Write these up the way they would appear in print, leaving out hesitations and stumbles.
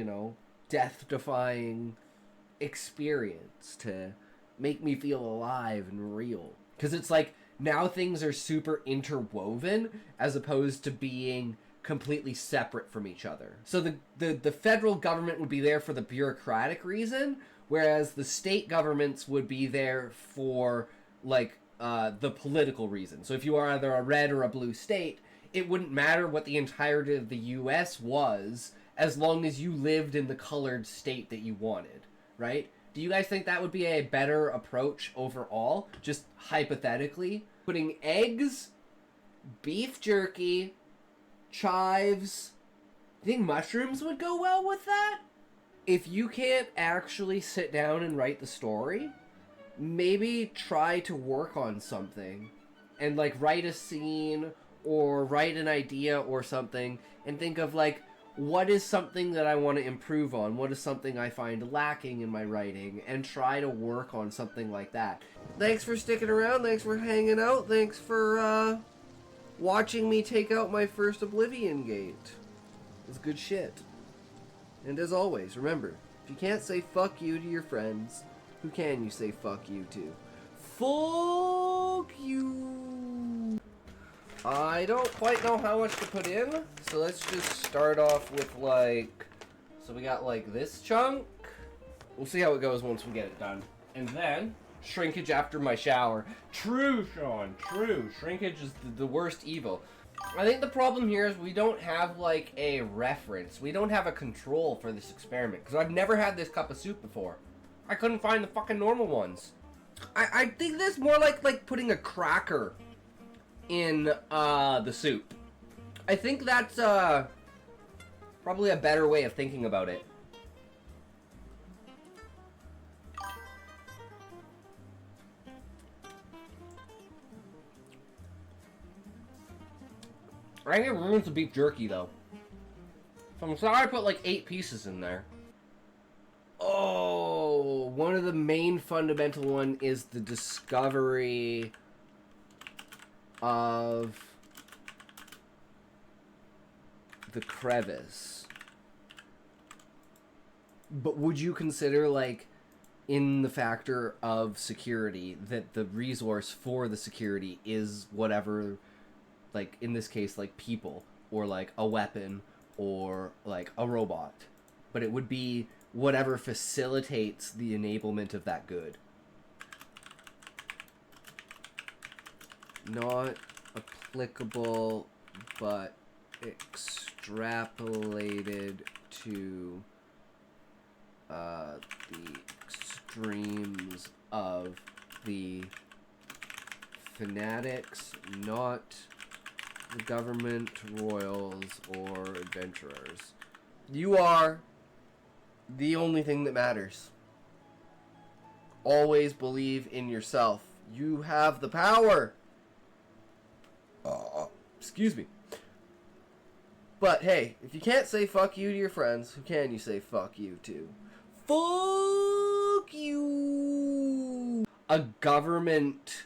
you know, death-defying experience to make me feel alive and real. Because it's like, now things are super interwoven as opposed to being completely separate from each other. So the federal government would be there for the bureaucratic reason, whereas the state governments would be there for, like, the political reason. So if you are either a red or a blue state, it wouldn't matter what the entirety of the U.S. was, as long as you lived in the colored state that you wanted, right? Do you guys think that would be a better approach overall? Just hypothetically? Putting eggs, beef jerky, chives. Do you think mushrooms would go well with that? If you can't actually sit down and write the story, maybe try to work on something. And, like, write a scene or write an idea or something and think of, like, what is something that I want to improve on? What is something I find lacking in my writing? And try to work on something like that. Thanks for sticking around. Thanks for hanging out. Thanks for watching me take out my first Oblivion Gate. It's good shit. And as always, remember, if you can't say fuck you to your friends, who can you say fuck you to? Fuck you! I don't quite know how much to put in, so let's just start off with, like, so we got, like, this chunk. We'll see how it goes once we get it done. And then, shrinkage after my shower. True, Sean, true. Shrinkage is the worst evil. I think the problem here is we don't have, like, a reference. We don't have a control for this experiment, because I've never had this cup of soup before. I couldn't find the fucking normal ones. I think this more like putting a cracker in the soup. I think that's probably a better way of thinking about it. I think it ruins the beef jerky though. So I'm sorry I put like 8 pieces in there. Oh, one of the main fundamental one is the discovery of the crevice. But would you consider, like, in the factor of security, that the resource for the security is whatever, like, in this case, like, people, or, like, a weapon, or, like, a robot. But it would be whatever facilitates the enablement of that good. Not applicable, but extrapolated to the extremes of the fanatics, not the government, royals, or adventurers. You are the only thing that matters. Always believe in yourself. You have the power. Excuse me. But hey, if you can't say fuck you to your friends, who can you say fuck you to? Fuck you! A government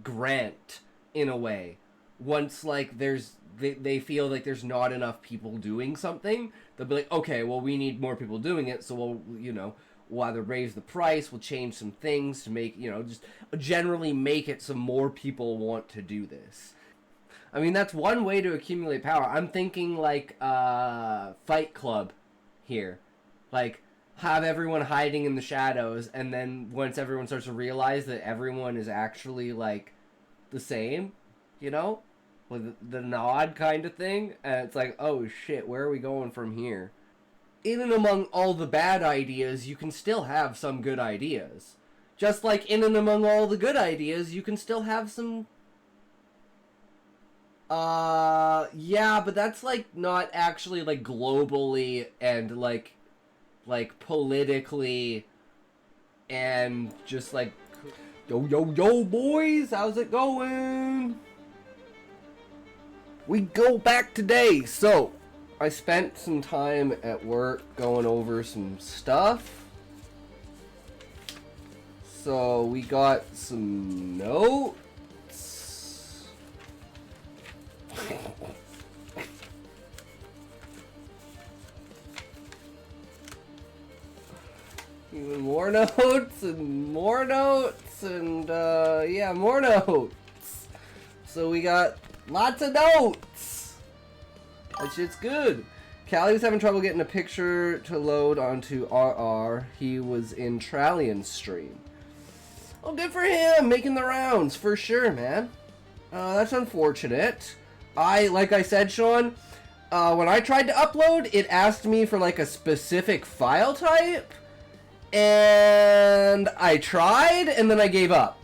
grant, in a way. Once, like, they feel like there's not enough people doing something, they'll be like, okay, well, we need more people doing it, so we'll, you know, we'll either raise the price, we'll change some things to make, you know, just generally make it so more people want to do this. I mean, that's one way to accumulate power. I'm thinking, like, Fight Club here. Like, have everyone hiding in the shadows, and then once everyone starts to realize that everyone is actually, like, the same, you know? With the nod kind of thing, and it's like, oh shit, where are we going from here? In and among all the bad ideas, you can still have some good ideas. Just like in and among all the good ideas, you can still have some... yeah, but that's, like, not actually, like, globally and, like, politically and just, like, yo, boys, how's it going? We go back today. So, I spent some time at work going over some stuff. So, we got some notes. Even more notes and more notes and yeah, more notes. So we got lots of notes. That shit's good. Callie was having trouble getting a picture to load onto RR. He was in Trallian's stream. Oh, good for him, making the rounds for sure, man. That's unfortunate. Like I said, Sean, when I tried to upload, it asked me for like a specific file type, and I tried, and then I gave up.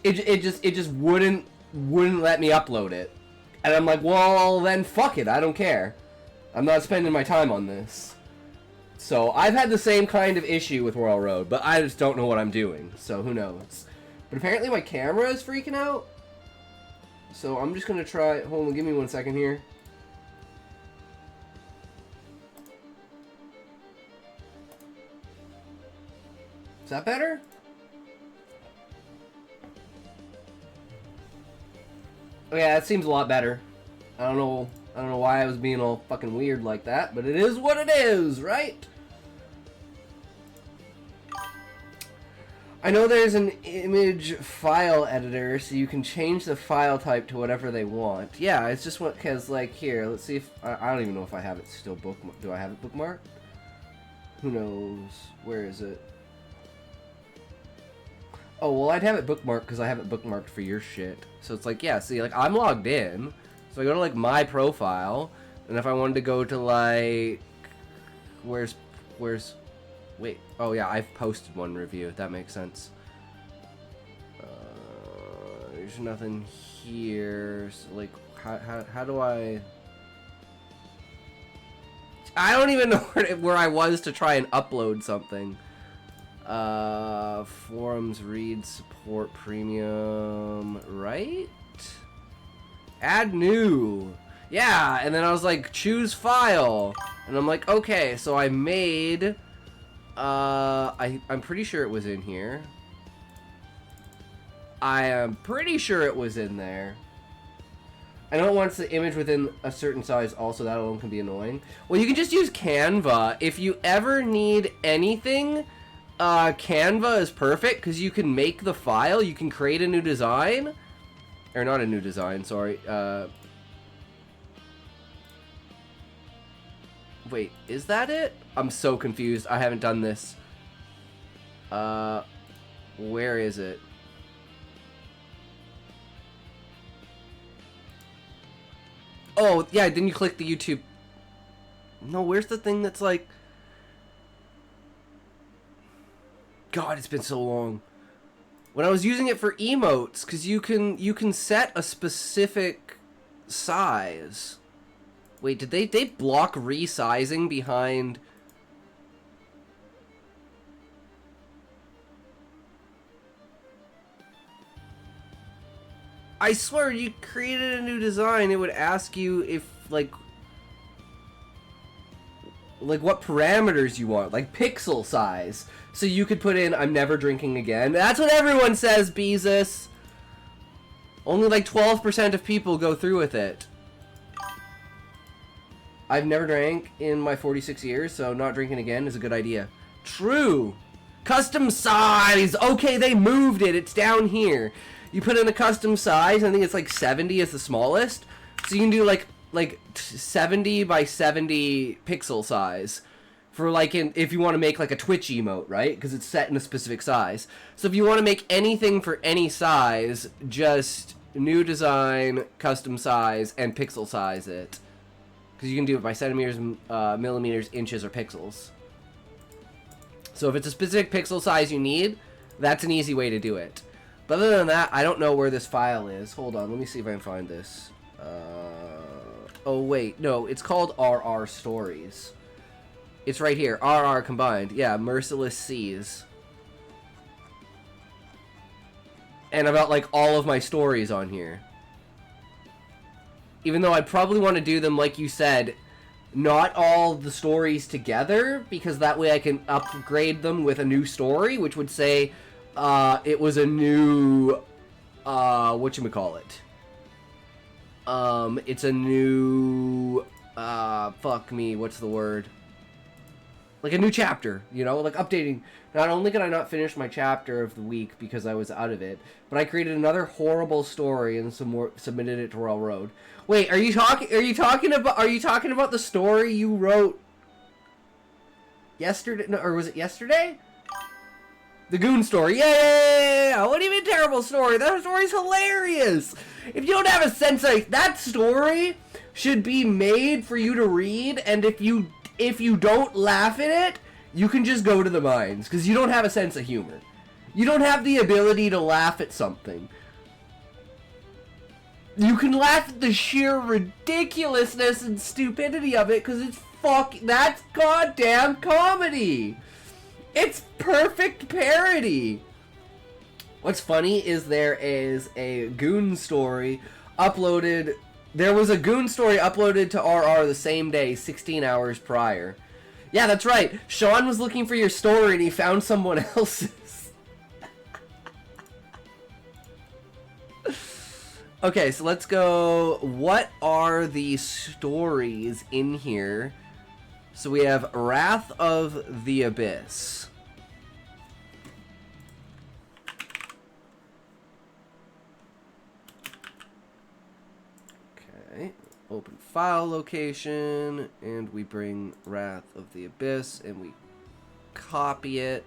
It just wouldn't let me upload it, and I'm like, well, then fuck it, I don't care. I'm not spending my time on this. So I've had the same kind of issue with Royal Road, but I just don't know what I'm doing, so who knows. But apparently my camera is freaking out. So I'm just gonna try, hold on, give me 1 second here. Is that better? Oh yeah, that seems a lot better. I don't know why I was being all fucking weird like that, but it is what it is, right? I know there's an image file editor, so you can change the file type to whatever they want. Yeah, it's just what, cause like here, let's see if, I don't even know if I have it still bookmarked. Do I have it bookmarked? Who knows? Where is it? Oh, well, I'd have it bookmarked because I have it bookmarked for your shit. So it's like, yeah, see, like, I'm logged in. So I go to, like, my profile. And if I wanted to go to, like... Where's... Wait. Oh, yeah, I've posted one review. That makes sense. There's nothing here. So, like, how do I... I don't even know where I was to try and upload something. Forums, read, support, premium, right? Add new. Yeah, and then I was like, choose file. And I'm like, okay, so I made, I'm pretty sure it was in here. I am pretty sure it was in there. I know it wants the image within a certain size also, that alone can be annoying. Well, you can just use Canva. If you ever need anything, Canva is perfect because you can make the file, you can create a new design, or not a new design, sorry. Wait, is that it? I'm so confused. I haven't done this. Where is it? Oh, yeah, then you click the YouTube. No, where's the thing that's like... God, it's been so long. When I was using it for emotes, because you can set a specific size. Wait, did they block resizing behind? I swear, you created a new design, it would ask you if like what parameters you want, like pixel size. So you could put in, I'm never drinking again. That's what everyone says, Beezus. Only like 12% of people go through with it. I've never drank in my 46 years, so not drinking again is a good idea. True. Custom size. Okay, they moved it. It's down here. You put in a custom size, I think it's like 70 is the smallest. So you can do like 70 by 70 pixel size. For like if you want to make like a Twitch emote, right? Because it's set in a specific size. So if you want to make anything for any size, just new design, custom size, and pixel size it. Because you can do it by centimeters, millimeters, inches, or pixels. So if it's a specific pixel size you need, that's an easy way to do it. But other than that, I don't know where this file is. Hold on, let me see if I can find this. Oh wait, no, it's called ShortStories. It's right here, RR combined. Yeah, Merciless Seas. And I've got like all of my stories on here. Even though I'd probably want to do them, like you said, not all the stories together, because that way I can upgrade them with a new story, which would say it was a new, whatchamacallit. It's a new, fuck me, what's the word? Like a new chapter, you know, like updating. Not only could I not finish my chapter of the week because I was out of it, but I created another horrible story and submitted it to Royal Road. Wait, are you talking about the story you wrote yesterday? No, or was it yesterday? The Goon story. Yeah! What do you mean terrible story? That story's hilarious. If you don't have a sense of that story should be made for you to read, and if you don't laugh at it, you can just go to the mines, because you don't have a sense of humor. You don't have the ability to laugh at something. You can laugh at the sheer ridiculousness and stupidity of it, because that's goddamn comedy. It's perfect parody. What's funny is there is a Goon story uploaded. There was a Goon story uploaded to RR the same day, 16 hours prior. Yeah, that's right. Sean was looking for your story and he found someone else's. Okay, so let's go. What are the stories in here? So we have Wrath of the Abyss. Okay, open file location, and we bring Wrath of the Abyss, and we copy it.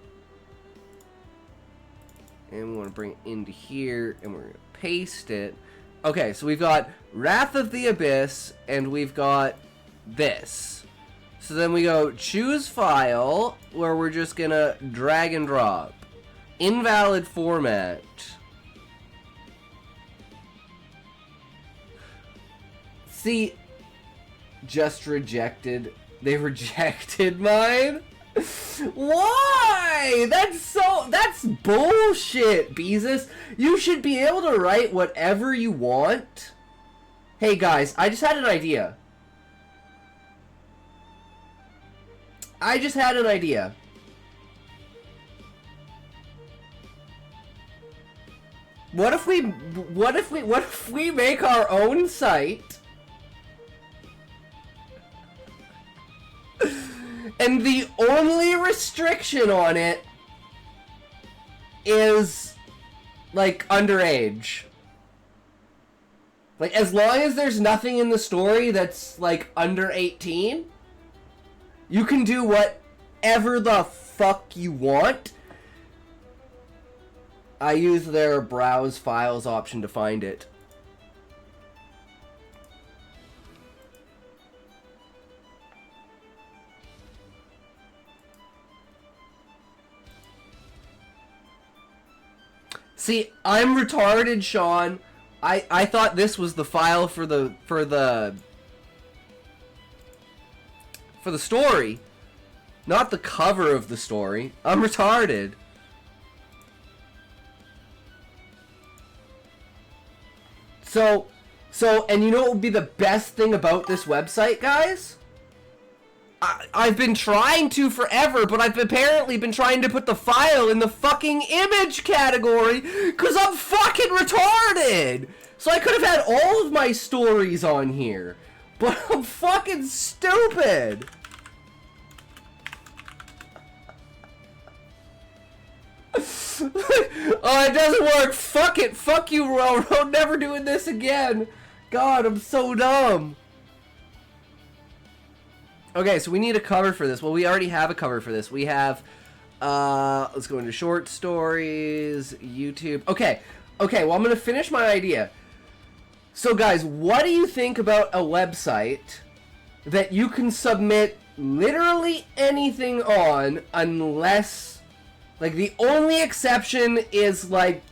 And we want to bring it into here, and we're going to paste it. Okay, so we've got Wrath of the Abyss, and we've got this. So then we go choose file, where we're just gonna drag and drop. Invalid format. See, just rejected. They rejected mine? Why? That's bullshit, Beezus. You should be able to write whatever you want. Hey guys, I just had an idea. What if we make our own site? And the only restriction on it is like underage. Like as long as there's nothing in the story that's like under 18, you can do whatever the fuck you want. I use their browse files option to find it. See, I'm retarded, Sean. I thought this was the file for the story, not the cover of the story. I'm retarded. So, and you know what would be the best thing about this website, guys? I've been trying to forever, but I've apparently been trying to put the file in the fucking image category because I'm fucking retarded. So I could have had all of my stories on here, but I'm fucking stupid. Oh, it doesn't work. Fuck it. Fuck you, Railroad. Never doing this again. God, I'm so dumb. Okay, so we need a cover for this. Well, we already have a cover for this. We have, let's go into short stories, YouTube. Okay, well, I'm going to finish my idea. So, guys, what do you think about a website that you can submit literally anything on unless, like, the only exception is, like,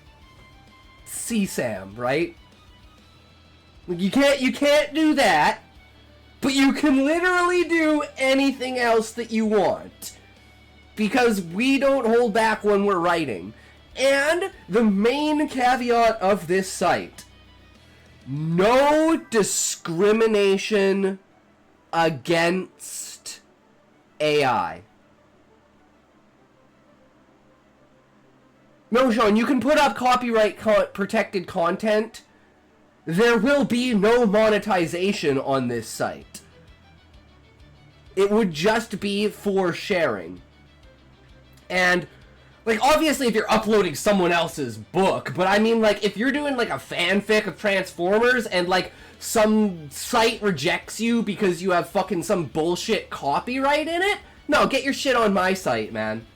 CSAM, right? Like, you can't do that. But you can literally do anything else that you want. Because we don't hold back when we're writing. And the main caveat of this site: no discrimination against AI. No, Sean, you can put up copyright protected content. There will be no monetization on this site. It would just be for sharing. And, like, obviously if you're uploading someone else's book, but I mean, like, if you're doing, like, a fanfic of Transformers and, like, some site rejects you because you have fucking some bullshit copyright in it, no, get your shit on my site, man.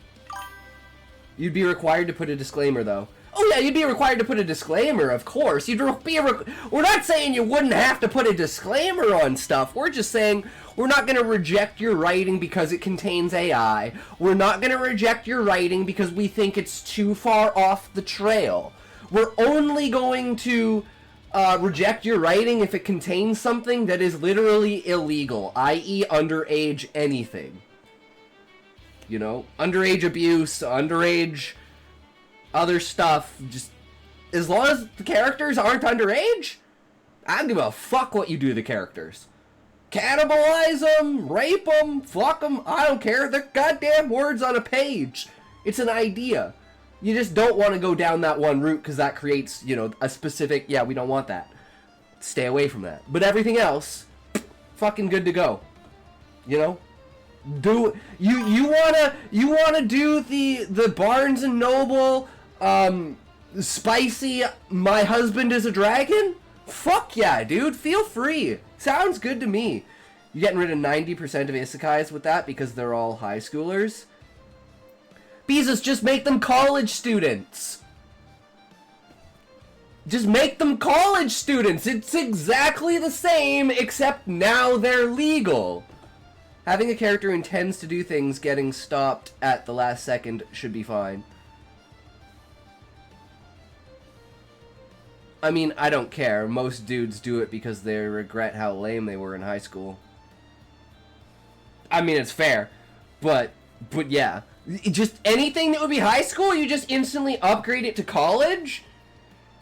You'd be required to put a disclaimer, though. Oh yeah, you'd be required to put a disclaimer, of course. We're not saying you wouldn't have to put a disclaimer on stuff. We're just saying we're not going to reject your writing because it contains AI. We're not going to reject your writing because we think it's too far off the trail. We're only going to reject your writing if it contains something that is literally illegal, i.e. underage anything. You know, underage abuse, underage other stuff, just as long as the characters aren't underage, I don't give a fuck what you do to the characters. Cannibalize them, rape them, fuck them, I don't care. They're goddamn words on a page. It's an idea. You just don't want to go down that one route because that creates, you know, a specific, yeah, we don't want that. Stay away from that. But everything else, fucking good to go. You know? Do you wanna do the Barnes and Noble spicy my husband is a dragon? Fuck yeah, dude. Feel free. Sounds good to me. You getting rid of 90% of isekais with that because they're all high schoolers? Beezus, just make them college students. Just make them college students. It's exactly the same, except now they're legal. Having a character who intends to do things getting stopped at the last second should be fine. I mean, I don't care. Most dudes do it because they regret how lame they were in high school. I mean, it's fair. But yeah. Just anything that would be high school, you just instantly upgrade it to college?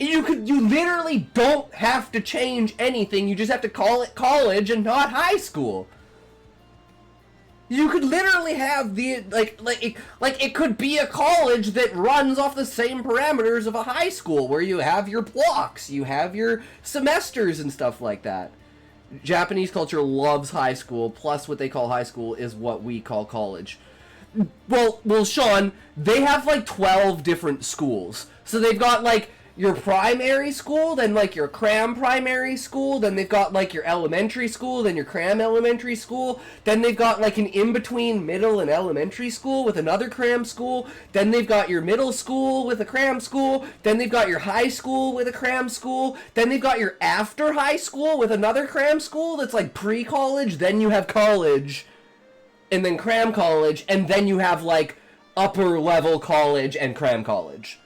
You literally don't have to change anything. You just have to call it college and not high school. You could literally have the, it could be a college that runs off the same parameters of a high school, where you have your blocks, you have your semesters and stuff like that. Japanese culture loves high school, plus what they call high school is what we call college. Well, Sean, they have, 12 different schools. So they've got, your primary school, then your cram primary school, then they've got your elementary school, then your cram elementary school, then they've got an in-between middle and elementary school with another cram school, then they've got your middle school with a cram school, then they've got your high school with a cram school, then they've got your after high school with another cram school that's pre-college, then you have college, and then cram college, and then you have upper level college and cram college.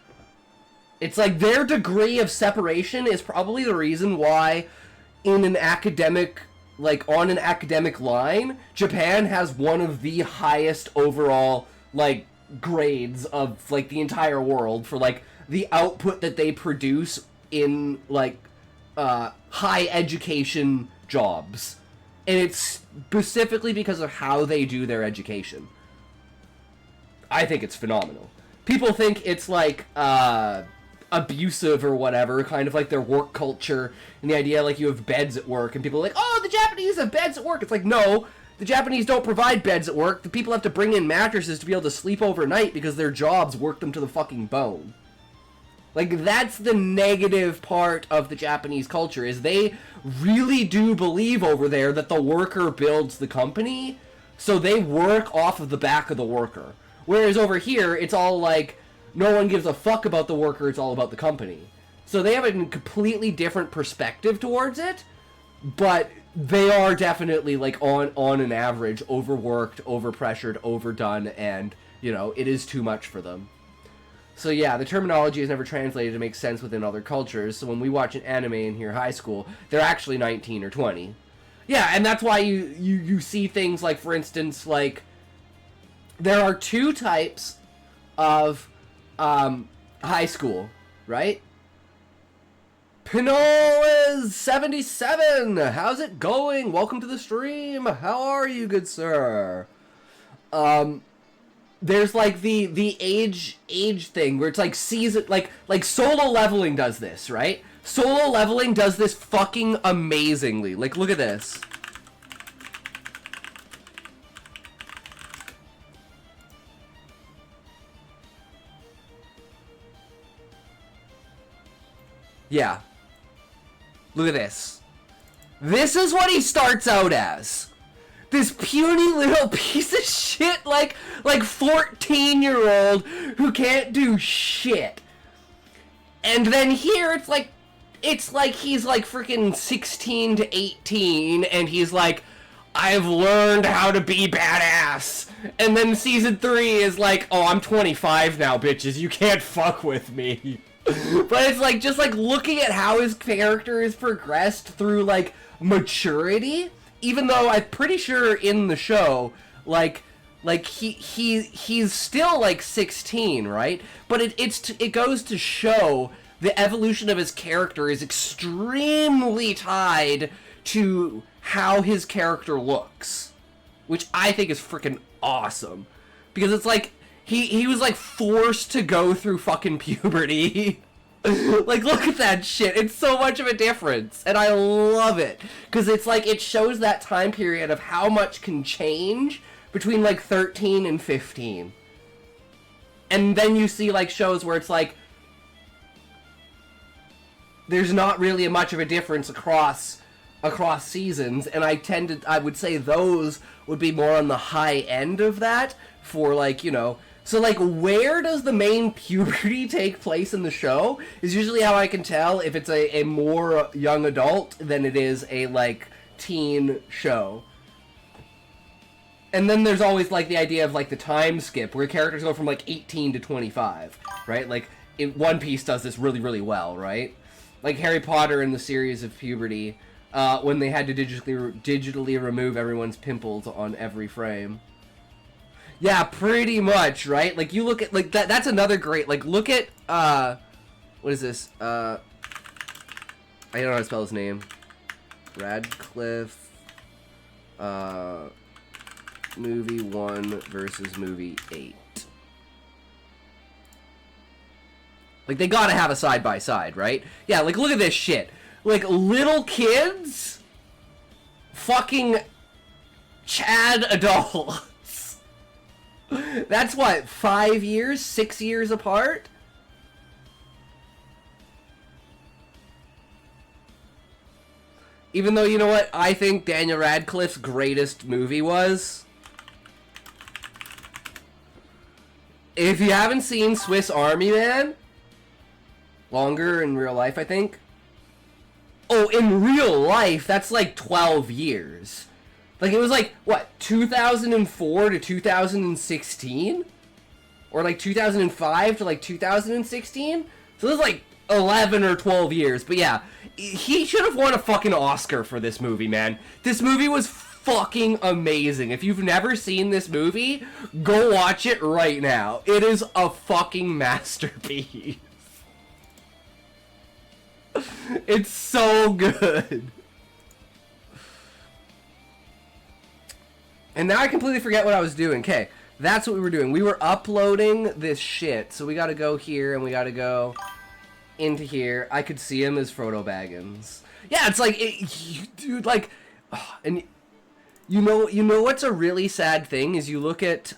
It's their degree of separation is probably the reason why in an academic, on an academic line, Japan has one of the highest overall, grades of, the entire world for, the output that they produce in, high education jobs. And it's specifically because of how they do their education. I think it's phenomenal. People think it's, abusive or whatever, kind of their work culture, and the idea you have beds at work, and people are oh, the Japanese have beds at work. It's no, the Japanese don't provide beds at work. The people have to bring in mattresses to be able to sleep overnight because their jobs work them to the fucking bone. That's the negative part of the Japanese culture, is they really do believe over there that the worker builds the company, so they work off of the back of the worker. Whereas over here, it's all no one gives a fuck about the worker, it's all about the company. So they have a completely different perspective towards it, but they are definitely, on an average, overworked, overpressured, overdone, and, it is too much for them. So yeah, the terminology is never translated to make sense within other cultures, so when we watch an anime and hear high school, they're actually 19 or 20. Yeah, and that's why you see things for instance, there are two types of high school, right? Pinol is 77. How's it going? Welcome to the stream. How are you, good sir? There's the age thing where it's season, Solo Leveling does this, right? Solo Leveling does this fucking amazingly. Look at this. Yeah. Look at this. This is what he starts out as. This puny little piece of shit, like 14-year-old who can't do shit. And then here it's like he's like freaking 16 to 18 and he's like, I've learned how to be badass. And then season 3 is like, oh, I'm 25 now, bitches. You can't fuck with me. But it's like, just like looking at how his character is progressed through like maturity, even though I'm pretty sure in the show, like he's still like 16, right? But it goes to show the evolution of his character is extremely tied to how his character looks, which I think is freaking awesome, because it's like he was like forced to go through fucking puberty. Like, look at that shit. It's so much of a difference, and I love it, because it's like it shows that time period of how much can change between like 13 and 15. And then you see like shows where it's like there's not really much of a difference across seasons, and I would say those would be more on the high end of that for like, you know, so like where does the main puberty take place in the show is usually how I can tell if it's a more young adult than it is a like teen show. And then there's always like the idea of like the time skip where characters go from like 18 to 25, right? Like One Piece does this really, really well, right? Like Harry Potter in the series of puberty, when they had to digitally remove everyone's pimples on every frame. Yeah, pretty much, right? Like you look at like that's another great, like look at what is this? I don't know how to spell his name. Radcliffe movie 1 versus movie 8. Like they gotta have a side by side, right? Yeah, like look at this shit. Like little kids fucking Chad adults. That's what, 5 years, 6 years apart? Even though, you know what I think Daniel Radcliffe's greatest movie was? If you haven't seen Swiss Army Man, longer in real life, I think. Oh, in real life, that's like 12 years. Like, it was like, what, 2004 to 2016? Or like 2005 to like 2016? So it was like 11 or 12 years. But yeah, he should have won a fucking Oscar for this movie, man. This movie was fucking amazing. If you've never seen this movie, go watch it right now. It is a fucking masterpiece. It's so good. And now I completely forget what I was doing. Okay, that's what we were doing. We were uploading this shit. So we gotta go here and we gotta go into here. I could see him as Frodo Baggins. Yeah, it's like, dude, like, and you know what's a really sad thing is you look at,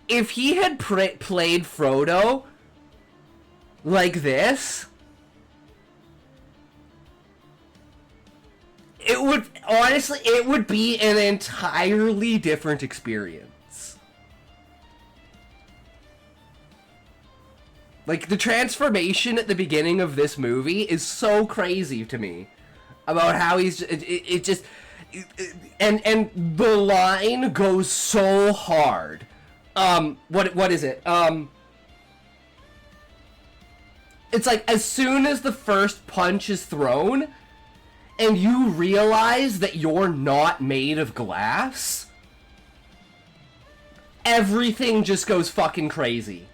if he had played Frodo like this, it would, honestly, it would be an entirely different experience. Like, the transformation at the beginning of this movie is so crazy to me. About how he's, it just, and the line goes so hard. What is it? It's like, as soon as the first punch is thrown, and you realize that you're not made of glass, everything just goes fucking crazy.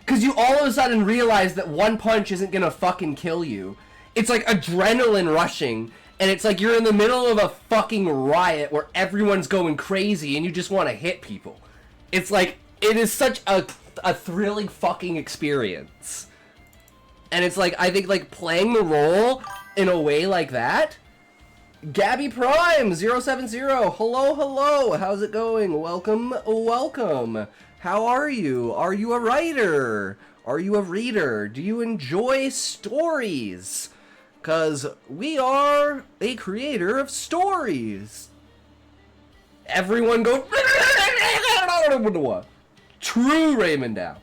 Because you all of a sudden realize that one punch isn't gonna fucking kill you. It's like adrenaline rushing, and it's like you're in the middle of a fucking riot where everyone's going crazy and you just want to hit people. It's like, it is such a thrilling fucking experience. And it's like, I think like playing the role in a way like that Gabby Prime 070. Hello, hello. How's it going? Welcome, welcome. How are you? Are you a writer? Are you a reader? Do you enjoy stories? Because we are a creator of stories. Everyone go... True Raymond now.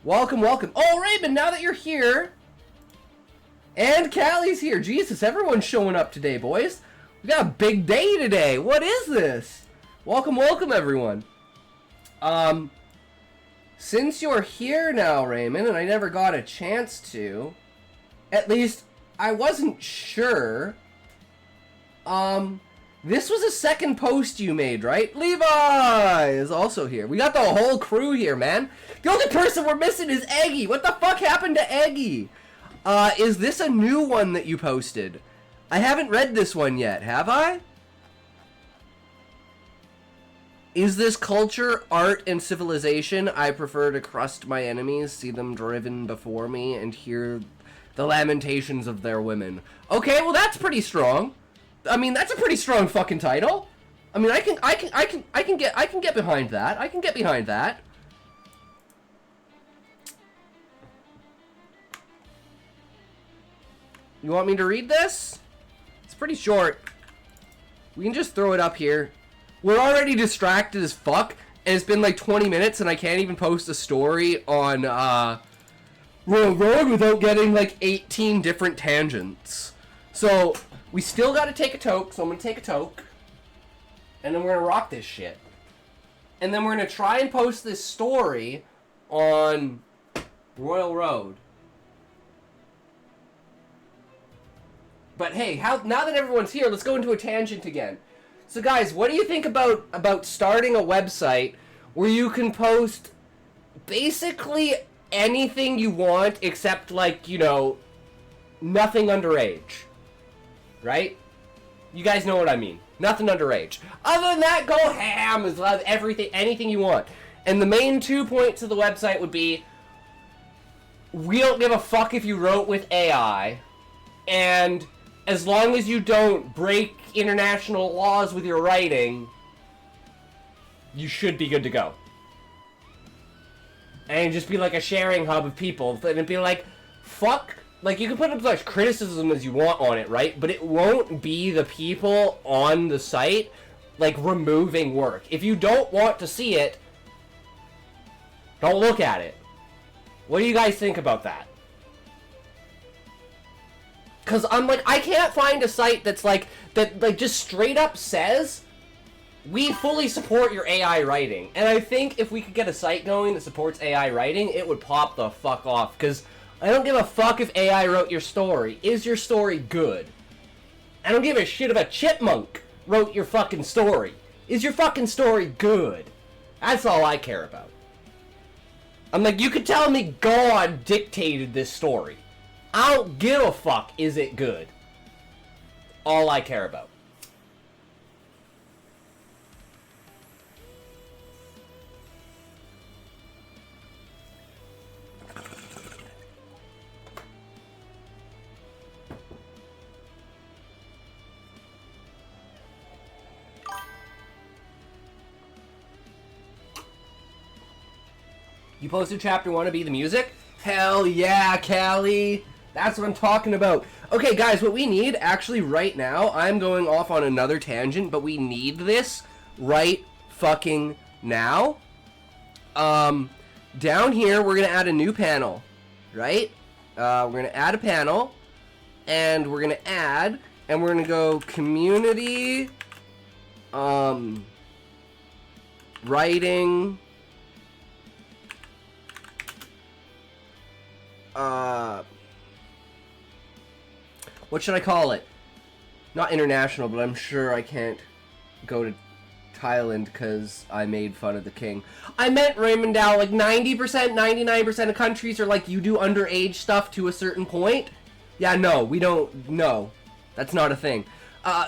Welcome, welcome. Oh, Raymond, now that you're here... And Callie's here. Jesus, everyone's showing up today, boys. We got a big day today. What is this? Welcome, welcome, everyone. Since you're here now, Raymond, and I never got a chance to, at least I wasn't sure. This was a second post you made, right? Levi is also here. We got the whole crew here, man. The only person we're missing is Eggy. What the fuck happened to Eggy? Is this a new one that you posted? I haven't read this one yet, have I? Is this culture, art, and civilization? I prefer to crust my enemies, see them driven before me, and hear the lamentations of their women. Okay, well that's pretty strong. I mean, that's a pretty strong fucking title. I mean, I can get behind that. I can get behind that. You want me to read this? It's pretty short. We can just throw it up here. We're already distracted as fuck, and it's been like 20 minutes, and I can't even post a story on Royal Road without getting like 18 different tangents. So, we still gotta take a toke, so I'm gonna take a toke. And then we're gonna rock this shit. And then we're gonna try and post this story on Royal Road. But hey, now that everyone's here, let's go into a tangent again. So guys, what do you think about starting a website where you can post basically anything you want except, like, you know, nothing underage? Right? You guys know what I mean. Nothing underage. Other than that, go ham. Is everything, anything you want. And the main 2 points of the website would be, we don't give a fuck if you wrote with AI, and as long as you don't break international laws with your writing, you should be good to go. And just be like a sharing hub of people. And it'd be like, fuck. Like, you can put as much criticism as you want on it, right? But it won't be the people on the site, like, removing work. If you don't want to see it, don't look at it. What do you guys think about that? Because I'm like, I can't find a site that's like, that like just straight up says, we fully support your AI writing. And I think if we could get a site going that supports AI writing, it would pop the fuck off. Because I don't give a fuck if AI wrote your story. Is your story good? I don't give a shit if a chipmunk wrote your fucking story. Is your fucking story good? That's all I care about. I'm like, you could tell me God dictated this story. I don't give a fuck, is it good? All I care about. You posted chapter 1 to be the music? Hell yeah, Callie! That's what I'm talking about. Okay, guys, what we need, actually, right now, I'm going off on another tangent, but we need this right fucking now. Down here, we're going to add a new panel, right? We're going to add a panel, and we're going to add, and we're going to go community, writing, what should I call it? Not international, but I'm sure I can't go to Thailand because I made fun of the king. I meant, Raymond Dow, like 90%, 99% of countries are like, you do underage stuff to a certain point. Yeah, no, we don't, no. That's not a thing.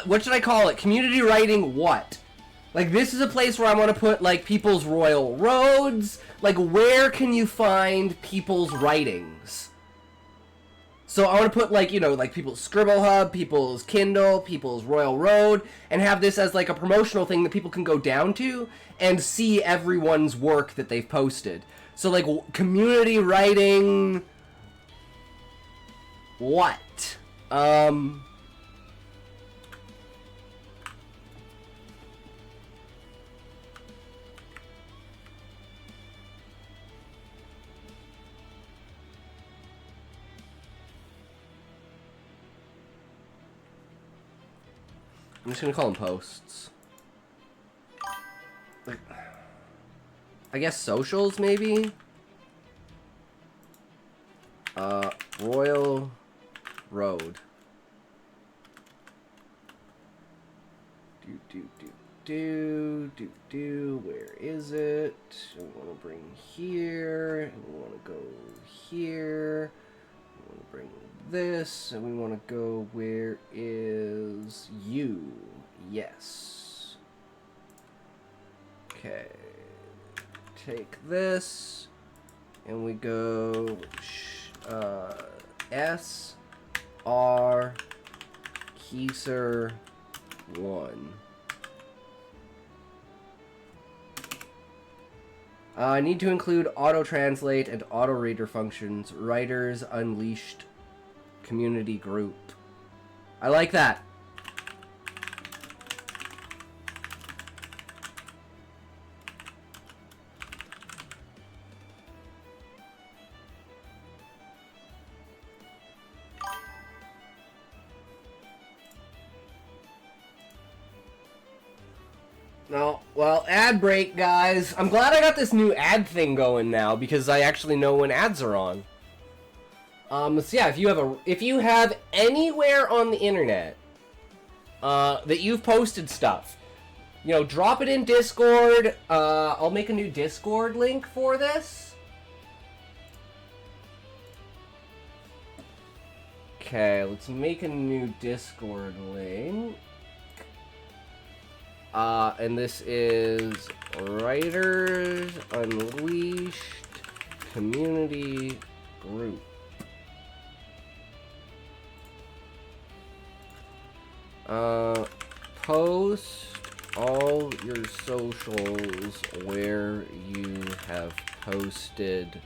What should I call it? Community writing what? Like, this is a place where I want to put, like, people's royal roads. Like, where can you find people's writings? So I want to put, like, you know, like people's Scribble Hub, people's Kindle, people's Royal Road, and have this as like a promotional thing that people can go down to and see everyone's work that they've posted. So like community writing, what? I'm just gonna call them posts. Like, I guess socials, maybe? Royal Road. Where is it? We want to bring here, and we want to go here. We want to bring this, and we want to go, where is you? Yes. Okay. Take this, and we go S R Keyser 1. I need to include auto-translate and auto-reader functions. Writers Unleashed community group. I like that. No, well, ad break, guys. I'm glad I got this new ad thing going now because I actually know when ads are on. So yeah, if you have anywhere on the internet that you've posted stuff, you know, drop it in Discord. I'll make a new Discord link for this. Okay, let's make a new Discord link. And this is Writers Unleashed Community Group. Post all your socials where you have posted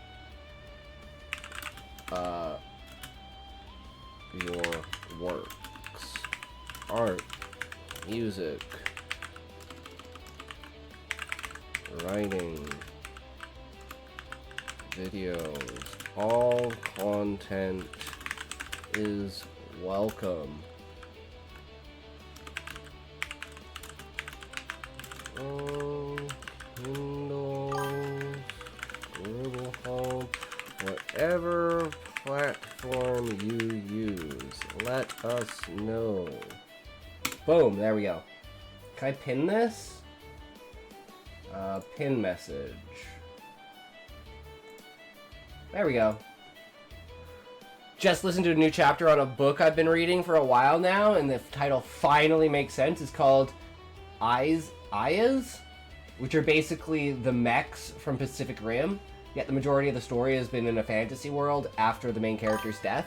your works, art, music, writing, videos. All content is welcome. Kindle, Scribble Hub, whatever platform you use, let us know. Boom, there we go. Can I pin this? Pin message. There we go. Just listened to a new chapter on a book I've been reading for a while now, and the title finally makes sense. It's called Ayas, which are basically the mechs from Pacific Rim, yet the majority of the story has been in a fantasy world after the main character's death.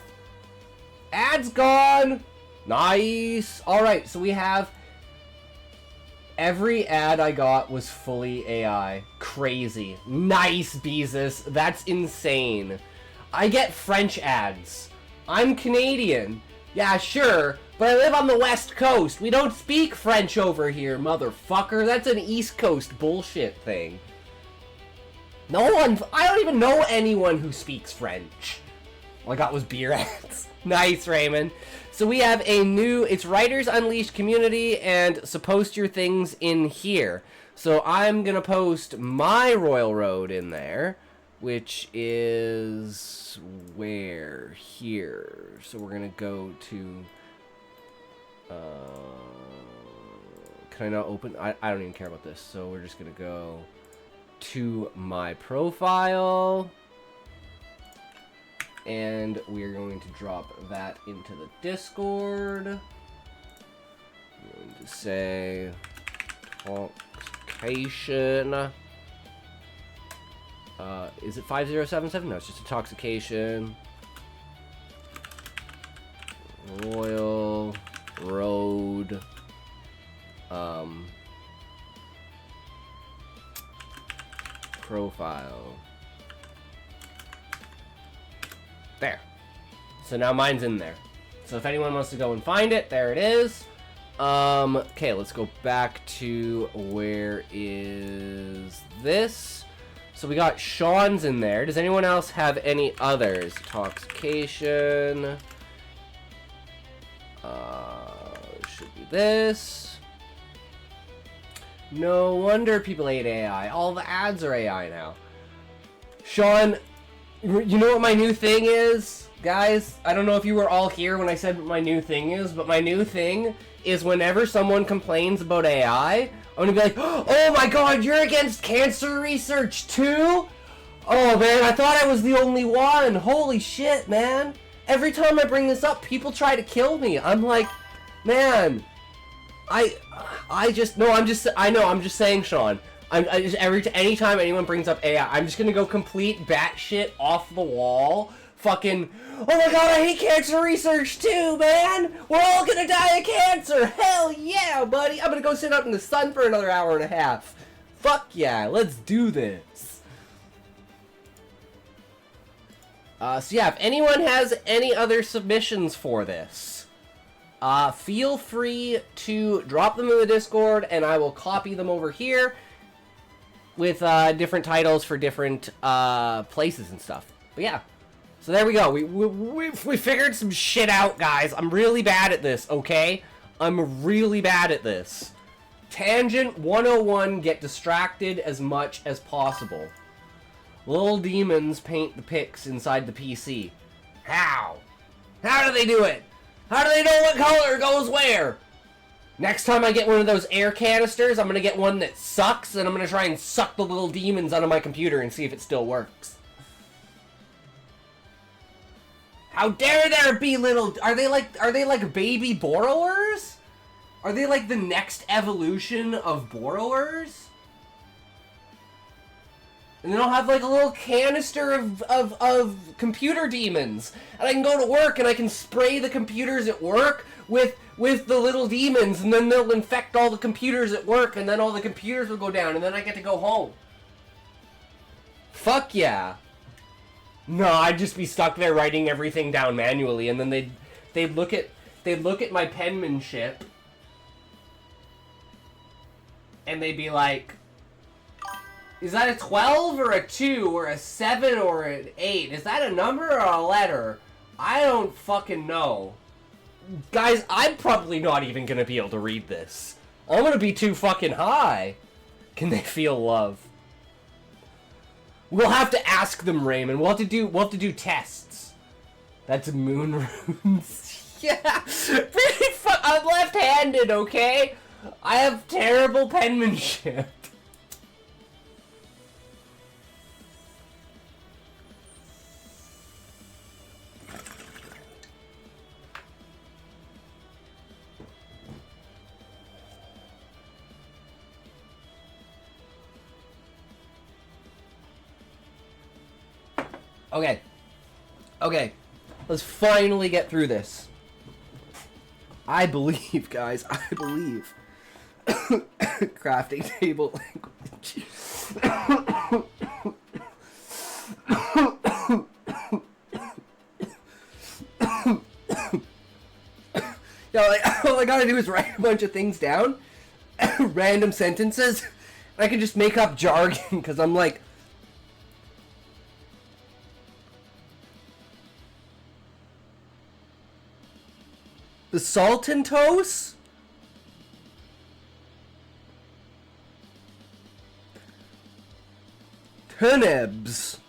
Ad's gone! Nice! Alright, so we have... Every ad I got was fully AI. Crazy. Nice, Beezus. That's insane. I get French ads. I'm Canadian. Yeah, sure, but I live on the West Coast. We don't speak French over here, motherfucker. That's an East Coast bullshit thing. I don't even know anyone who speaks French. All I got was beer ads. Nice, Raymond. So we have a new, it's Writers Unleashed community, and so post your things in here. So I'm going to post my Royal Road in there, which is where? Here. So we're going to go to, can I not open? I don't even care about this. So we're just going to go to my profile. And we're going to drop that into the Discord. I'm going to say Toxication. Is it 5077? No, it's just Intoxication. Royal Road profile. There. So now mine's in there. So if anyone wants to go and find it, there it is. Okay, let's go back to where is this? So we got Sean's in there. Does anyone else have any others? Intoxication. Should be this. No wonder people hate AI. All the ads are AI now. Sean, you know what my new thing is? Guys, I don't know if you were all here when I said what my new thing is, but my new thing is whenever someone complains about AI, I'm gonna be like, oh my god, you're against cancer research too? Oh man, I thought I was the only one. Holy shit, man. Every time I bring this up, people try to kill me. I'm like, man, I'm just saying, Sean. Anytime anyone brings up AI, I'm just gonna go complete batshit off the wall. Fucking, oh my god, I hate cancer research too, man! We're all gonna die of cancer! Hell yeah, buddy! I'm gonna go sit out in the sun for another hour and a half. Fuck yeah, let's do this. So yeah, if anyone has any other submissions for this, feel free to drop them in the Discord, and I will copy them over here with different titles for different places and stuff. But yeah. So there we go. We figured some shit out, guys. I'm really bad at this, okay? I'm really bad at this. Tangent 101, get distracted as much as possible. Little demons paint the pics inside the PC. How? How do they do it? How do they know what color goes where? Next time I get one of those air canisters, I'm gonna get one that sucks, and I'm gonna try and suck the little demons out of my computer and see if it still works. How dare there be little... Are they like baby borrowers? Are they like the next evolution of borrowers? And then I'll have like a little canister of computer demons. And I can go to work and I can spray the computers at work with the little demons. And then they'll infect all the computers at work. And then all the computers will go down. And then I get to go home. Fuck yeah. No, I'd just be stuck there writing everything down manually, and then they'd look at my penmanship, and they'd be like, is that a 12 or a 2 or a 7 or an 8? Is that a number or a letter? I don't fucking know. Guys, I'm probably not even gonna be able to read this. I'm gonna be too fucking high. Can they feel love? We'll have to ask them, Raymond. We'll have to do tests. That's moon runes. Yeah. I'm left-handed, okay? I have terrible penmanship. Okay, let's finally get through this. I believe, guys, I believe. Crafting table language. Yeah, like, all I gotta do is write a bunch of things down, random sentences, and I can just make up jargon, because I'm like, the Saltantos? Turnibs.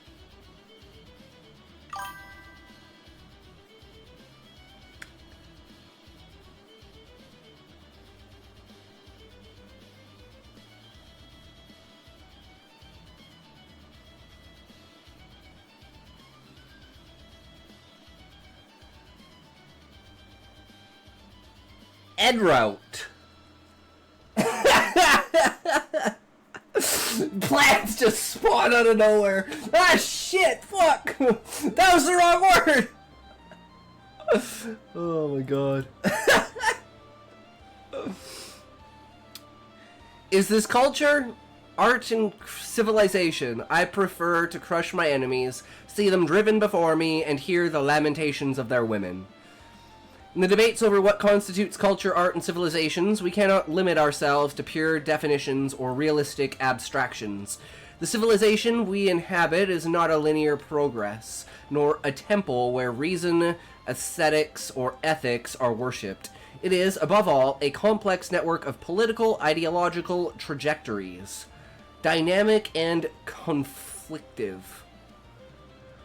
Ed route. Plants just spawn out of nowhere. Ah, shit, fuck. That was the wrong word. Oh my god. Is this culture? Art and civilization. I prefer to crush my enemies, see them driven before me, and hear the lamentations of their women. In the debates over what constitutes culture, art, and civilizations, we cannot limit ourselves to pure definitions or realistic abstractions. The civilization we inhabit is not a linear progress, nor a temple where reason, aesthetics, or ethics are worshipped. It is, above all, a complex network of political, ideological trajectories, dynamic and conflictive,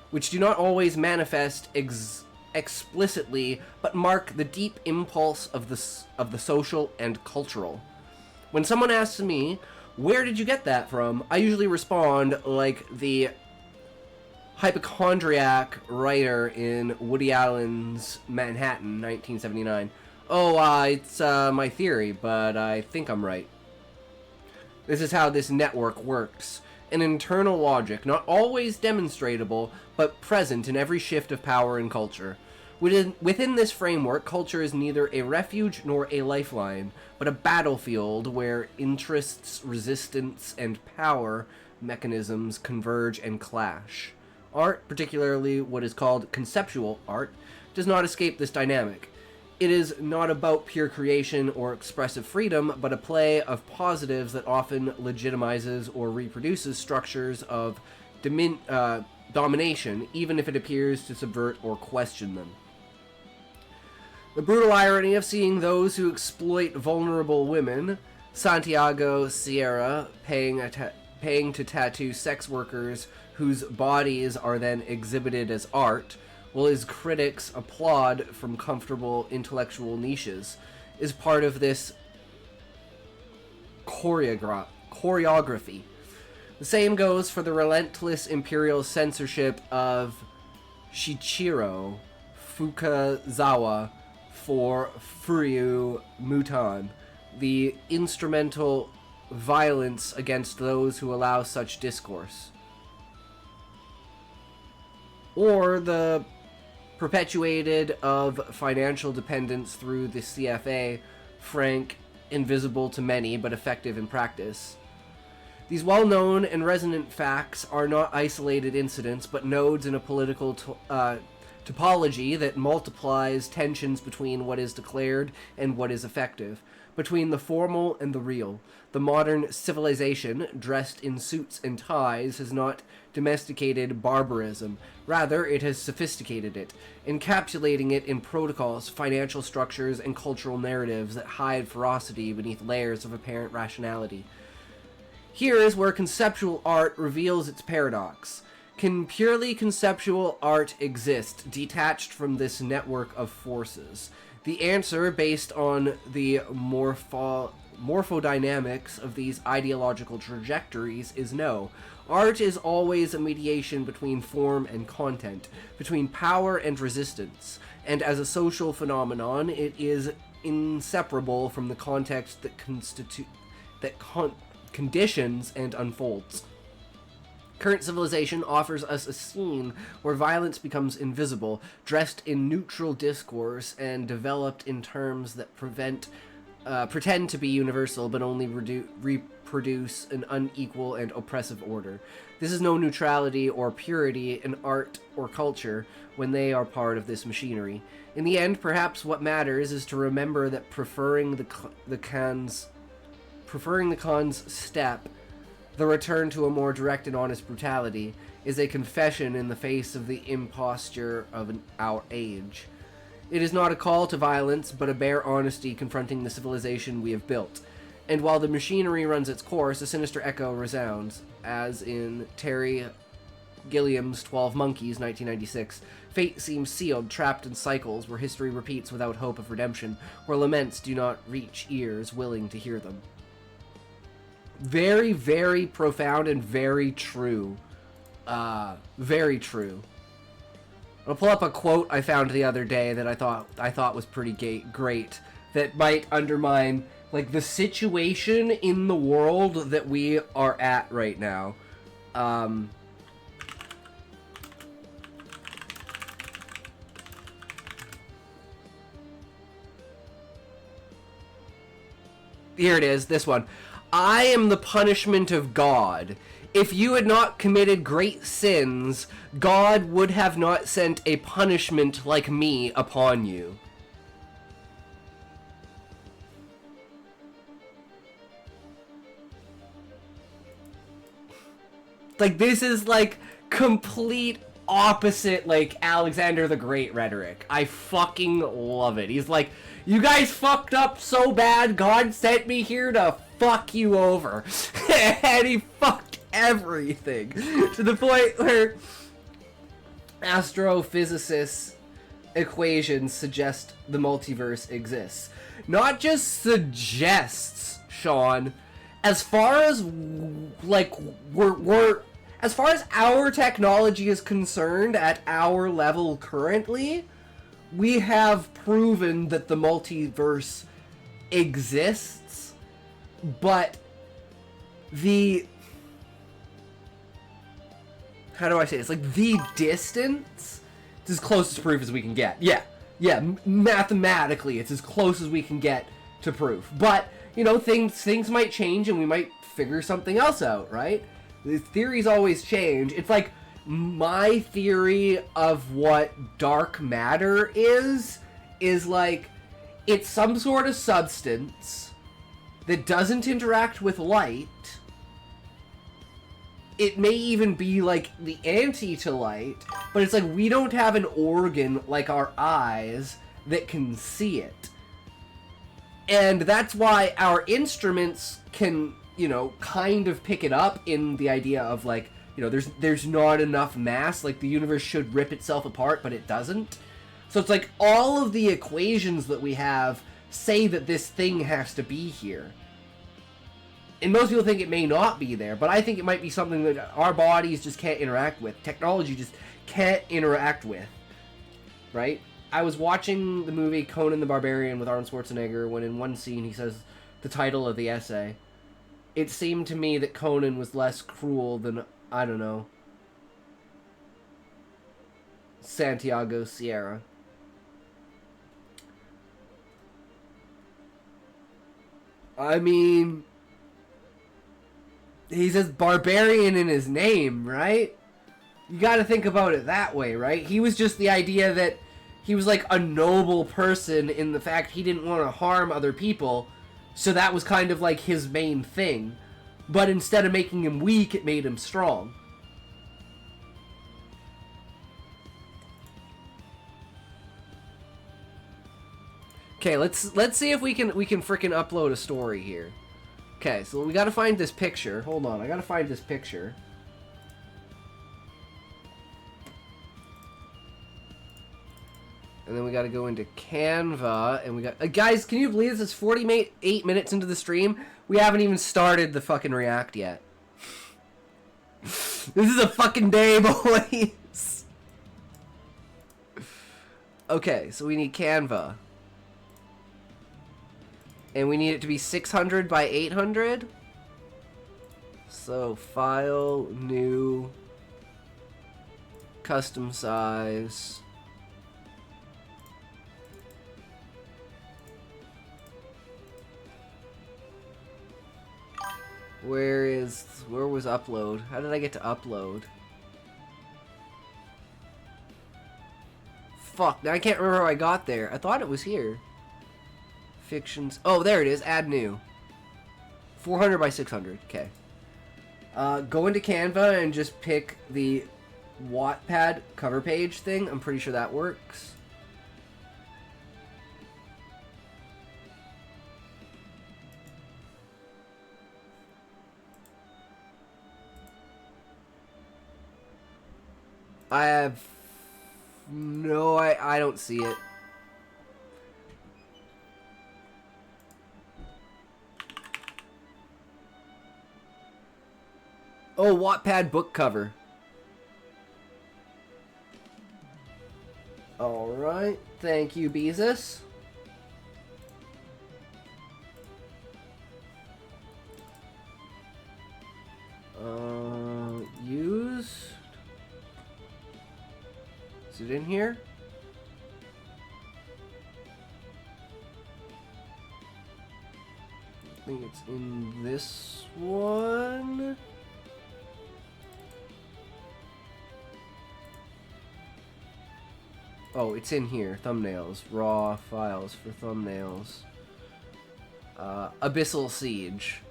which do not always manifest explicitly, but mark the deep impulse of the social and cultural. When someone asks me, "Where did you get that from?" I usually respond like the hypochondriac writer in Woody Allen's Manhattan, 1979. "Oh, it's my theory, but I think I'm right." This is how this network works. An internal logic, not always demonstrable, but present in every shift of power and culture. Within this framework, culture is neither a refuge nor a lifeline, but a battlefield where interests, resistance, and power mechanisms converge and clash. Art, particularly what is called conceptual art, does not escape this dynamic. It is not about pure creation or expressive freedom, but a play of positives that often legitimizes or reproduces structures of domination, even if it appears to subvert or question them. The brutal irony of seeing those who exploit vulnerable women, Santiago Sierra paying to tattoo sex workers whose bodies are then exhibited as art, while his critics applaud from comfortable intellectual niches, is part of this choreography. The same goes for the relentless imperial censorship of Shichiro Fukazawa for Furyu Mutan, the instrumental violence against those who allow such discourse. Or the perpetuated of financial dependence through the CFA, frank, invisible to many, but effective in practice. These well-known and resonant facts are not isolated incidents, but nodes in a political topology that multiplies tensions between what is declared and what is effective, between the formal and the real. The modern civilization, dressed in suits and ties, has not domesticated barbarism. Rather, it has sophisticated it, encapsulating it in protocols, financial structures, and cultural narratives that hide ferocity beneath layers of apparent rationality. Here is where conceptual art reveals its paradox. Can purely conceptual art exist, detached from this network of forces? The answer, based on the morphodynamics of these ideological trajectories, is no. Art is always a mediation between form and content, between power and resistance, and as a social phenomenon, it is inseparable from the context that conditions and unfolds. Current civilization offers us a scene where violence becomes invisible, dressed in neutral discourse, and developed in terms that pretend to be universal, but only reproduce an unequal and oppressive order. This is no neutrality or purity in art or culture when they are part of this machinery. In the end, perhaps what matters is to remember that preferring the Khan's step, the return to a more direct and honest brutality, is a confession in the face of the imposture of our age. It is not a call to violence, but a bare honesty confronting the civilization we have built. And while the machinery runs its course, a sinister echo resounds, as in Terry Gilliam's 12 Monkeys, 1996. Fate seems sealed, trapped in cycles where history repeats without hope of redemption, where laments do not reach ears willing to hear them. Very, very profound and very true. Very true. I'll pull up a quote I found the other day that I thought was pretty great, that might undermine like the situation in the world that we are at right now. here it is, this one. I am the punishment of God. If you had not committed great sins, God would have not sent a punishment like me upon you. Like, this is, like, complete opposite, like, Alexander the Great rhetoric. I fucking love it. He's like, you guys fucked up so bad, God sent me here to fuck you over. And he fucked everything. To the point where astrophysicists' equations suggest the multiverse exists. Not just suggests, Sean. As far as, like, as far as our technology is concerned, at our level currently, we have proven that the multiverse exists, but the... how do I say this? Like, the distance is as close to proof as we can get. Yeah, mathematically, it's as close as we can get to proof. But, you know, things might change and we might figure something else out, right? The theories always change. It's like, my theory of what dark matter is like, it's some sort of substance that doesn't interact with light. It may even be like the anti to light, but it's like we don't have an organ like our eyes that can see it. And that's why our instruments can, you know, kind of pick it up in the idea of, like, you know, there's not enough mass, like the universe should rip itself apart, but it doesn't. So it's like all of the equations that we have say that this thing has to be here. And most people think it may not be there, but I think it might be something that our bodies just can't interact with. Technology just can't interact with, right? I was watching the movie Conan the Barbarian with Arnold Schwarzenegger when in one scene he says the title of the essay. It seemed to me that Conan was less cruel than, I don't know, Santiago Sierra. I mean, he says barbarian in his name, right? You gotta think about it that way, right? He was just the idea that he was like a noble person in the fact he didn't want to harm other people, so that was kind of like his main thing. But instead of making him weak, it made him strong. Okay, let's see if we can frickin' upload a story here. Okay, so we gotta find this picture. Hold on, I gotta find this picture. And then we gotta go into Canva, and we got... guys, can you believe this is 48 minutes into the stream? We haven't even started the fucking React yet. This is a fucking day, boys! Okay, so we need Canva. And we need it to be 600 by 800. So, file, new, custom size. Where was upload? How did I get to upload? Fuck, now I can't remember how I got there. I thought it was here. Fictions. Oh, there it is. Add new. 400 by 600. Okay. Go into Canva and just pick the Wattpad cover page thing. I'm pretty sure that works. I have no, I don't see it. Oh, Wattpad book cover. Alright, thank you, Beezus. Used. Is it in here? I think it's in this one. Oh, it's in here. Thumbnails. Raw files for thumbnails. Abyssal Siege.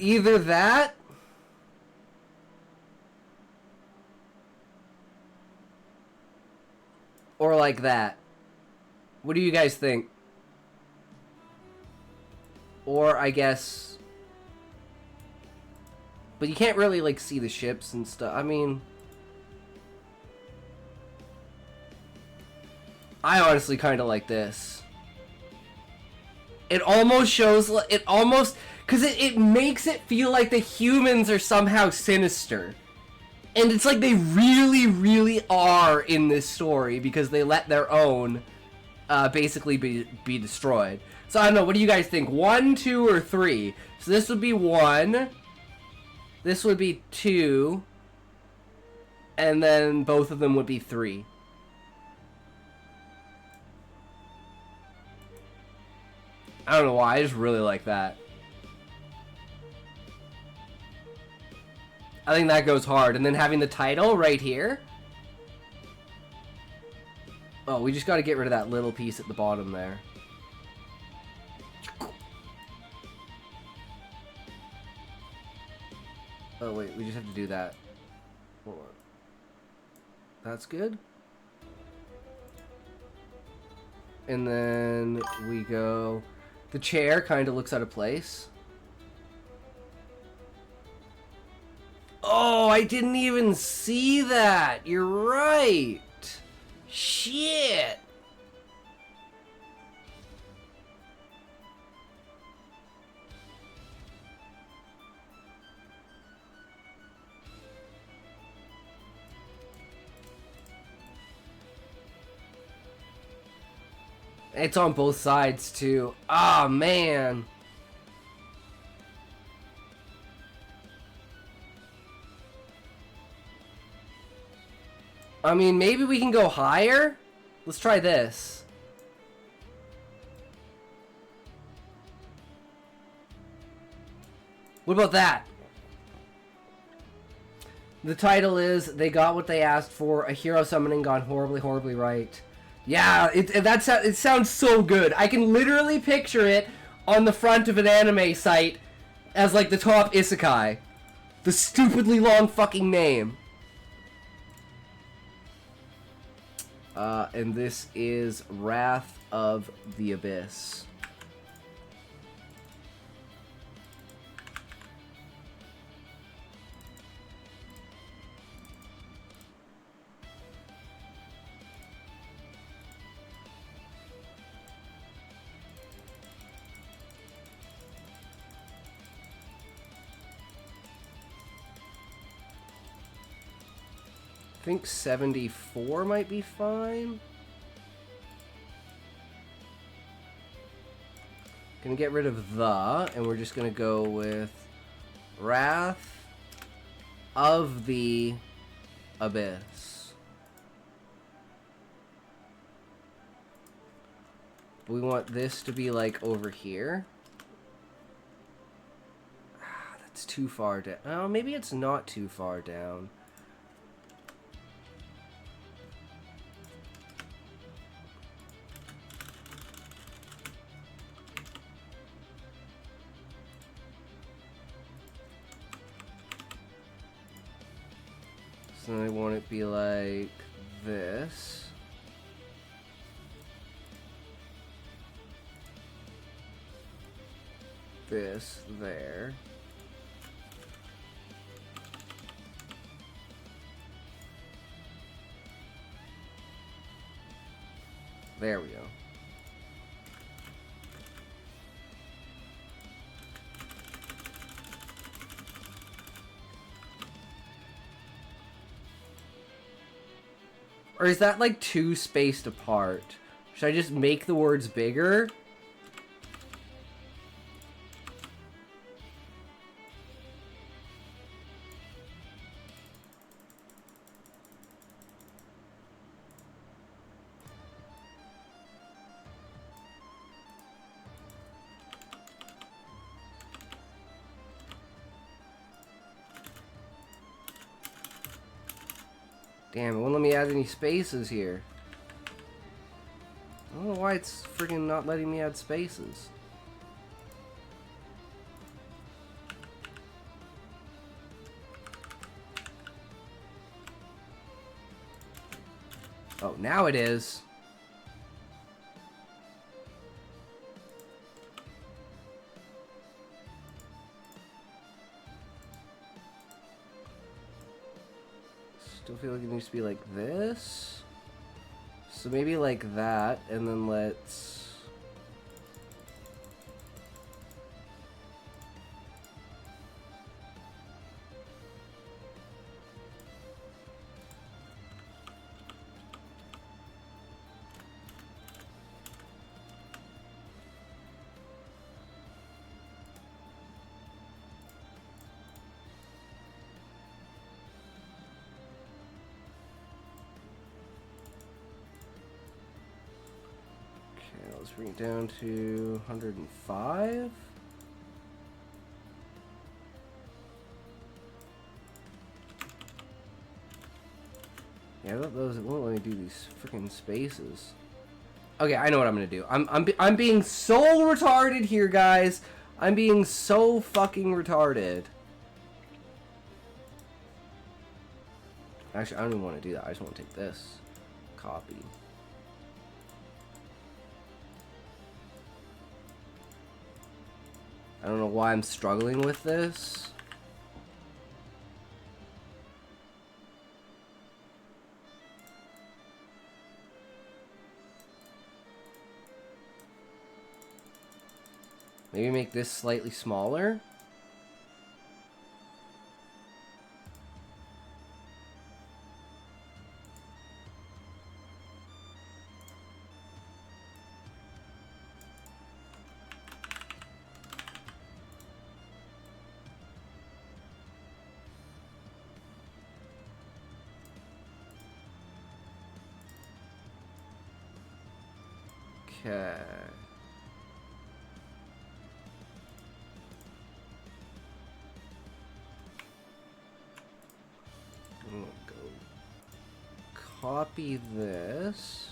Either that, or like that. What do you guys think? Or I guess, but you can't really like see the ships and stuff. I mean, I honestly kind of like this. It almost shows, it almost, because it makes it feel like the humans are somehow sinister. And it's like they really, really are in this story because they let their own basically be destroyed. So I don't know, what do you guys think? 1, 2, or 3? So this would be 1. This would be 2. And then both of them would be 3. I don't know why, I just really like that. I think that goes hard. And then having the title right here. Oh, we just got to get rid of that little piece at the bottom there. Oh, wait, we just have to do that. Hold on. That's good. And then we go... The chair kind of looks out of place. Oh, I didn't even see that. You're right. Shit. It's on both sides, too. Ah, man. I mean, maybe we can go higher? Let's try this. What about that? The title is They Got What They Asked For, a hero summoning gone horribly, horribly right. Yeah, it sounds so good. I can literally picture it on the front of an anime site as like the top isekai. The stupidly long fucking name. And this is Wrath of the Abyss. I think 74 might be fine. Gonna get rid of the, and we're just gonna go with Wrath of the Abyss. We want this to be like over here. Ah, that's too far down. Oh, maybe it's not too far down. So I want it to be like this. This there. There we go. Or is that like too spaced apart? Should I just make the words bigger? Damn, it won't let me add any spaces here. I don't know why it's freaking not letting me add spaces. Oh, now it is. Still feel like it needs to be like this. So maybe like that, and then let's... Let's bring it down to 105. Yeah, it won't let me do these freaking spaces. Okay, I know what I'm gonna do. I'm being so retarded here, guys. I'm being so fucking retarded. Actually, I don't even want to do that. I just want to take this. Copy. I don't know why I'm struggling with this. Maybe make this slightly smaller. Okay. I'm gonna go copy this.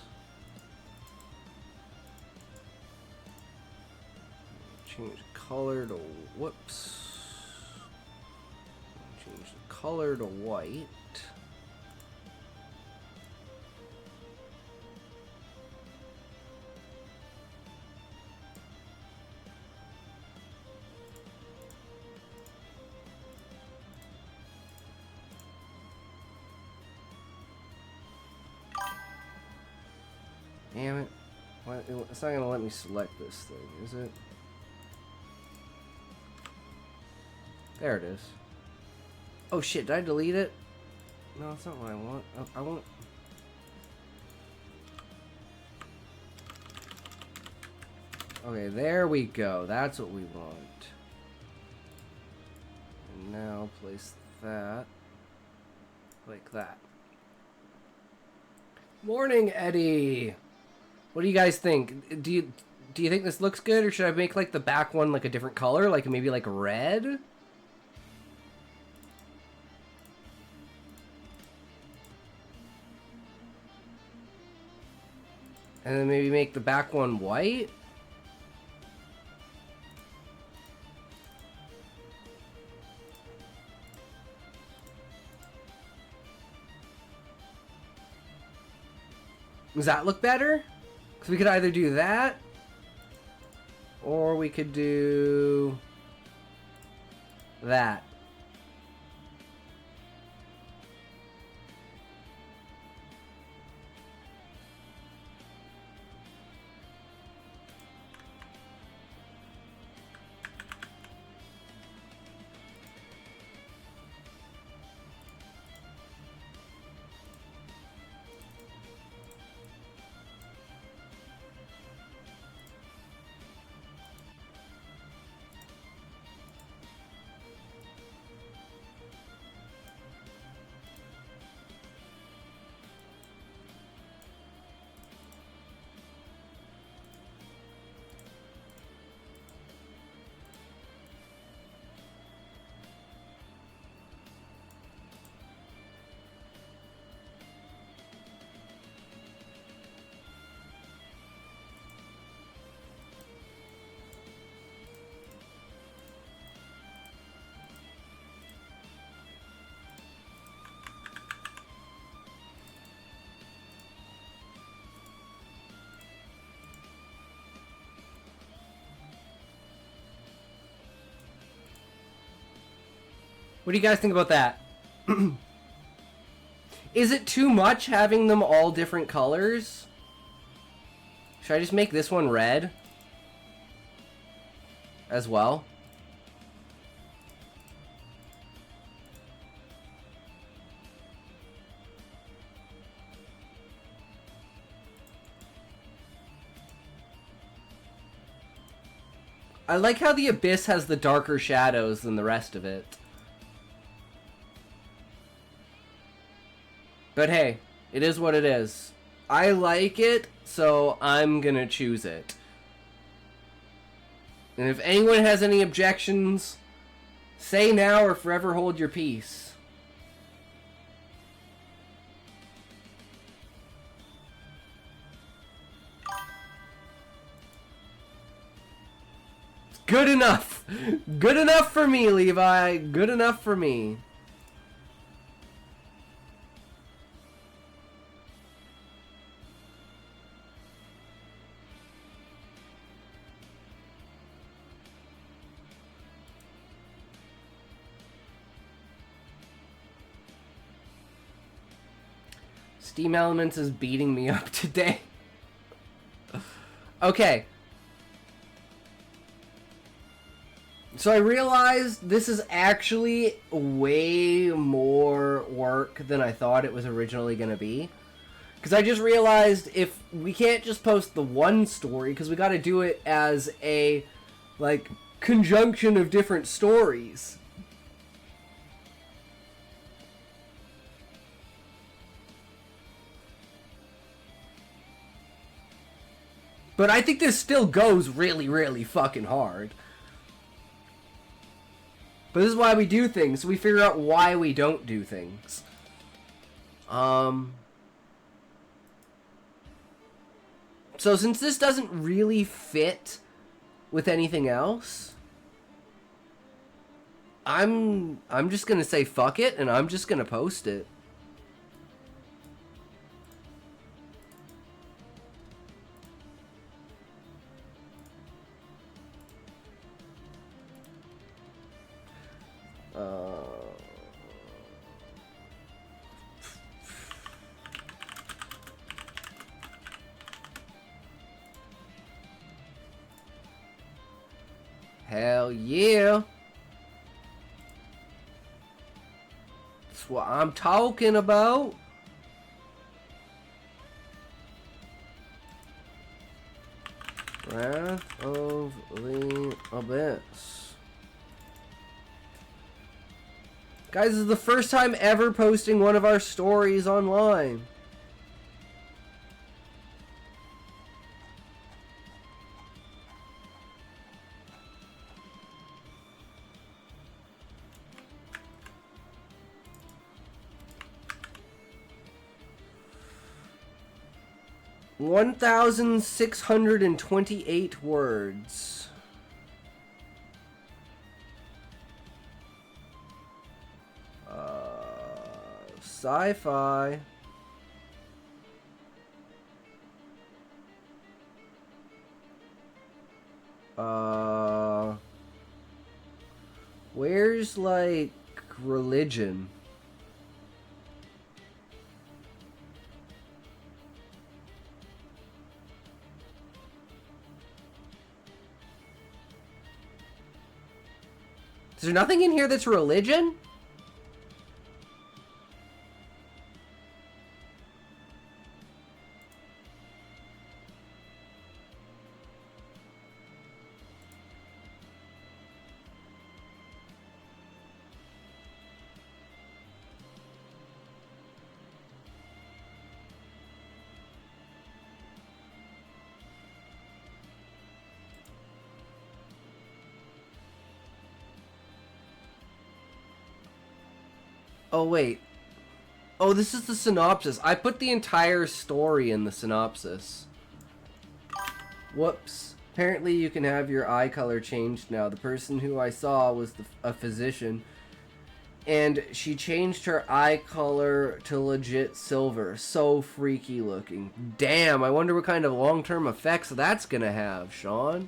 Change the color to, whoops. Change the color to white. Damn it. What? It's not gonna let me select this thing, is it? There it is. Oh shit, did I delete it? No, that's not what I want. I want... Okay, there we go. That's what we want. And now place that like that. Morning, Eddie! What do you guys think? Do you think this looks good, or should I make like the back one like a different color, like maybe like red? And then maybe make the back one white? Does that look better? Because we could either do that, or we could do that. What do you guys think about that? Is it too much having them all different colors? Should I just make this one red as well? I like how the Abyss has the darker shadows than the rest of it. But hey, it is what it is. I like it, so I'm gonna choose it. And if anyone has any objections, say now or forever hold your peace. Good enough! Good enough for me, Levi! Good enough for me. Steam Elements is beating me up today. Okay. So I realized this is actually way more work than I thought it was originally going to be. Because I just realized if we can't just post the one story, because we got to do it as a, like, conjunction of different stories. But I think this still goes really, really fucking hard. But this is why we do things. So we figure out why we don't do things. So since this doesn't really fit with anything else, I'm just gonna say fuck it, and I'm just gonna post it. Hell yeah. That's what I'm talking about. Wrath of the Abyss. Guys, this is the first time ever posting one of our stories online. (1,628 words). Sci-fi. Where's, like, religion? Is there nothing in here that's religion? Oh, wait. Oh, this is the synopsis. I put the entire story in the synopsis. Whoops. Apparently you can have your eye color changed now. The person who I saw was a physician, and she changed her eye color to legit silver. So freaky looking. Damn, I wonder what kind of long-term effects that's gonna have, Sean.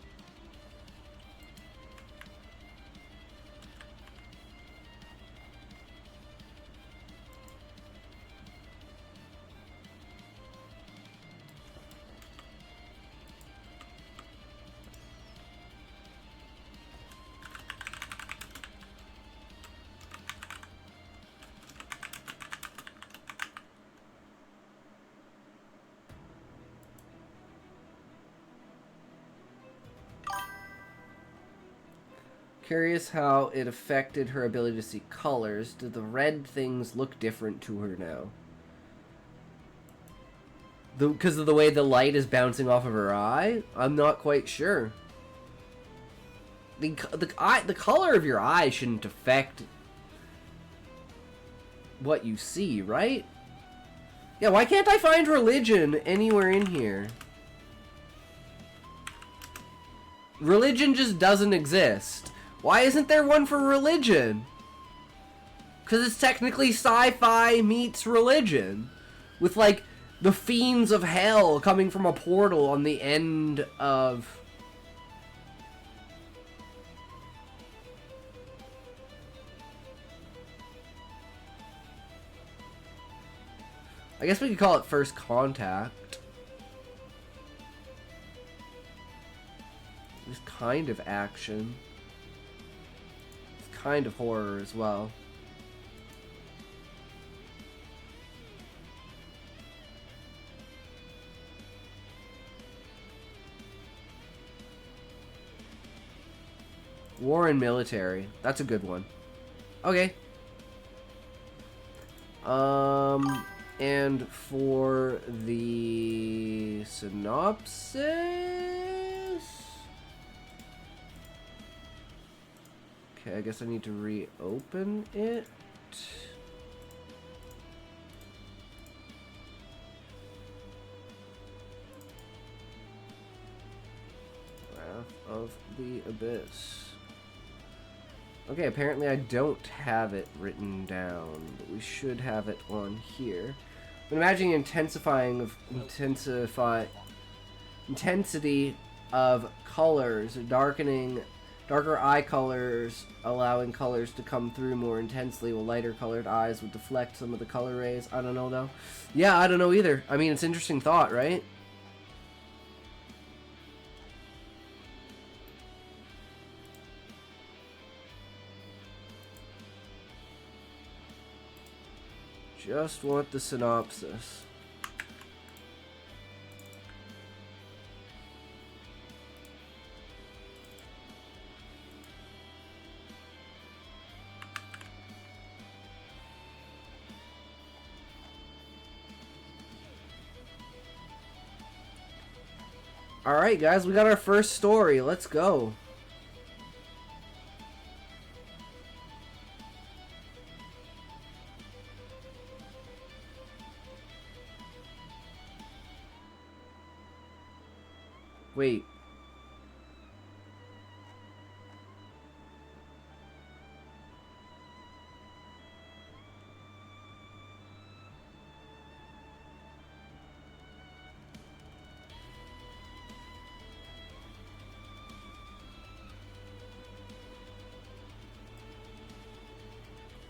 Curious how it affected her ability to see colors. Do the red things look different to her now? Because of the way the light is bouncing off of her eye? I'm not quite sure. The color of your eye shouldn't affect what you see, right? Yeah, why can't I find religion anywhere in here? Religion just doesn't exist. Why isn't there one for religion? Because it's technically sci-fi meets religion. With, like, the fiends of hell coming from a portal on the end of... I guess we could call it First Contact. It's kind of action. It's kind of horror as well. War and military. That's a good one. Okay. And for the synopsis... Okay, I guess I need to reopen it. Wrath of the Abyss. Okay, apparently I don't have it written down, but we should have it on here. I'm imagining intensity of colors, darker eye colors, allowing colors to come through more intensely, while lighter colored eyes would deflect some of the color rays. I don't know though. Yeah, I don't know either. I mean, it's an interesting thought, right? Just want the synopsis. Alright guys, we got our first story. Let's go. Wait.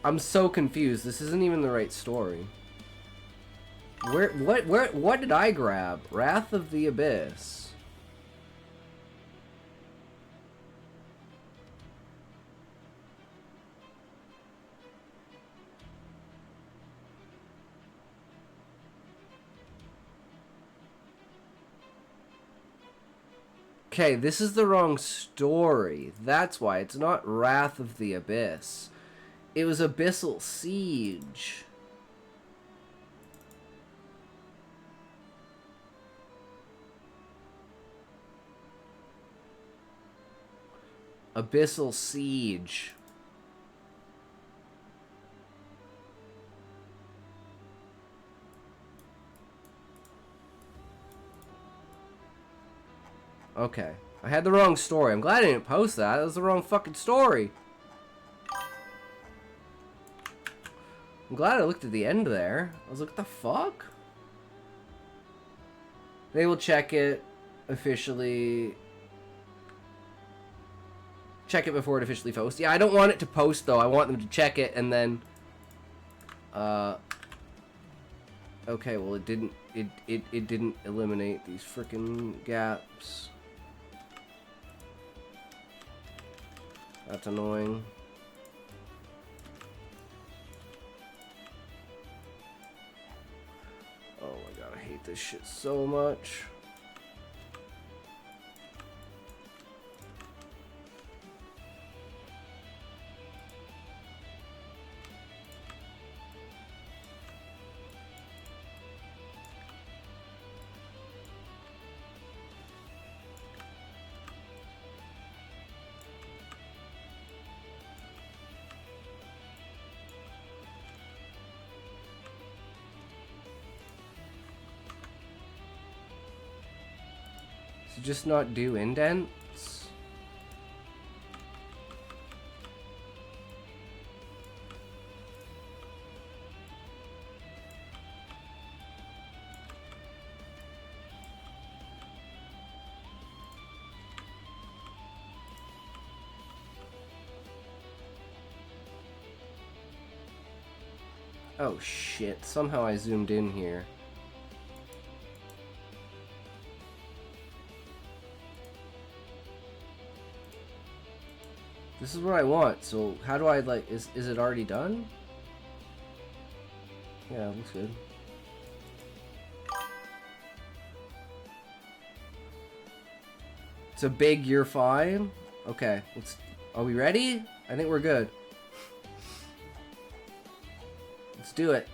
I'm so confused. This isn't even the right story. What did I grab? Wrath of the Abyss. Okay, this is the wrong story. That's why. It's not Wrath of the Abyss. It was Abyssal Siege. Abyssal Siege. Okay. I had the wrong story. I'm glad I didn't post that. That was the wrong fucking story. I'm glad I looked at the end there. I was like, what the fuck? They will check it officially. Check it before it officially posts. Yeah, I don't want it to post though. I want them to check it and then okay, well it didn't didn't eliminate these freaking gaps. That's annoying. Oh my god, I hate this shit so much. So just not do indents? Oh shit, somehow I zoomed in here. This is what I want, so how do I, like, is it already done? Yeah, it looks good. It's a big year 5. Okay, are we ready? I think we're good. Let's do it.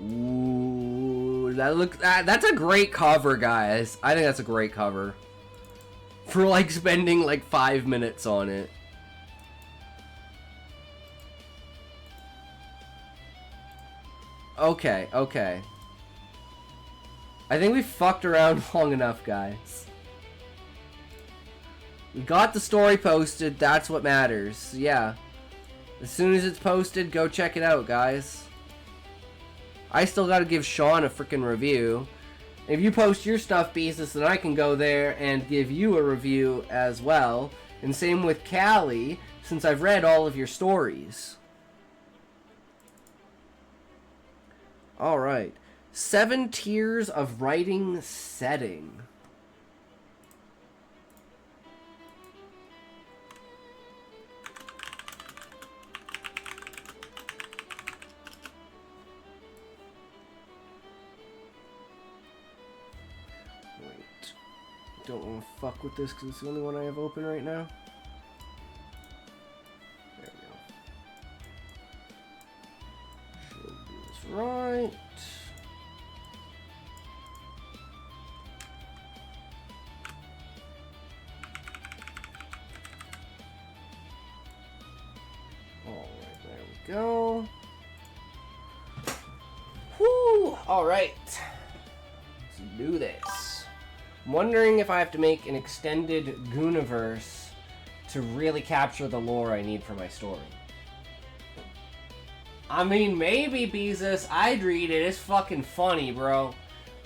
Ooh, that's a great cover, guys. I think that's a great cover. For like spending like 5 minutes on it. Okay, okay. I think we fucked around long enough, guys. We got the story posted, that's what matters. Yeah. As soon as it's posted, go check it out, guys. I still gotta give Sean a freaking review. If you post your stuff, Beezus, then I can go there and give you a review as well. And same with Callie, since I've read all of your stories. Alright. 7 tiers of writing setting. Wait. Don't want to fuck with this because it's the only one I have open right now. There we go. Should do this right. Alright, there we go. Whoo! Alright. Let's do this. I'm wondering if I have to make an extended Gooniverse to really capture the lore I need for my story. I mean, maybe, Beezus. I'd read it. It's fucking funny, bro.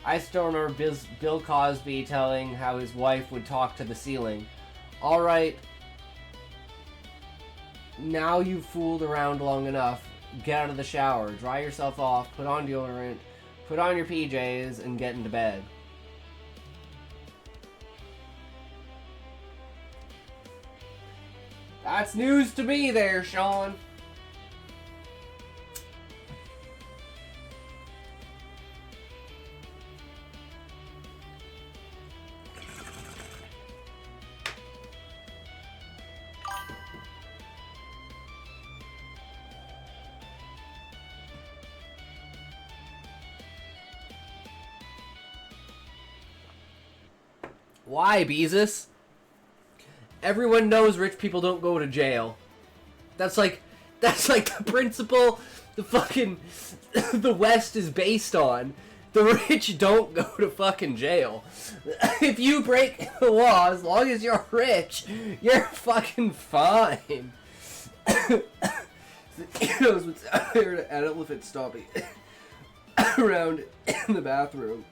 I still remember Bill Cosby telling how his wife would talk to the ceiling. Alright. Now you've fooled around long enough. Get out of the shower. Dry yourself off. Put on deodorant. Put on your PJs and get into bed. That's news to me there, Sean. Why, Beezus? Everyone knows rich people don't go to jail. That's like the principle the fucking the West is based on. The rich don't go to fucking jail. If you break the law, as long as you're rich, you're fucking fine. Knows what's out there to an elephant stomping around in the bathroom.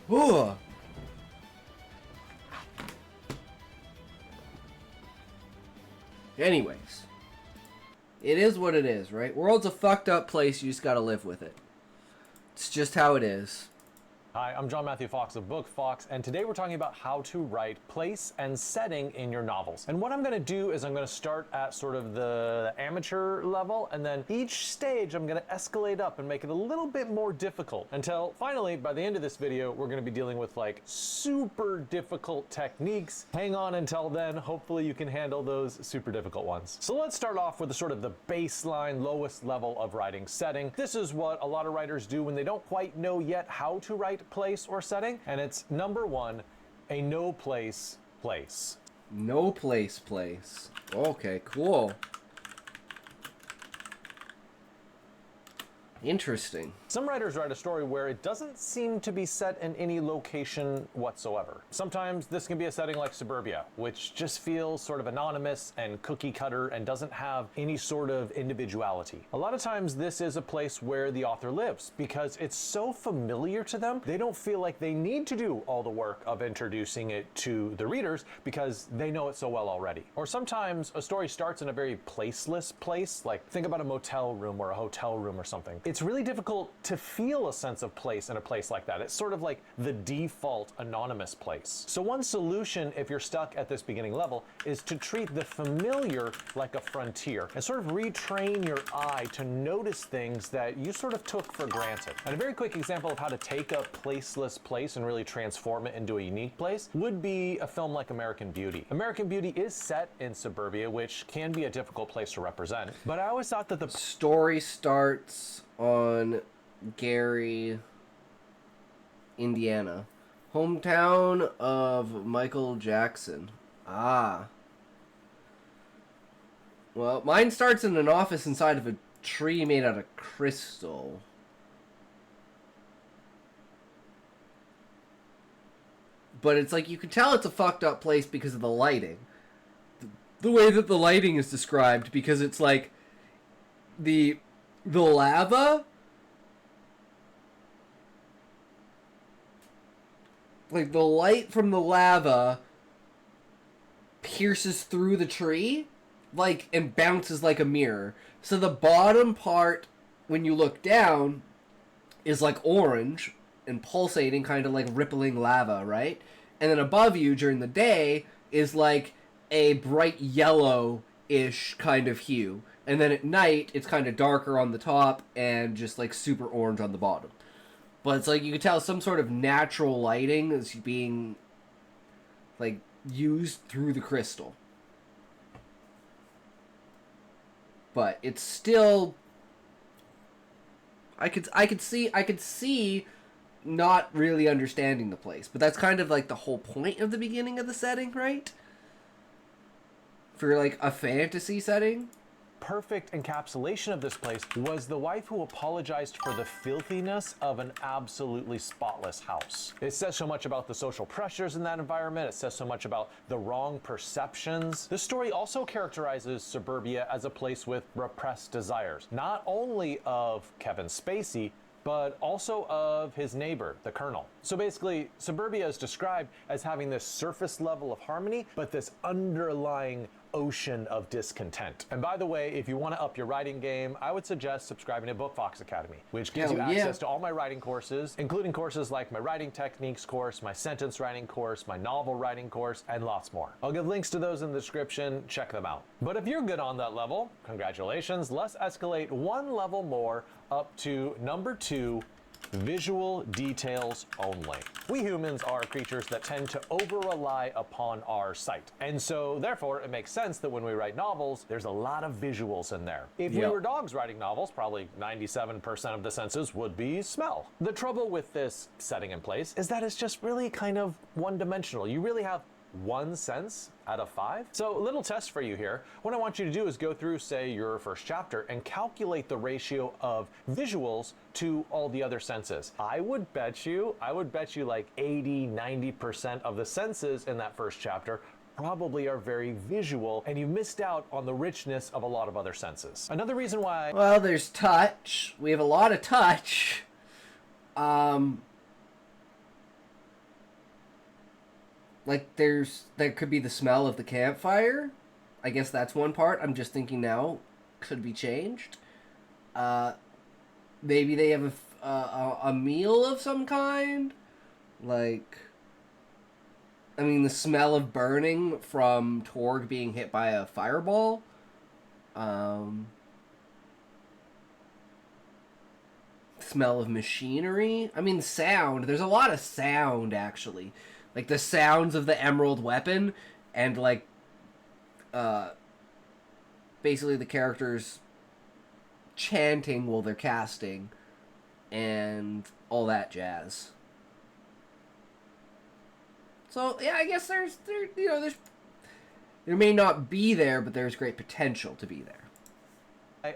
Ooh. Anyways, it is what it is, right? World's a fucked up place, you just gotta live with it. It's just how it is. Hi, I'm John Matthew Fox of Book Fox, and today we're talking about how to write place and setting in your novels. And what I'm going to do is I'm going to start at sort of the amateur level, and then each stage I'm going to escalate up and make it a little bit more difficult until finally, by the end of this video, we're going to be dealing with like super difficult techniques. Hang on until then, hopefully you can handle those super difficult ones. So let's start off with the sort of the baseline, lowest level of writing setting. This is what a lot of writers do when they don't quite know yet how to write place or setting, and it's number one, a no place place. No place place. Okay, cool. Interesting. Some writers write a story where it doesn't seem to be set in any location whatsoever. Sometimes this can be a setting like suburbia, which just feels sort of anonymous and cookie cutter and doesn't have any sort of individuality. A lot of times this is a place where the author lives because it's so familiar to them, they don't feel like they need to do all the work of introducing it to the readers because they know it so well already. Or sometimes a story starts in a very placeless place, like think about a motel room or a hotel room or something. It's really difficult to feel a sense of place in a place like that. It's sort of like the default anonymous place. So one solution, if you're stuck at this beginning level, is to treat the familiar like a frontier and sort of retrain your eye to notice things that you sort of took for granted. And a very quick example of how to take a placeless place and really transform it into a unique place would be a film like American Beauty. American Beauty is set in suburbia, which can be a difficult place to represent, but I always thought that the story starts on Gary, Indiana, hometown of Michael Jackson. Ah. Well, mine starts in an office inside of a tree made out of crystal. But it's like, you can tell it's a fucked up place because of the lighting. The way that the lighting is described, because it's like the lava, like the light from the lava pierces through the tree, like, and bounces like a mirror. So the bottom part, when you look down, is like orange and pulsating, kind of like rippling lava, right? And then above you during the day is like a bright yellow-ish kind of hue. And then at night, it's kind of darker on the top and just like super orange on the bottom. But it's like, you can tell some sort of natural lighting is being like used through the crystal. But it's still, I could see not really understanding the place. But that's kind of like the whole point of the beginning of the setting, right? For like a fantasy setting. Perfect encapsulation of this place was the wife who apologized for the filthiness of an absolutely spotless house. It says so much about the social pressures in that environment. It says so much about the wrong perceptions. This story also characterizes suburbia as a place with repressed desires, not only of Kevin Spacey, but also of his neighbor, the Colonel. So basically, suburbia is described as having this surface level of harmony, but this underlying ocean of discontent. And by the way, if you want to up your writing game, I would suggest subscribing to Book Fox Academy, which gives you access to all my writing courses, including courses like my writing techniques course, my sentence writing course, my novel writing course, and lots more. I'll give links to those in the description. Check them out. But if you're good on that level, congratulations. Let's escalate one level more up to number 2, visual details only. We humans are creatures that tend to over-rely upon our sight. And so, therefore, it makes sense that when we write novels, there's a lot of visuals in there. If we were dogs writing novels, probably 97% of the senses would be smell. The trouble with this setting in place is that it's just really kind of one-dimensional. You really have one sense out of 5. So a little test for you here. What I want you to do is go through, say, your first chapter and calculate the ratio of visuals to all the other senses. I would bet you like 80-90% of the senses in that first chapter probably are very visual, and you missed out on the richness of a lot of other senses. Another reason why... Well, there's touch. We have a lot of touch. Like, there could be the smell of the campfire. I guess that's one part. I'm just thinking now, could be changed. Maybe they have a meal of some kind. Like, I mean, the smell of burning from Torg being hit by a fireball. Smell of machinery. I mean, sound. There's a lot of sound, actually. Like, the sounds of the emerald weapon and, like, basically the characters chanting while they're casting and all that jazz. So yeah, I guess there may not be there, but there's great potential to be there.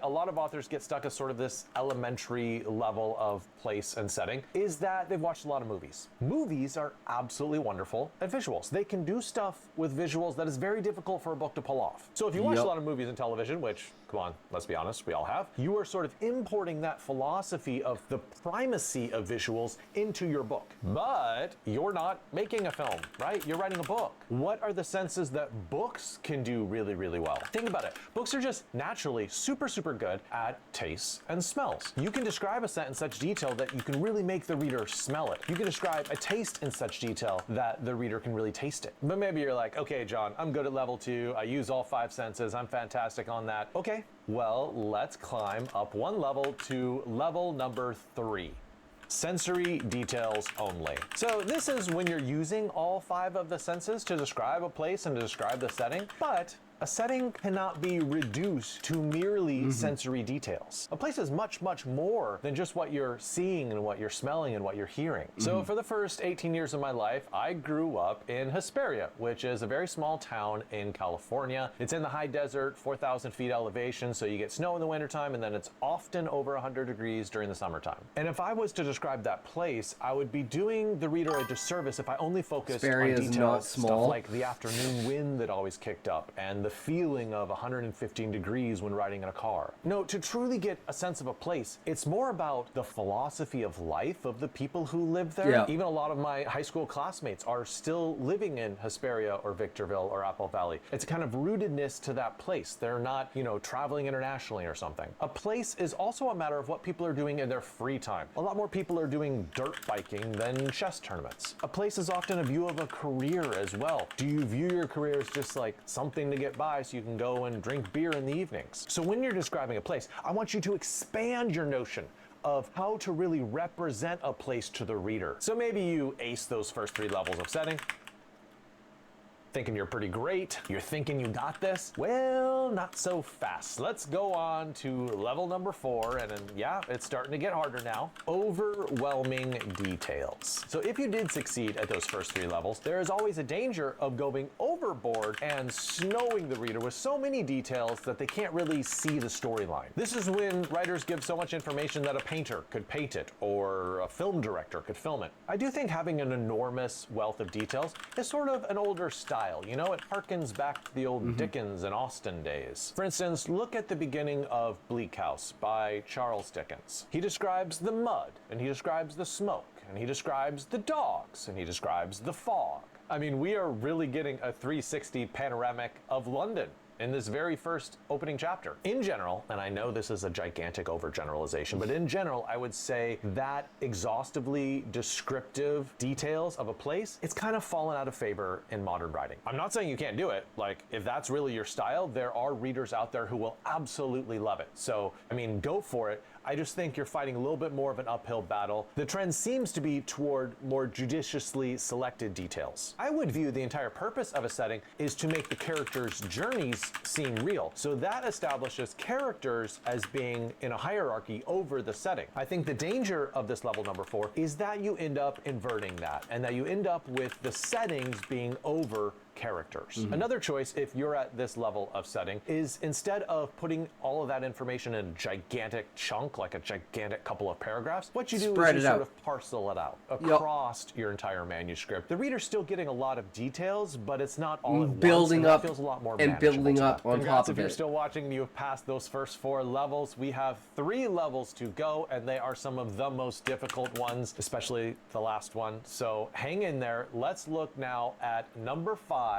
A lot of authors get stuck at sort of this elementary level of place and setting, is that they've watched a lot of movies. Movies are absolutely wonderful at visuals. They can do stuff with visuals that is very difficult for a book to pull off. So if you watch a lot of movies and television, which, come on, let's be honest, we all have, you are sort of importing that philosophy of the primacy of visuals into your book. But you're not making a film, right? You're writing a book. What are the senses that books can do really, really well? Think about it. Books are just naturally super good at tastes and smells. You can describe a scent in such detail that you can really make the reader smell it. You can describe a taste in such detail that the reader can really taste it. But maybe you're like, okay, John, I'm good at level 2. I use all 5 senses. I'm fantastic on that. Okay, well, let's climb up one level to level number 3. Sensory details only. So this is when you're using all 5 of the senses to describe a place and to describe the setting, but a setting cannot be reduced to merely sensory details. A place is much, much more than just what you're seeing and what you're smelling and what you're hearing. So for the first 18 years of my life, I grew up in Hesperia, which is a very small town in California. It's in the high desert, 4,000 feet elevation, so you get snow in the wintertime, and then it's often over 100 degrees during the summertime. And if I was to describe that place, I would be doing the reader a disservice if I only focused on details, stuff like the afternoon wind that always kicked up, and the feeling of 115 degrees when riding in a car. No, to truly get a sense of a place, it's more about the philosophy of life of the people who live there. Yeah. Even a lot of my high school classmates are still living in Hesperia or Victorville or Apple Valley. It's a kind of rootedness to that place. They're not, traveling internationally or something. A place is also a matter of what people are doing in their free time. A lot more people are doing dirt biking than chess tournaments. A place is often a view of a career as well. Do you view your career as just like something to get by so you can go and drink beer in the evenings? So when you're describing a place, I want you to expand your notion of how to really represent a place to the reader. So maybe you ace those first 3 levels of setting, thinking you're pretty great, you're thinking you got this. Well, not so fast. Let's go on to level number 4, and then, yeah, it's starting to get harder now. Overwhelming details. So if you did succeed at those first 3 levels, there is always a danger of going overboard and snowing the reader with so many details that they can't really see the storyline. This is when writers give so much information that a painter could paint it, or a film director could film it. I do think having an enormous wealth of details is sort of an older style. It harkens back to the old Dickens and Austen days. For instance, look at the beginning of Bleak House by Charles Dickens. He describes the mud, and he describes the smoke, and he describes the dogs, and he describes the fog. I mean, we are really getting a 360 panoramic of London in this very first opening chapter. In general, and I know this is a gigantic overgeneralization, but in general, I would say that exhaustively descriptive details of a place, it's kind of fallen out of favor in modern writing. I'm not saying you can't do it. Like, if that's really your style, there are readers out there who will absolutely love it. So, I mean, go for it. I just think you're fighting a little bit more of an uphill battle. The trend seems to be toward more judiciously selected details. I would view the entire purpose of a setting is to make the characters' journeys seem real. So that establishes characters as being in a hierarchy over the setting. I think the danger of this level number 4 is that you end up inverting that, and that you end up with the settings being over characters. Another choice, if you're at this level of setting, is instead of putting all of that information in a gigantic chunk, like a gigantic couple of paragraphs, what you do is you sort of parcel it out across your entire manuscript. The reader's still getting a lot of details, but it's not all at once. Building up feels a lot more and building up on top of it. If you're still watching and you have passed those first 4 levels, we have 3 levels to go, and they are some of the most difficult ones, especially the last one. So hang in there. Let's look now at number 5.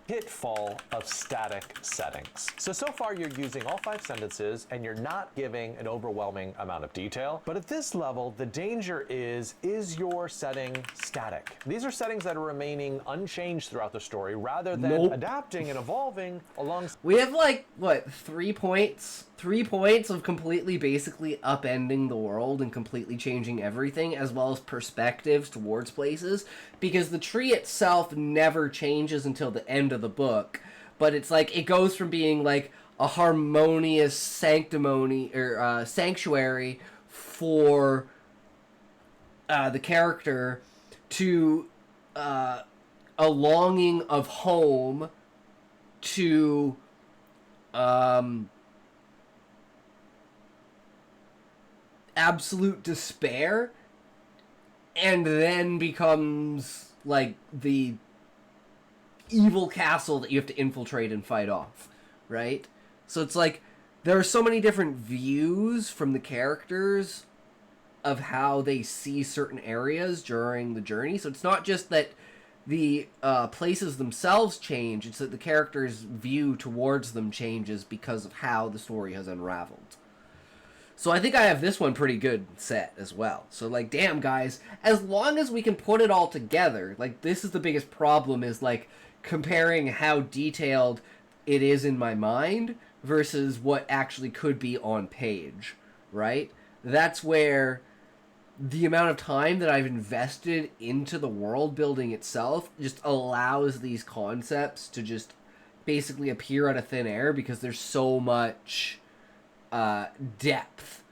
pitfall of static settings. So far you're using all 5 sentences and you're not giving an overwhelming amount of detail. But at this level, the danger is your setting static? These are settings that are remaining unchanged throughout the story rather than adapting and evolving along. We have like, what, 3 points? 3 points of completely basically upending the world and completely changing everything, as well as perspectives towards places, because the tree itself never changes until the end of the book, but it's like, it goes from being like a harmonious sanctimony, or sanctuary for the character, to a longing of home, to absolute despair, and then becomes like the evil castle that you have to infiltrate and fight off, right? So it's like there are so many different views from the characters of how they see certain areas during the journey. So it's not just that the places themselves change, it's that the character's view towards them changes because of how the story has unraveled. So I think I have this one pretty good set as well. So, like, damn, guys, as long as we can put it all together, like, this is the biggest problem, is, like, comparing how detailed it is in my mind versus what actually could be on page, right? That's where the amount of time that I've invested into the world building itself just allows these concepts to just basically appear out of thin air, because there's so much depth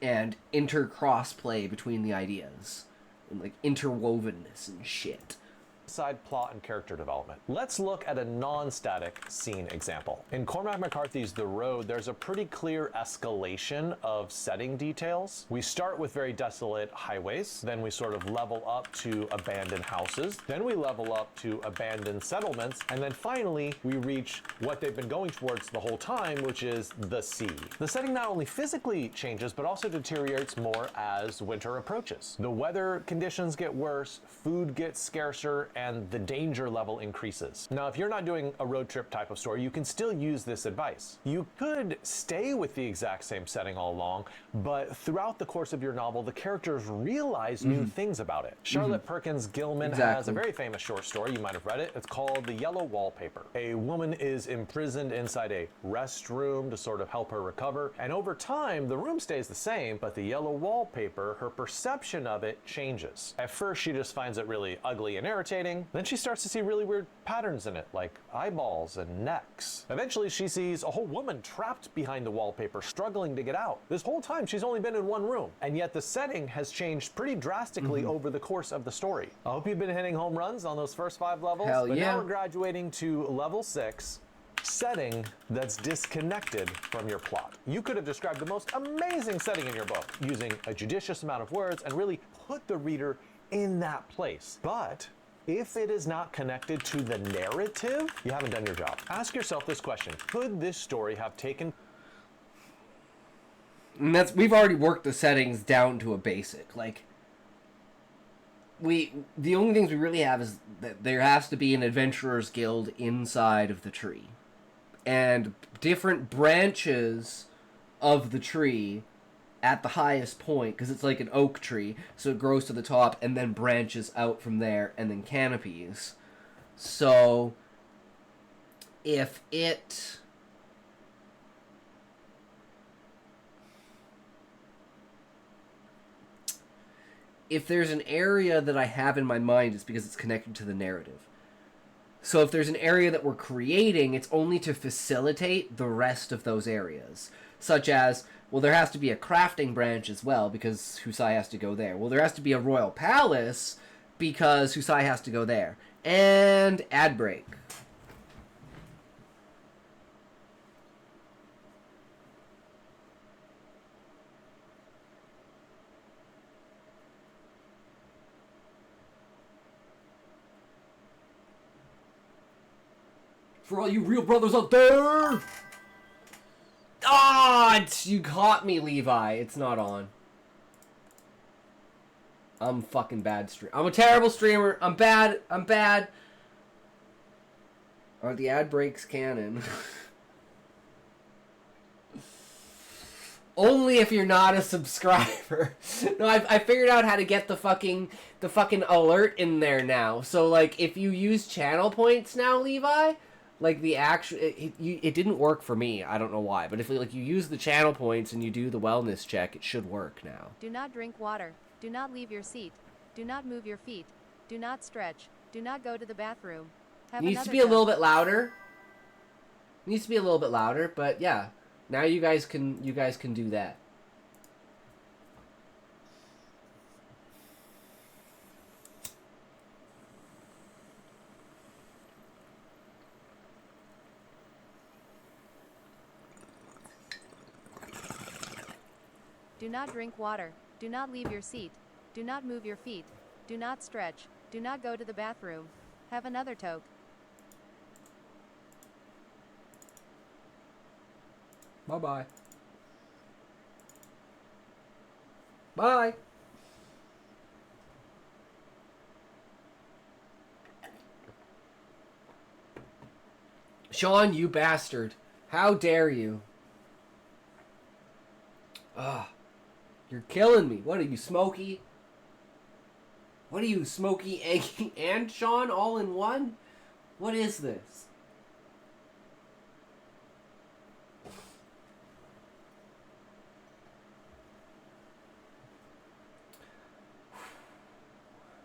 and inter-cross play between the ideas, and like interwovenness and shit. Side plot and character development. Let's look at a non-static scene example. In Cormac McCarthy's The Road, there's a pretty clear escalation of setting details. We start with very desolate highways, then we sort of level up to abandoned houses, then we level up to abandoned settlements, and then finally we reach what they've been going towards the whole time, which is the sea. The setting not only physically changes, but also deteriorates more as winter approaches. The weather conditions get worse, food gets scarcer, and the danger level increases. Now, if you're not doing a road trip type of story, you can still use this advice. You could stay with the exact same setting all along, but throughout the course of your novel, the characters realize new things about it. Charlotte Perkins Gilman has a very famous short story, you might have read it. It's called The Yellow Wallpaper. A woman is imprisoned inside a restroom to sort of help her recover, and over time, the room stays the same, but the yellow wallpaper, her perception of it changes. At first, she just finds it really ugly and irritating. Then she starts to see really weird patterns in it, like eyeballs and necks. Eventually she sees a whole woman trapped behind the wallpaper, struggling to get out. This whole time she's only been in one room, and yet the setting has changed pretty drastically over the course of the story. I hope you've been hitting home runs on those first 5 levels. Hell but yeah. Now we're graduating to level 6. Setting that's disconnected from your plot. You could have described the most amazing setting in your book using a judicious amount of words and really put the reader in that place. But if it is not connected to the narrative, you haven't done your job. Ask yourself this question: could this story have taken... And we've already worked the settings down to a basic. Like, the only things we really have is that there has to be an adventurer's guild inside of the tree, and different branches of the tree at the highest point, because it's like an oak tree, so it grows to the top and then branches out from there, and then canopies. So if there's an area that I have in my mind, it's because it's connected to the narrative. So if there's an area that we're creating, it's only to facilitate the rest of those areas. Such as, well, there has to be a crafting branch as well, because Husai has to go there. Well, there has to be a royal palace, because Husai has to go there. And ad break. For all you real brothers out there! Ah, you caught me, Levi. It's not on. I'm fucking bad I'm a terrible streamer. I'm bad. Are the ad breaks canon? Only if you're not a subscriber. No, I figured out how to get the fucking alert in there now. So like, if you use channel points now, Levi, like the actual it didn't work for me. I don't know why, but if like you use the channel points and you do the wellness check, it should work now. Do not drink water. Do not leave your seat. Do not move your feet. Do not stretch. Do not go to the bathroom. It needs to be a little bit louder. It needs to be a little bit louder, but yeah. Now you guys can do that. Do not drink water. Do not leave your seat. Do not move your feet. Do not stretch. Do not go to the bathroom. Have another toke. Bye-bye. Bye. Sean, you bastard. How dare you? Ugh. You're killing me. What are you, Smokey? What are you, Smokey, Eggy, and Sean all in one? What is this?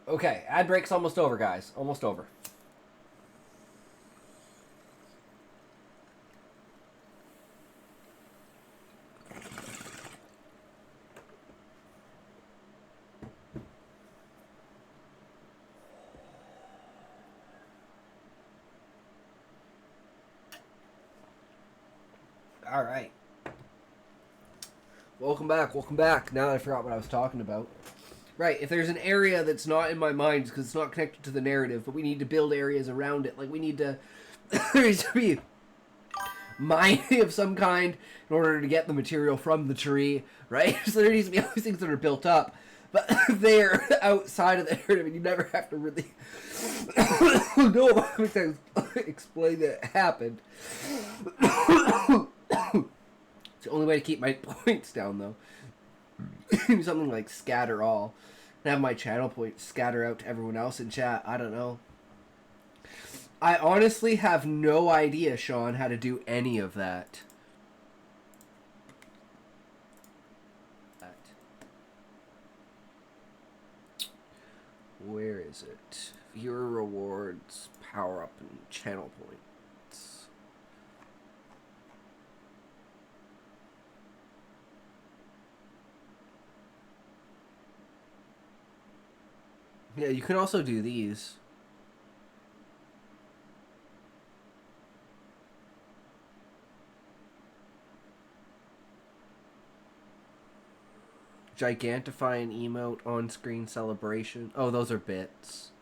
Okay, ad break's almost over, guys. Almost over. All right. Welcome back. Welcome back. Now that I forgot what I was talking about. Right, if there's an area that's not in my mind because it's not connected to the narrative, but we need to build areas around it. Like, we need to... there needs to be mining of some kind in order to get the material from the tree, right? So there needs to be all these things that are built up. But they're outside of the narrative, and you never have to really know what to explain that it happened. It's the only way to keep my points down, though. Something like scatter all. And have my channel points scatter out to everyone else in chat. I don't know. I honestly have no idea, Sean, how to do any of that. Where is it? Viewer rewards, power up, and channel points. Yeah, you can also do these. Gigantify an emote on-screen celebration. Oh, those are bits.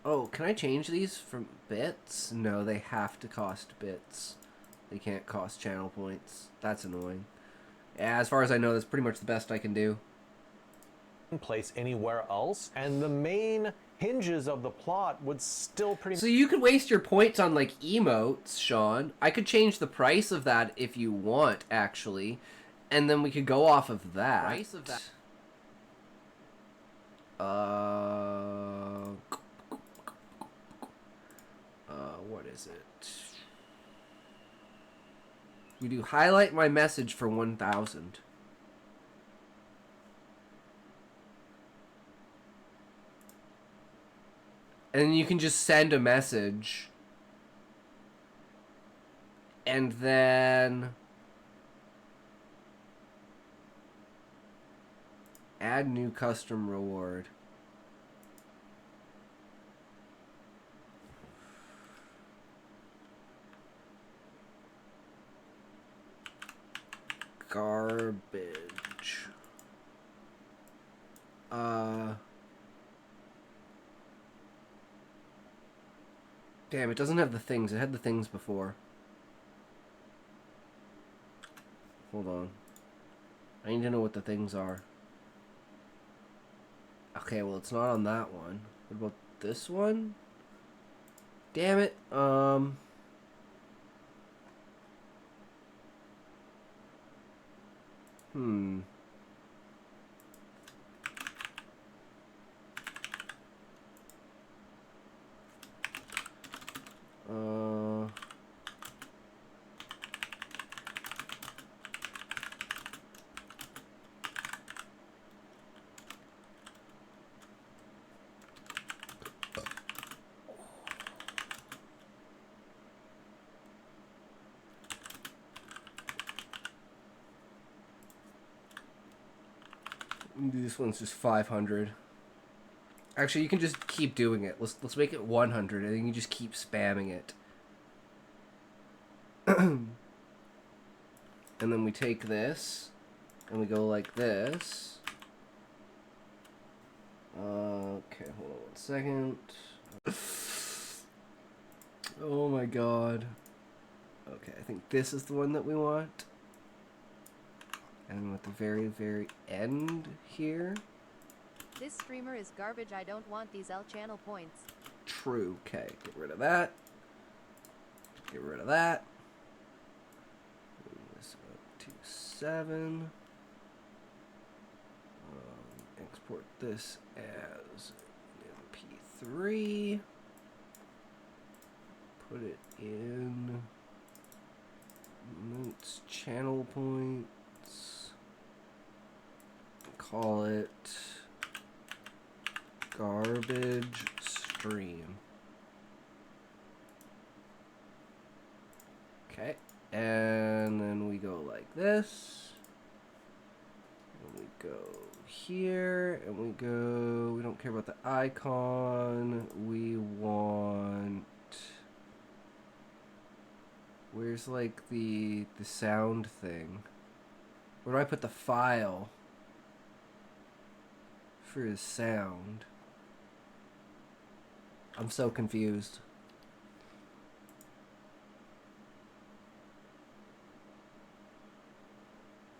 Oh, can I change these from bits? No, they have to cost bits. They can't cost channel points. That's annoying. Yeah, as far as I know, that's pretty much the best I can do. Place anywhere else, and the main hinges of the plot would still pretty. So you could waste your points on like emotes, Sean. I could change the price of that if you want, actually, and then we could go off of that. Price of that. What is it? You do highlight my message for 1,000. And you can just send a message. And then add new custom reward. Garbage. Damn, it doesn't have the things. It had the things before. Hold on. I need to know what the things are. Okay, well, it's not on that one. What about this one? Damn it. Hmm. This one's just 500. Actually, you can just keep doing it. Let's make it 100, and then you just keep spamming it. And then we take this, and we go like this. Okay, hold on 1 second. Oh my god. Okay, I think this is the one that we want. And at the very, very end here. This streamer is garbage. I don't want these L channel points. True. Okay, get rid of that. Get rid of that. Move this up to 7. Export this as MP3. Put it in notes channel points. Call it garbage stream. Okay, and then we go like this. And we go here, and we go, we don't care about the icon. We want, where's like the sound thing? Where do I put the file for his sound? I'm so confused.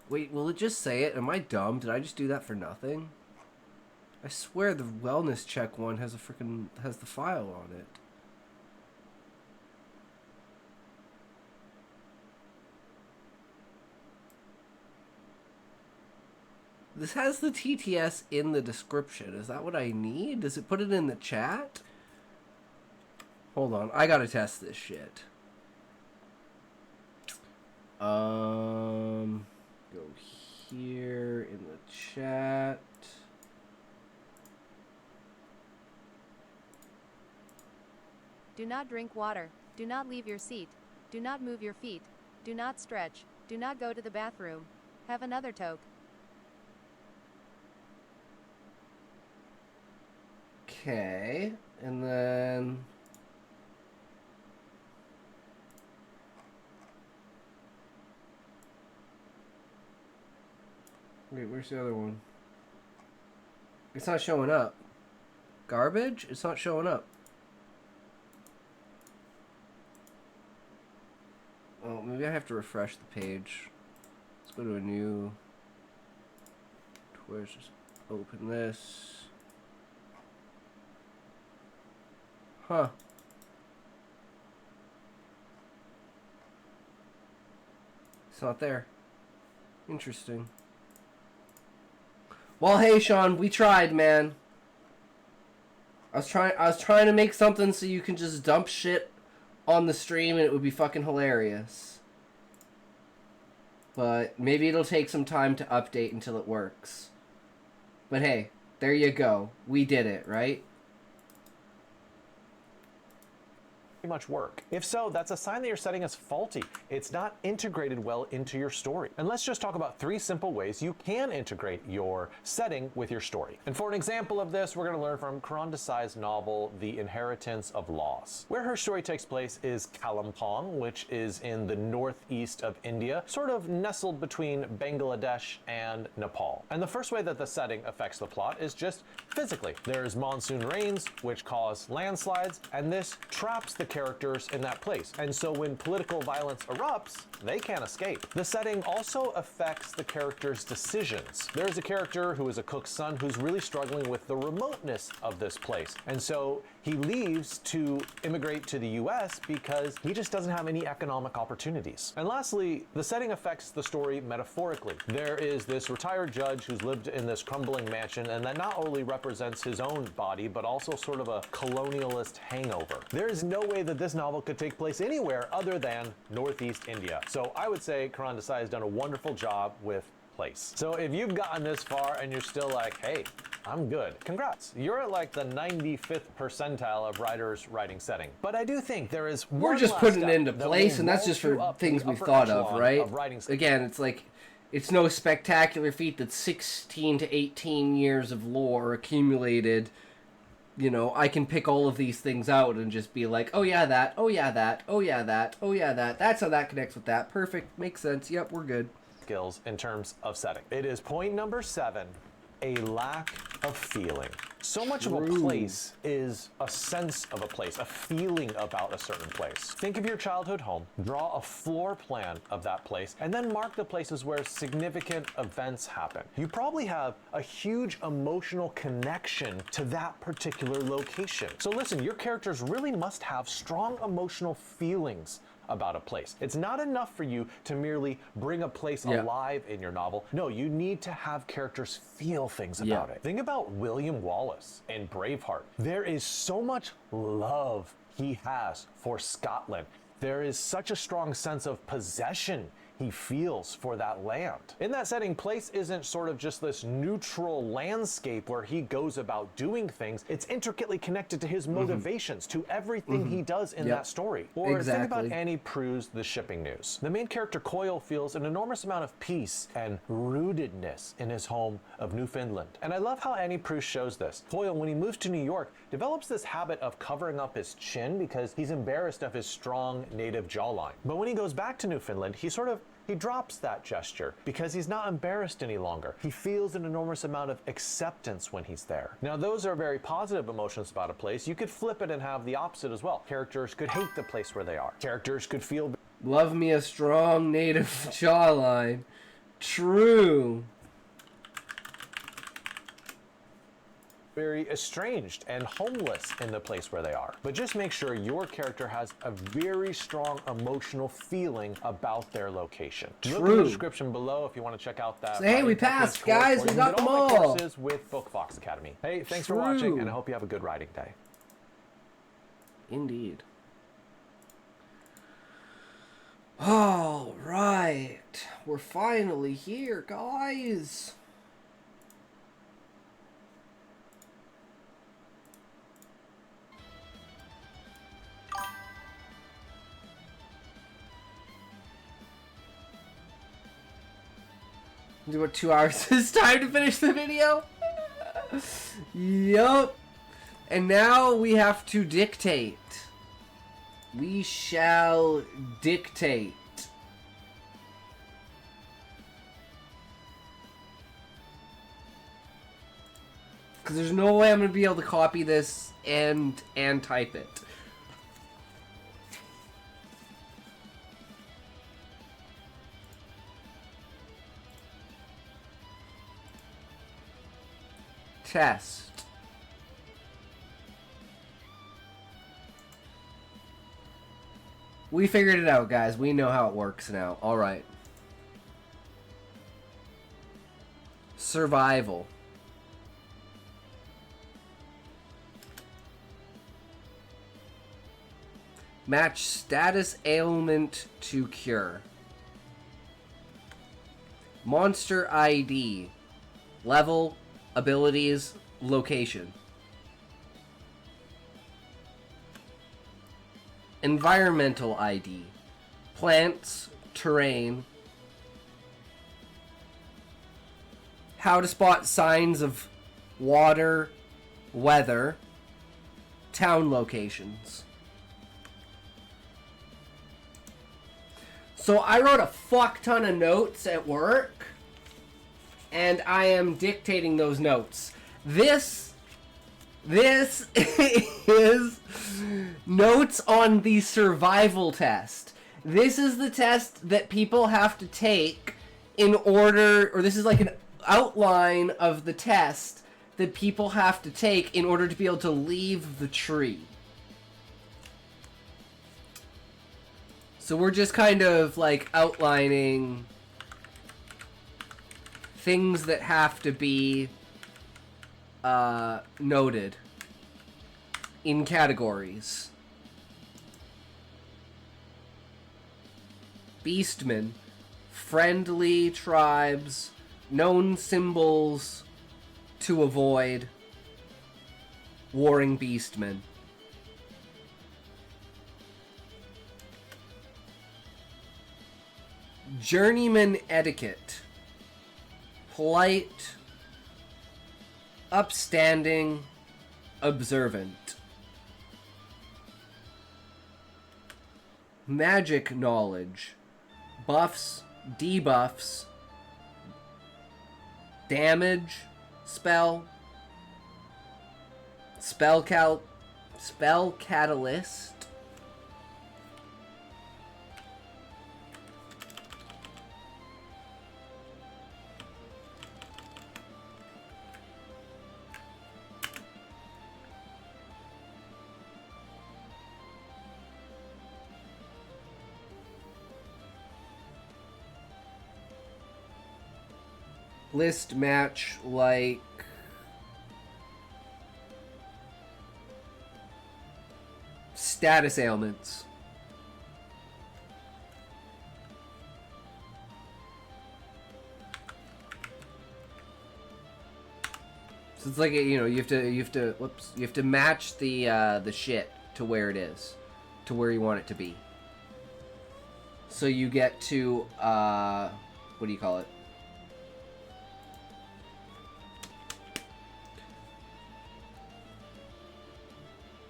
Wait, will it just say it? Am I dumb? Did I just do that for nothing? I swear the wellness check one has has the file on it. This has the TTS in the description. Is that what I need? Does it put it in the chat? Hold on, I gotta test this shit. Go here in the chat. Do not drink water. Do not leave your seat. Do not move your feet. Do not stretch. Do not go to the bathroom. Have another toke. Okay, and then wait, where's the other one? It's not showing up. Garbage? It's not showing up. Oh, maybe I have to refresh the page. Let's go to a new Twitch. Just open this. Huh. It's not there. Interesting. Well, hey, Sean, we tried, man. I was trying to make something so you can just dump shit on the stream and it would be fucking hilarious. But maybe it'll take some time to update until it works. But hey, there you go. We did it, right? Much work. If so, that's a sign that your setting is faulty. It's not integrated well into your story. And let's just talk about 3 simple ways you can integrate your setting with your story. And for an example of this, we're going to learn from Karan Desai's novel, The Inheritance of Laws. Where her story takes place is Kalimpong, which is in the northeast of India, sort of nestled between Bangladesh and Nepal. And the first way that the setting affects the plot is just physically. There's monsoon rains, which cause landslides, and this traps the characters in that place. And so when political violence erupts, they can't escape. The setting also affects the character's decisions. There's a character who is a cook's son who's really struggling with the remoteness of this place. And so he leaves to immigrate to the US because he just doesn't have any economic opportunities. And lastly, the setting affects the story metaphorically. There is this retired judge who's lived in this crumbling mansion, and that not only represents his own body, but also sort of a colonialist hangover. There is no way that this novel could take place anywhere other than Northeast India. So I would say Karan Desai has done a wonderful job with place. So if you've gotten this far and you're still like, hey, I'm good, congrats. You're at like the 95th percentile of writers writing setting. But I do think there is one We're just last putting it step into that place, will and that's vault just you for up to things the we've upper thought of, echelon right? of writing setting. Again, it's like, it's no spectacular feat that 16 to 18 years of lore accumulated. You know, I can pick all of these things out and just be like, oh yeah, that, oh yeah, that, oh yeah, that, oh yeah, that. That's how that connects with that. Perfect. Makes sense. Yep, we're good. Skills in terms of setting. It is point number 7, a lack of feeling. So much of a True. place is a sense of a place, a feeling about a certain place. Think of your childhood home, draw a floor plan of that place, and then mark the places where significant events happen. You probably have a huge emotional connection to that particular location. So listen, your characters really must have strong emotional feelings about a place. It's not enough for you to merely bring a place alive in your novel. No, you need to have characters feel things about it. Think about William Wallace in Braveheart. There is so much love he has for Scotland. There is such a strong sense of possession he feels for that land. In that setting, place isn't sort of just this neutral landscape where he goes about doing things. It's intricately connected to his motivations, to everything he does in that story. Or think about Annie Proulx's The Shipping News. The main character Coyle feels an enormous amount of peace and rootedness in his home of Newfoundland. And I love how Annie Proulx shows this. Coyle, when he moves to New York, develops this habit of covering up his chin because he's embarrassed of his strong native jawline. But when he goes back to Newfoundland, he drops that gesture because he's not embarrassed any longer. He feels an enormous amount of acceptance when he's there. Now, those are very positive emotions about a place. You could flip it and have the opposite as well. Characters could hate the place where they are. Characters could feel... Love me a strong native jawline. True. very estranged and homeless in the place where they are. But just make sure your character has a very strong emotional feeling about their location. Look in the description below if you want to check out that. So, hey, we passed, guys. We got them all. Courses with BookFox Academy. Hey, thanks for watching, and I hope you have a good writing day. Indeed. All right. We're finally here, guys. Do what 2 hours is time to finish the video? Yup. And now we have to dictate. We shall dictate. Because there's no way I'm going to be able to copy this and type it. Test. We figured it out, guys. We know how it works now. All right. Survival. Match status ailment to cure. Monster ID. Level, abilities, location. Environmental ID. Plants, terrain. How to spot signs of water, weather. Town locations. So I wrote a fuck ton of notes at work, and I am dictating those notes. This This is notes on the survival test. This is the test that people have to take in order, or this is like an outline of the test that people have to take in order to be able to leave the tree. So we're just kind of like outlining things that have to be noted in categories. Beastmen, friendly tribes, known symbols to avoid, warring beastmen. Journeyman etiquette, polite, upstanding, observant. Magic knowledge, buffs, debuffs, damage, spell catalyst, list match like status ailments. So it's like, you know, you have to match the shit to where it is, to where you want it to be. So you get to what do you call it?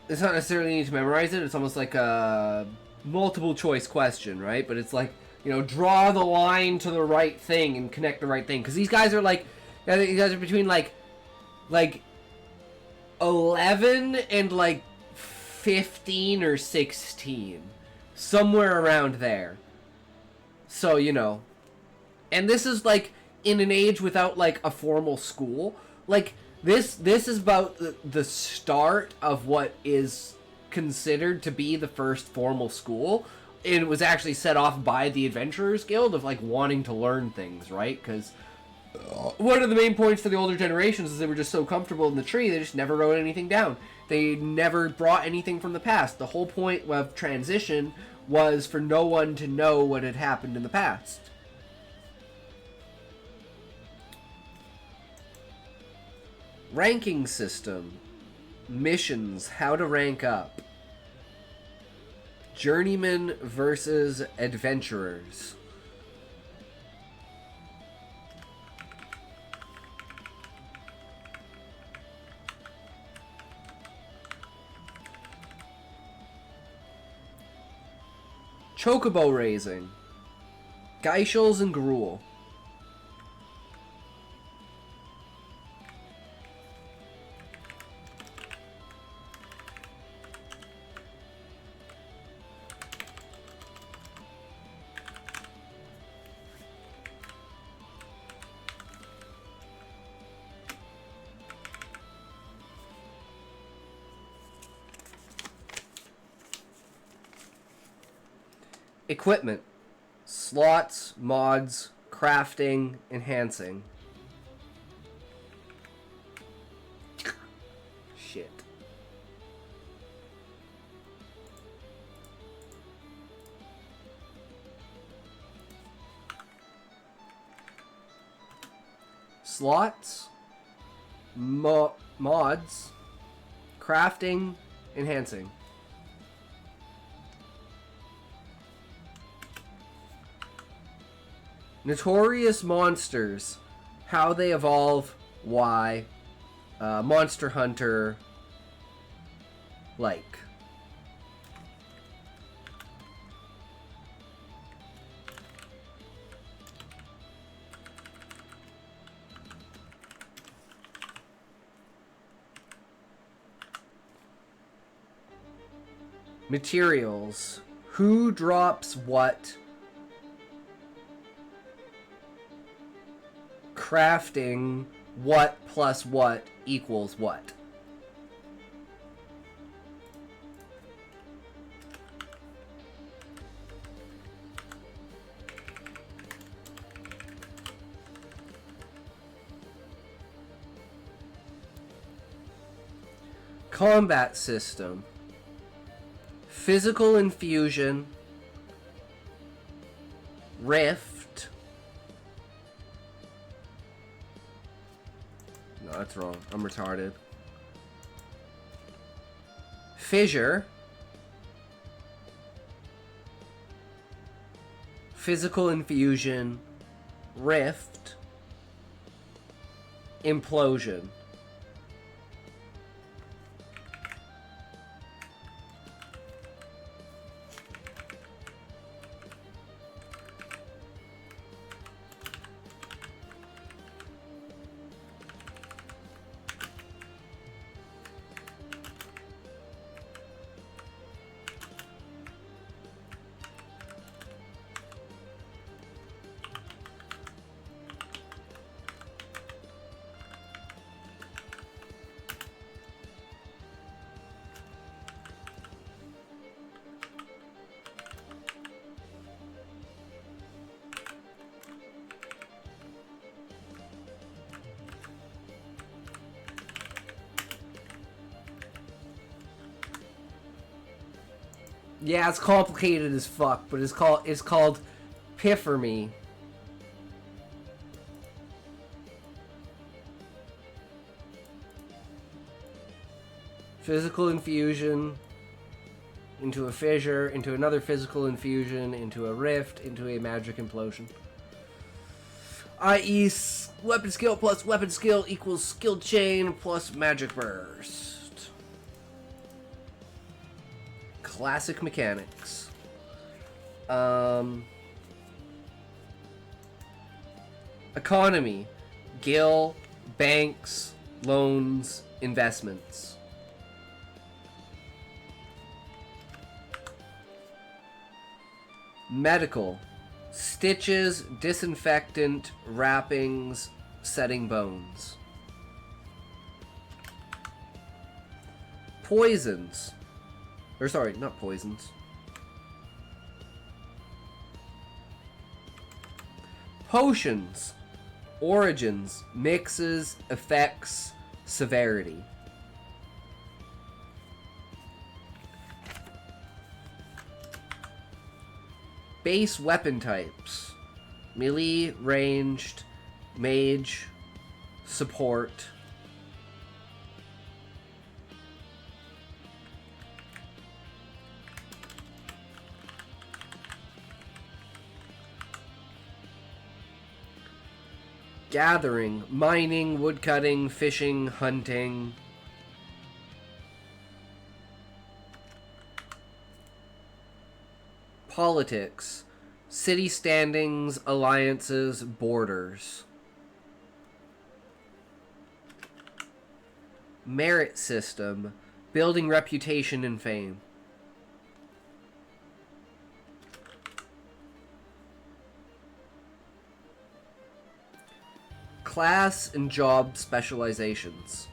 It's not necessarily need to memorize it. It's almost like a multiple choice question, right? But it's like, you know, draw the line to the right thing and connect the right thing. Because these guys are like, these guys are between like 11 and like 15 or 16, somewhere around there. So, you know, and this is like in an age without like a formal school. Like this is about the start of what is considered to be the first formal school. It was actually set off by the Adventurers Guild of like wanting to learn things, right? Because one of the main points for the older generations is they were just so comfortable in the tree, they just never wrote anything down. They never brought anything from the past. The whole point of transition was for no one to know what had happened in the past. Ranking system. Missions. How to rank up. Journeyman versus adventurers. Chocobo raising. Geischels and Gruel. Equipment. Slots, mods, crafting, enhancing. Shit. Slots, mods, crafting, enhancing. Notorious monsters. How they evolve. Why. Monster Hunter. Like. Materials. Who drops what? Crafting what plus what equals what? Combat system. Physical infusion. Rift. No, that's wrong. I'm retarded. Fissure. Physical infusion. Rift. Implosion. Yeah, it's complicated as fuck, but it's called Pifferme. Physical infusion into a fissure, into another physical infusion, into a rift, into a magic implosion. I.e., weapon skill plus weapon skill equals skill chain plus magic burst. Classic mechanics. Economy. Gil, banks, loans, investments. Medical. Stitches, disinfectant, wrappings, setting bones. Poisons. Or sorry, not poisons. Potions. Origins. Mixes. Effects. Severity. Base weapon types. Melee, ranged, mage, support. Gathering, mining, woodcutting, fishing, hunting. Politics, city standings, alliances, borders. Merit system, building reputation and fame. Class and job specializations.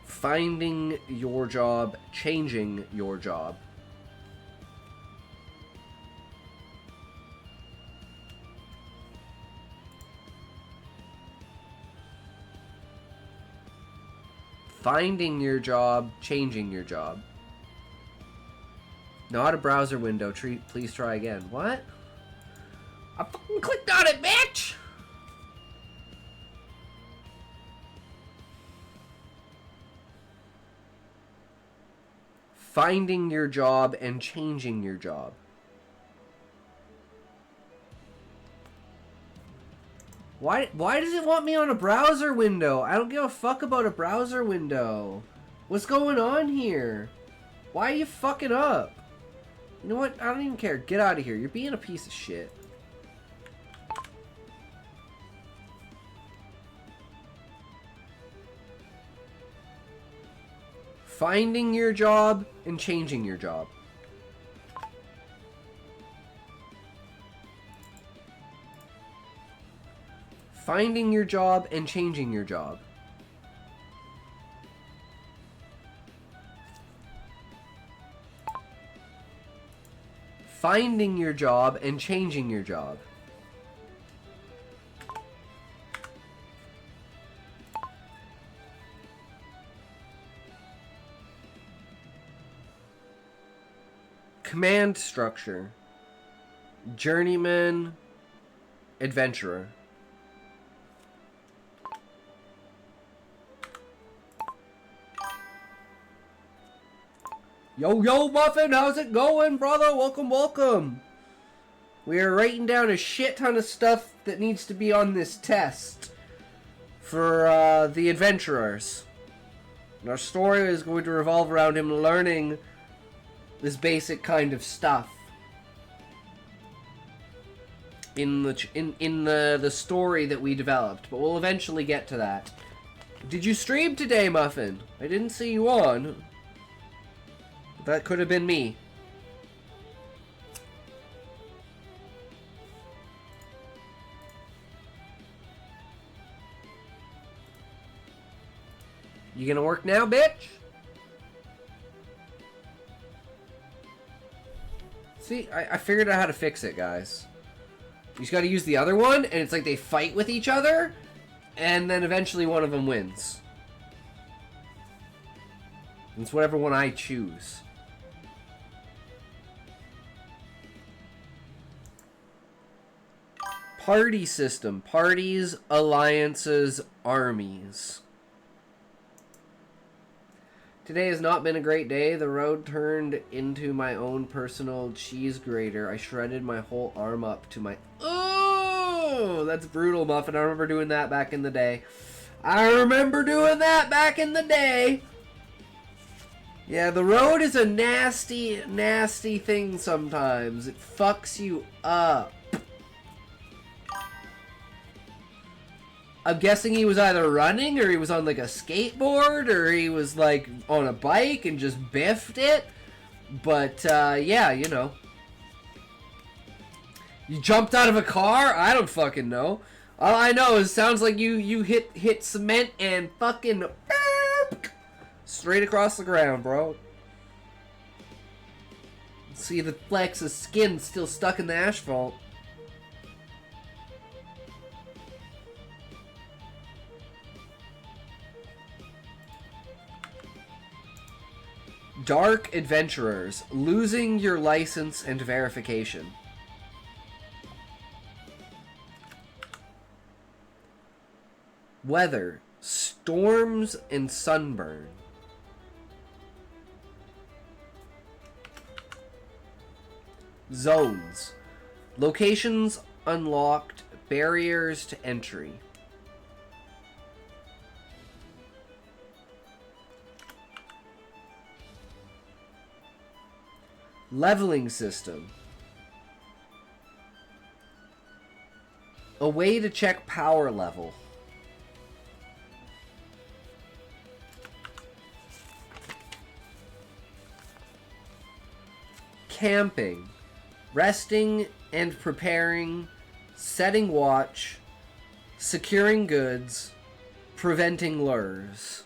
Finding your job, changing your job. Finding your job, changing your job. Not a browser window. Please try again. What? I fucking clicked on it, bitch! Finding your job and changing your job. Why does it want me on a browser window? I don't give a fuck about a browser window. What's going on here? Why are you fucking up? You know what? I don't even care. Get out of here. You're being a piece of shit. Finding your job and changing your job. Finding your job and changing your job. Finding your job and changing your job. Command structure. Journeyman. Adventurer. Yo, Muffin, how's it going, brother? Welcome, welcome. We are writing down a shit ton of stuff that needs to be on this test for the adventurers. And our story is going to revolve around him learning this basic kind of stuff in the story that we developed, but we'll eventually get to that. Did you stream today, Muffin? I didn't see you on. That could have been me. You gonna work now, bitch? See, I figured out how to fix it, guys. You just gotta use the other one, and it's like they fight with each other, and then eventually one of them wins. It's whatever one I choose. Party system. Parties, alliances, armies. Today has not been a great day. The road turned into my own personal cheese grater. I shredded my whole arm up to my... Oh, that's brutal, Muffin. I remember doing that back in the day. Yeah, the road is a nasty, nasty thing sometimes. It fucks you up. I'm guessing he was either running, or he was on like a skateboard, or he was like on a bike and just biffed it. But yeah, you know. You jumped out of a car? I don't fucking know. All I know is it sounds like you hit cement and fucking straight across the ground, bro. See the flecks of skin still stuck in the asphalt. Dark Adventurers. Losing your license and verification. Weather. Storms and sunburn. Zones. Locations unlocked. Barriers to entry. Leveling system. A way to check power level. Camping. Resting and preparing. Setting watch. Securing goods. Preventing lures.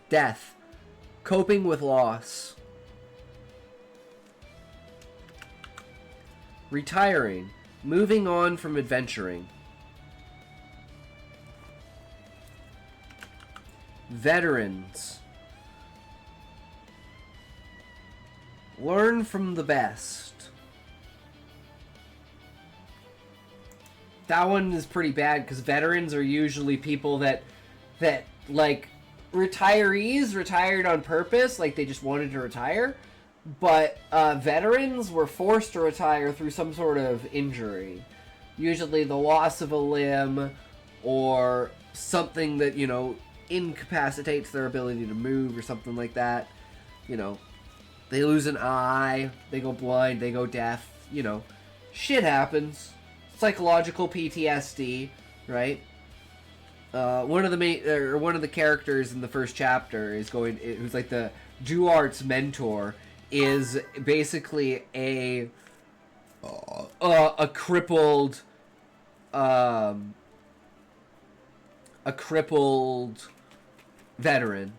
Death. Coping with loss. Retiring. Moving on from adventuring. Veterans. Learn from the best. That one is pretty bad because veterans are usually people that like retirees retired on purpose, like they just wanted to retire, but veterans were forced to retire through some sort of injury, usually the loss of a limb or something that, you know, incapacitates their ability to move or something like that. You know, they lose an eye, they go blind, they go deaf, you know, shit happens. psychological PTSD, right? One of the characters in the first chapter is who's like the Duart's mentor, is basically a crippled veteran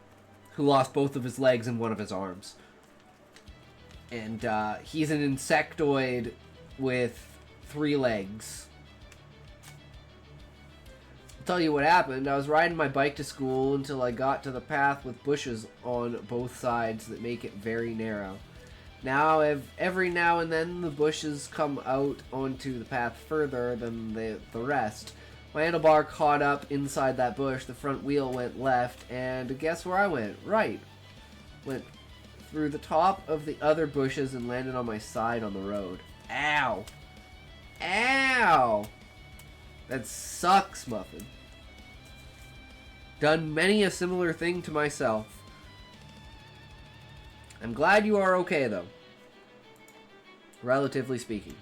who lost both of his legs and one of his arms. And he's an insectoid with 3 legs. I'll tell you what happened. I was riding my bike to school until I got to the path with bushes on both sides that make it very narrow. Now, every now and then the bushes come out onto the path further than the rest. My handlebar caught up inside that bush, the front wheel went left, and guess where I went? Right. Went through the top of the other bushes and landed on my side on the road. Ow! Ow! That sucks, Muffin. Done many a similar thing to myself. I'm glad you are okay, though. Relatively speaking.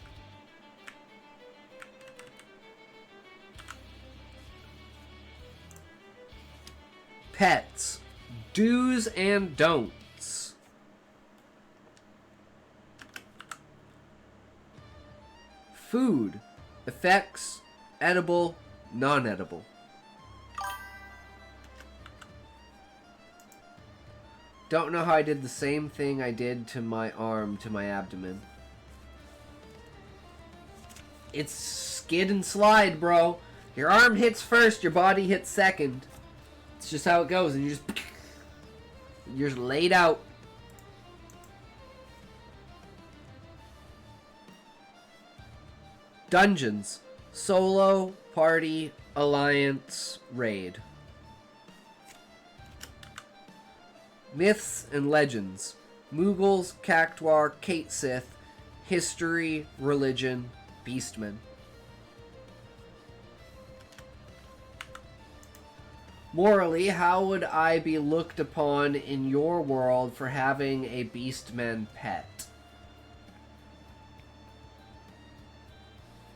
Pets. Do's and don'ts. Food. Effects. Edible. Non-edible. Don't know how I did the same thing I did to my arm to my abdomen. It's skid and slide, bro. Your arm hits first, your body hits second. It's just how it goes, and you're just laid out. Dungeons. Solo, party, alliance, raid. Myths and legends. Mughals, Cactuar, Kate Sith, history, religion, beastmen. Morally, how would I be looked upon in your world for having a beastman pet?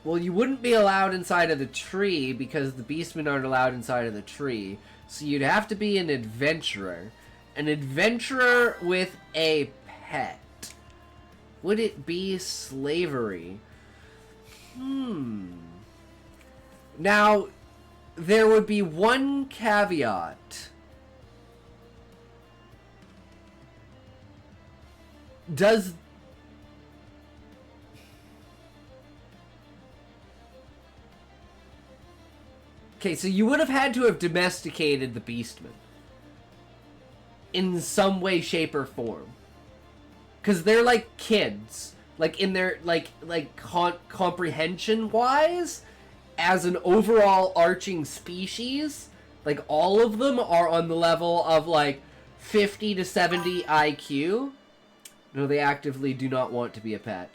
Well, you wouldn't be allowed inside of the tree because the beastmen aren't allowed inside of the tree. So you'd have to be an adventurer. An adventurer with a pet. Would it be slavery? Now, there would be one caveat. Okay, so you would have had to have domesticated the beastmen. In some way, shape, or form. Because they're like kids. Like, in their, comprehension-wise, as an overall arching species, like, all of them are on the level of, 50 to 70 IQ. No, they actively do not want to be a pet.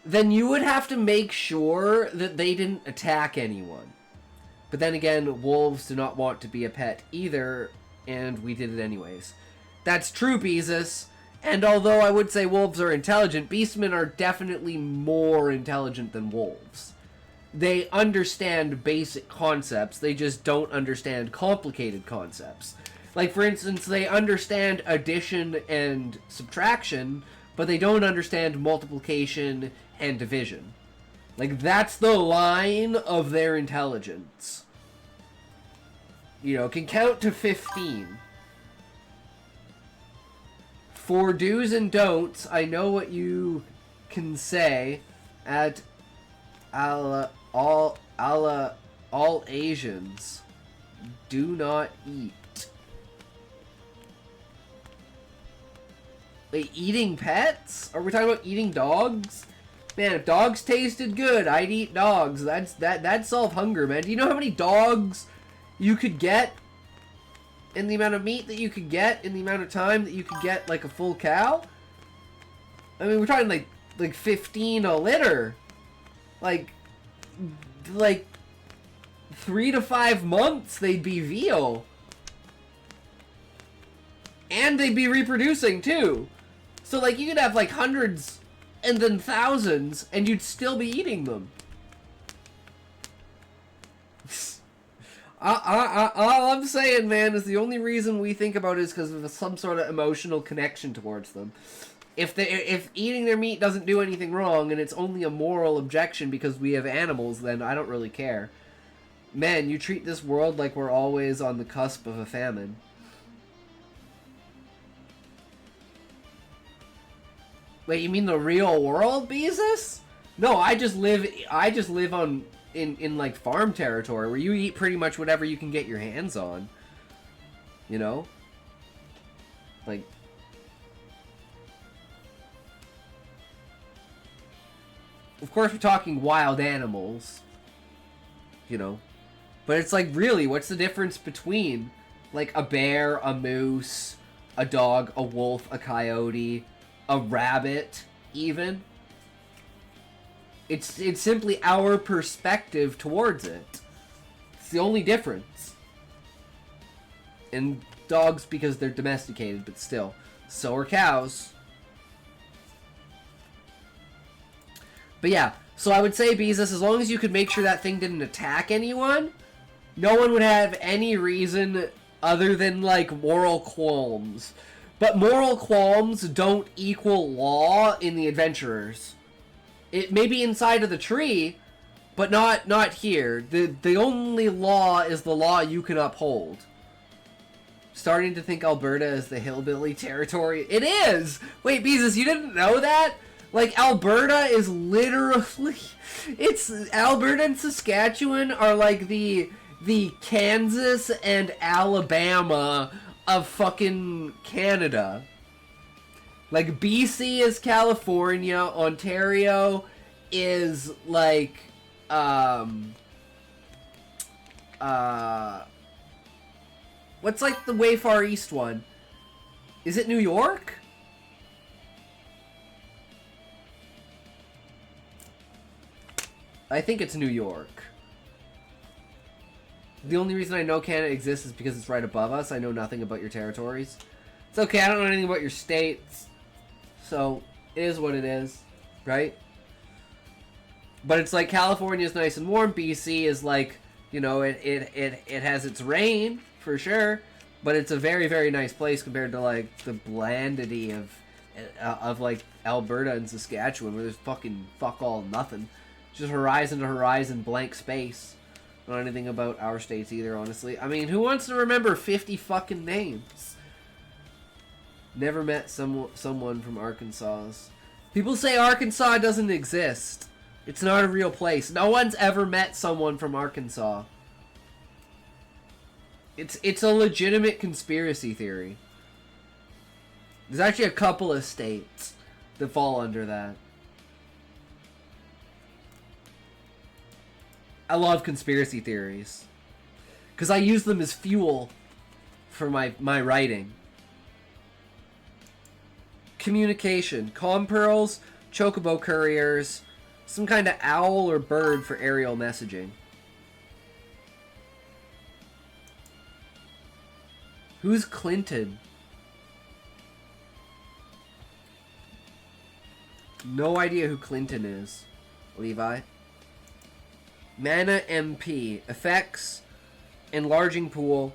Then you would have to make sure that they didn't attack anyone. But then again, wolves do not want to be a pet either, and we did it anyways. That's true, Beezus. And although I would say wolves are intelligent, beastmen are definitely more intelligent than wolves. They understand basic concepts, they just don't understand complicated concepts. Like, for instance, they understand addition and subtraction, but they don't understand multiplication and division. Like, that's the line of their intelligence. You know, can count to 15. For do's and don'ts, I know what you can say at all Asians do not eat. Wait, eating pets? Are we talking about eating dogs? Man, if dogs tasted good, I'd eat dogs. That'd solve hunger, man. Do you know how many dogs you could get? In the amount of meat that you could get, in the amount of time that you could get, like, a full cow? I mean, we're talking, like 15 a litter. Like 3 to 5 months, they'd be veal. And they'd be reproducing, too. So, like, you could have, like, hundreds and then thousands, and you'd still be eating them. All I'm saying, man, is the only reason we think about it is because of some sort of emotional connection towards them. If eating their meat doesn't do anything wrong, and it's only a moral objection because we have animals, then I don't really care. Man, you treat this world like we're always on the cusp of a famine. Wait, you mean the real world, Beezus? No, I just live on in like farm territory where you eat pretty much whatever you can get your hands on. You know? Like, of course we're talking wild animals. You know? But it's like, really, what's the difference between like a bear, a moose, a dog, a wolf, a coyote, a rabbit, even? It's simply our perspective towards it. It's the only difference. And dogs because they're domesticated, but still. So are cows. But yeah, so I would say, Beezus, as long as you could make sure that thing didn't attack anyone, no one would have any reason other than, like, moral qualms. But moral qualms don't equal law in the Adventurers. It may be inside of the tree, but not here. The only law is the law you can uphold. Starting to think Alberta is the hillbilly territory. It is! Wait, Beezus, you didn't know that? Like, Alberta is literally... It's... Alberta and Saskatchewan are like the Kansas and Alabama of fucking Canada. Like, BC is California, Ontario is, like, what's, like, the way far east one? Is it New York? I think it's New York. The only reason I know Canada exists is because it's right above us. I know nothing about your territories. It's okay, I don't know anything about your states. So, it is what it is, right? But it's like California's nice and warm. BC is like, you know, it has its rain, for sure. But it's a very, very nice place compared to, like, the blandity of like, Alberta and Saskatchewan, where there's fucking fuck all nothing. Just horizon to horizon, blank space. I don't know anything about our states either, honestly. I mean, who wants to remember 50 fucking names? Never met someone from Arkansas. People say Arkansas doesn't exist. It's not a real place. No one's ever met someone from Arkansas. It's a legitimate conspiracy theory. There's actually a couple of states that fall under that. I love conspiracy theories. Because I use them as fuel for my writing. Communication. Comm pearls, chocobo couriers, some kind of owl or bird for aerial messaging. Who's Clinton? No idea who Clinton is, Levi. Mana MP. Effects. Enlarging pool.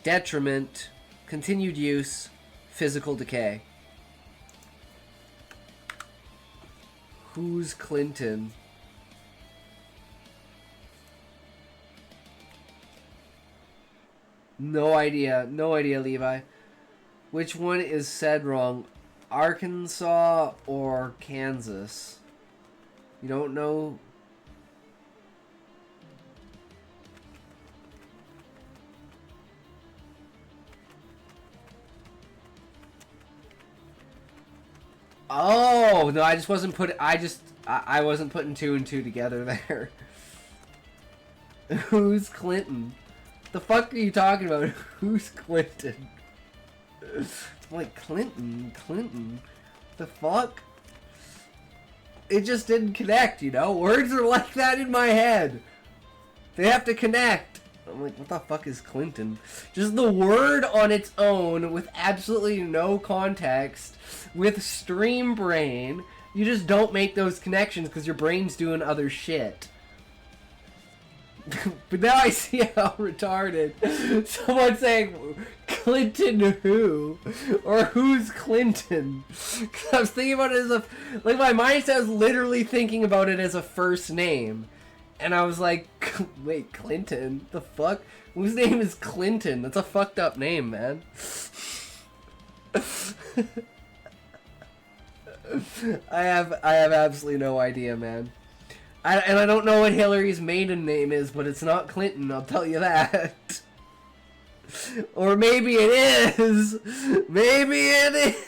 Detriment. Continued use. Physical decay. Who's Clinton? No idea. No idea, Levi. Which one is said wrong? Arkansas or Kansas? You don't know? Oh, no, I just wasn't putting... I wasn't putting two and two together there. Who's Clinton? The fuck are you talking about? Who's Clinton? I'm like, Clinton? The fuck? It just didn't connect, you know? Words are like that in my head. They have to connect. I'm like, what the fuck is Clinton? Just the word on its own with absolutely no context, with stream brain, you just don't make those connections because your brain's doing other shit. But now I see how retarded someone saying Clinton who? Or who's Clinton? I was thinking about it as a... Like, my mindset was literally thinking about it as a first name. And I was like, wait, Clinton? The fuck? Whose name is Clinton? That's a fucked up name, man. I have absolutely no idea, man. And I don't know what Hillary's maiden name is, but it's not Clinton, I'll tell you that. Or maybe it is. Maybe it is.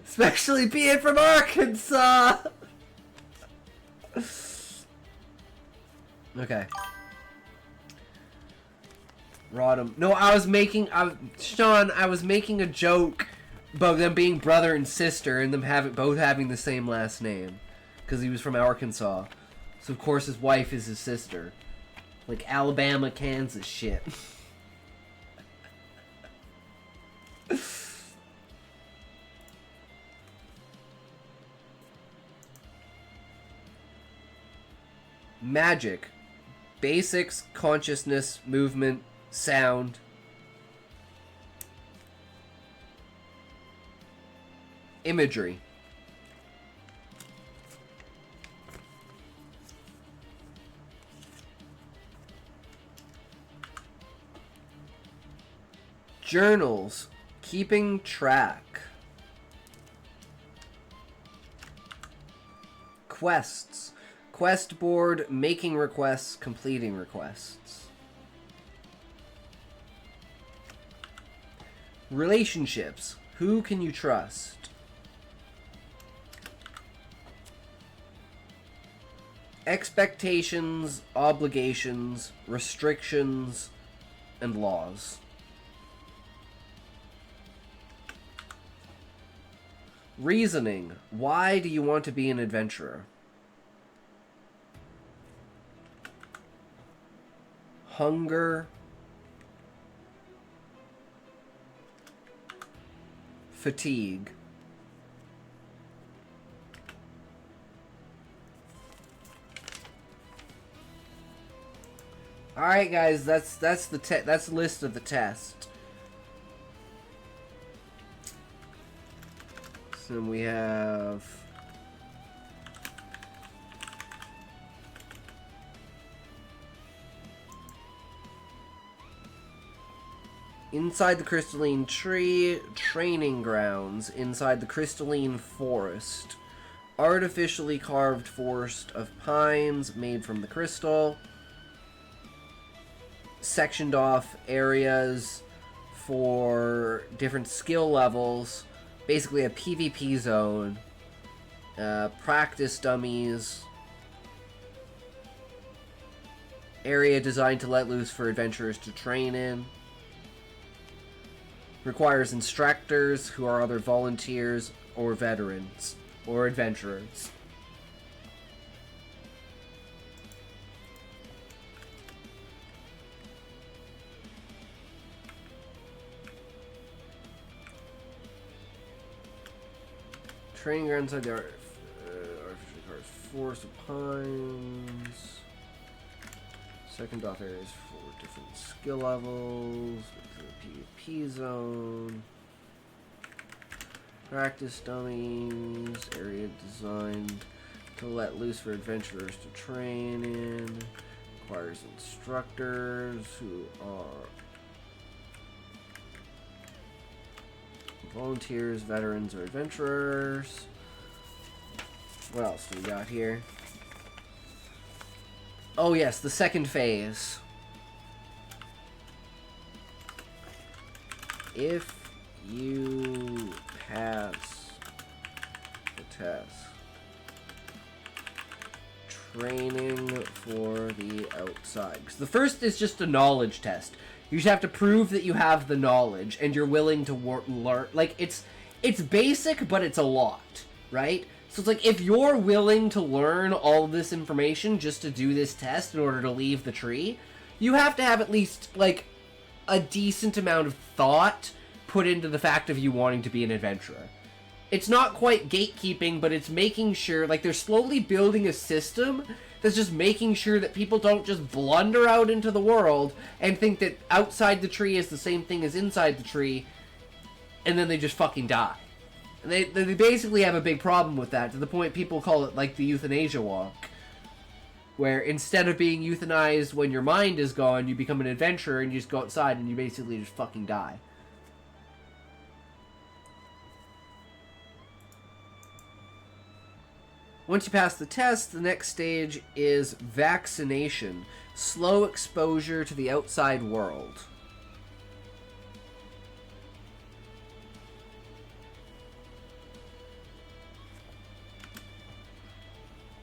Especially being from Arkansas. Okay. Rodham. No, Sean, I was making a joke about them being brother and sister and them both having the same last name. Because he was from Arkansas. So, of course, his wife is his sister. Like Alabama, Kansas shit. Magic. Basics, consciousness, movement, sound. Imagery. Journals. Keeping track. Quests. Quest board, making requests, completing requests. Relationships. Who can you trust? Expectations, obligations, restrictions, and laws. Reasoning. Why do you want to be an adventurer? Hunger. Fatigue. All right, guys, that's the list of the test. So we have inside the crystalline tree, training grounds, inside the crystalline forest, artificially carved forest of pines made from the crystal, sectioned off areas for different skill levels, basically a PvP zone, practice dummies, area designed to let loose for adventurers to train in, requires instructors who are other volunteers or veterans or adventurers. Training ground inside the artificially carved forest of pines. Second off areas for different skill levels. PvP zone. Practice dummies. Area designed to let loose for adventurers to train in. Requires instructors who are volunteers, veterans, or adventurers. What else do we got here? Oh yes, the second phase. If you pass the test, training for the outside. 'Cause the first is just a knowledge test. You just have to prove that you have the knowledge and you're willing to learn. Like, it's basic, but it's a lot, right? So it's like, if you're willing to learn all of this information just to do this test in order to leave the tree, you have to have at least, like, a decent amount of thought put into the fact of you wanting to be an adventurer. It's not quite gatekeeping, but it's making sure, like, they're slowly building a system that's just making sure that people don't just blunder out into the world and think that outside the tree is the same thing as inside the tree, and then they just fucking die. And they basically have a big problem with that, to the point people call it, like, the euthanasia walk. Where instead of being euthanized when your mind is gone, you become an adventurer and you just go outside and you basically just fucking die. Once you pass the test, the next stage is vaccination. Slow exposure to the outside world.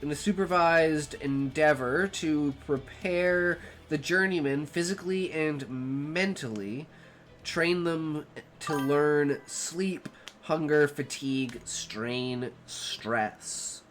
In a supervised endeavor to prepare the journeyman physically and mentally, train them to learn sleep, hunger, fatigue, strain, stress.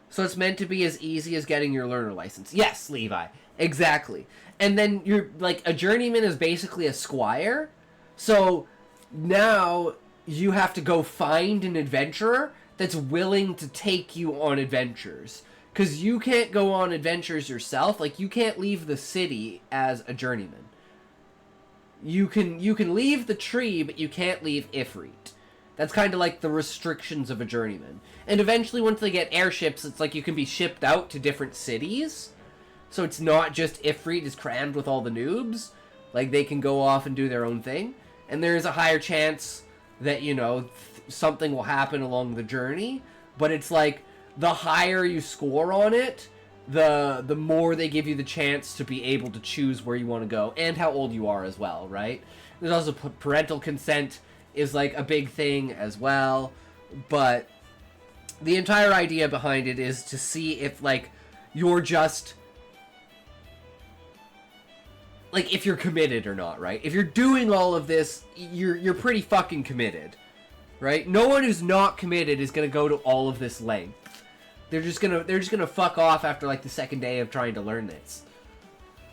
So it's meant to be as easy as getting your learner license. Yes, Levi. Exactly. And then you're, like, a journeyman is basically a squire. So now you have to go find an adventurer that's willing to take you on adventures. Because you can't go on adventures yourself. Like, you can't leave the city as a journeyman. You can leave the tree, but you can't leave Ifrit. That's kind of like the restrictions of a journeyman. And eventually, once they get airships, it's like you can be shipped out to different cities. So it's not just Ifrit is crammed with all the noobs. Like, they can go off and do their own thing. And there is a higher chance that, you know, something will happen along the journey. But it's like, the higher you score on it, the more they give you the chance to be able to choose where you want to go. And how old you are as well, right? There's also parental consent is like a big thing as well. But the entire idea behind it is to see if, like, you're just, like, if you're committed or not, right? If you're doing all of this, you're pretty fucking committed, right? No one who's not committed is gonna go to all of this length. They're just gonna fuck off after, like, the second day of trying to learn this.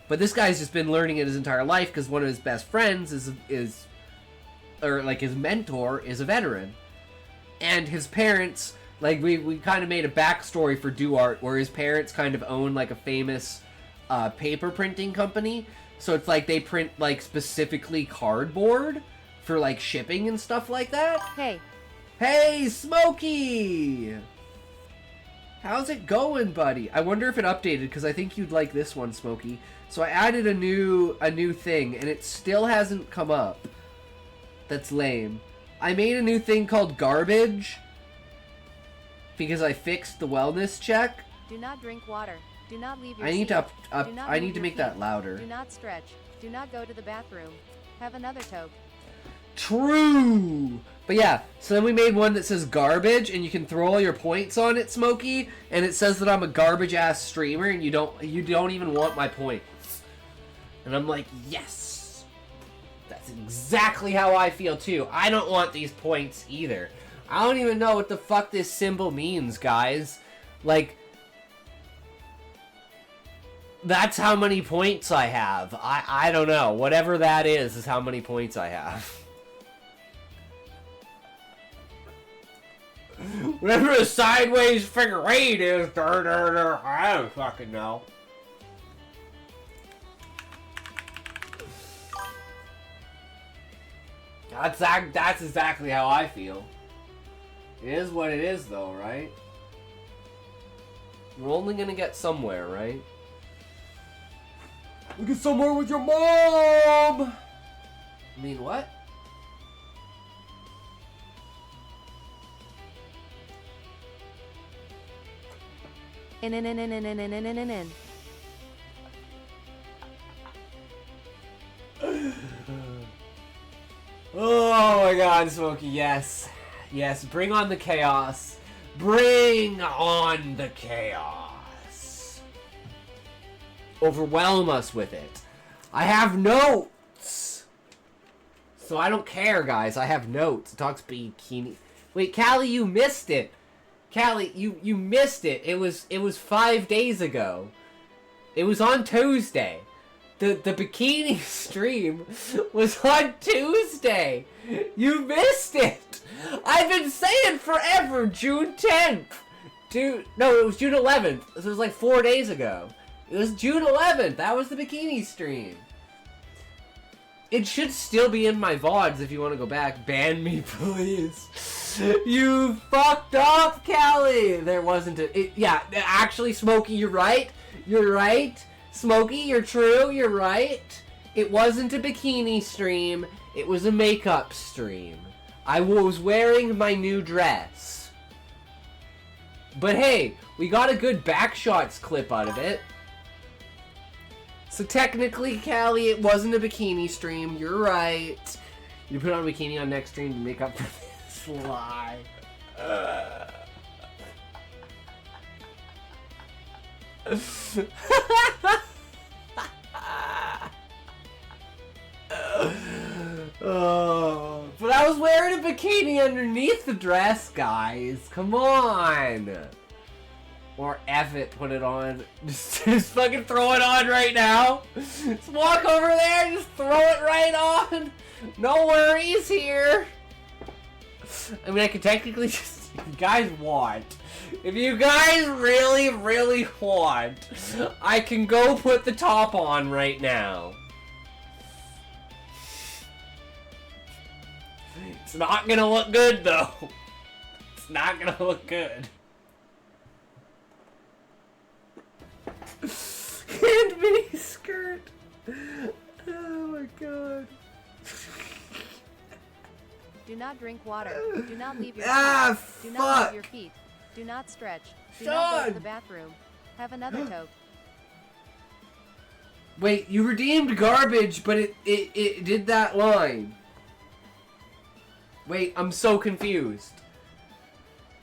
But this guy's just been learning it his entire life because one of his best friends is or, like, his mentor is a veteran. And his parents, like, we kind of made a backstory for Duart where his parents kind of own, like, a famous paper printing company. So it's like they print, like, specifically cardboard for, like, shipping and stuff like that. Hey, Smokey! How's it going, buddy? I wonder if it updated, because I think you'd like this one, Smokey. So I added a new thing, and it still hasn't come up. That's lame. I made a new thing called garbage, because I fixed the wellness check. Do not drink water. Do not leave your I need seat. I need to make that louder. Do not stretch. Do not go to the bathroom. Have another toke. True! But yeah, so then we made one that says garbage, and you can throw all your points on it, Smokey, and it says that I'm a garbage-ass streamer, and you don't even want my points. And I'm like, yes! That's exactly how I feel, too. I don't want these points, either. I don't even know what the fuck this symbol means, guys. Like, that's how many points I have. I don't know. Whatever that is how many points I have. Whatever the sideways figure eight is, I don't fucking know. That's exactly how I feel. It is what it is, though, right? We're only gonna get somewhere, right? We get somewhere with your mom! I mean, what? In. Oh my god, Smokey, yes. Yes, bring on the chaos. Bring on the chaos. Overwhelm us with it. I have notes! So I don't care, guys. I have notes. It talks bikini. Wait, Callie, you missed it. Callie, you missed it. It was 5 days ago. It was on Tuesday. The bikini stream was on Tuesday. You missed it. I've been saying forever, June 10th. No, it was June 11th. This was like 4 days ago. It was June 11th. That was the bikini stream. It should still be in my VODs if you want to go back. Ban me, please. You fucked up, Callie. There wasn't yeah, actually, Smokey, you're right. You're right. Smokey, you're true. You're right. It wasn't a bikini stream. It was a makeup stream. I was wearing my new dress. But hey, we got a good backshots clip out of it. So technically, Callie, it wasn't a bikini stream. You're right. You put on a bikini on next stream to make up for this lie. Oh, but I was wearing a bikini underneath the dress, guys. Come on. Or F it, put it on. Just fucking throw it on right now. Just walk over there, just throw it right on. No worries here. I mean, I could technically just, if you guys want. If you guys really, really want, I can go put the top on right now. It's not gonna look good, though. It's not gonna look good. And mini skirt. Oh my god. Do not drink water. Do not leave your Ah, feet. Do not fuck. move your feet. Do not stretch. Do not go to Sean! the bathroom. Have another toke. Wait, you redeemed garbage, but it did that line. Wait, I'm so confused.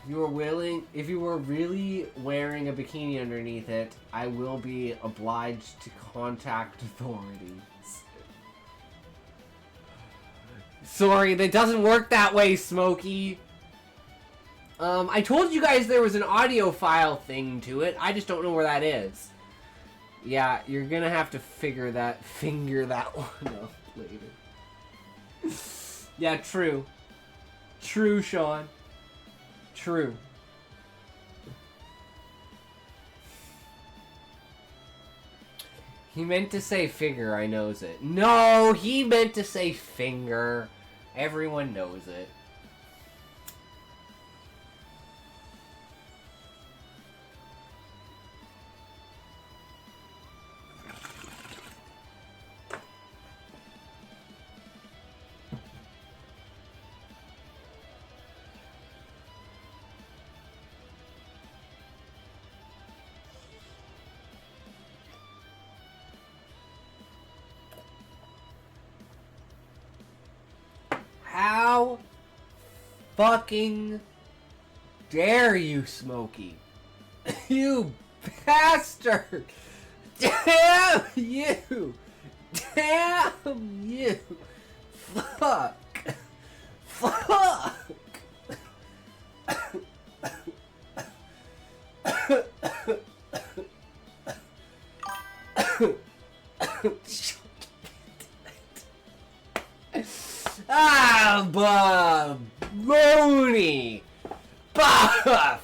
If you were really wearing a bikini underneath it, I will be obliged to contact authorities. Sorry, that doesn't work that way, Smokey. I told you guys there was an audio file thing to it. I just don't know where that is. Yeah, you're gonna have to figure that one out later. Yeah, true. True, Sean. True. He meant to say figure, I knows it. No, he meant to say finger. Everyone knows it. How fucking dare you, Smokey? You bastard! Damn you! Damn you! Fuck! Fuck! Ah, baloney! Bah!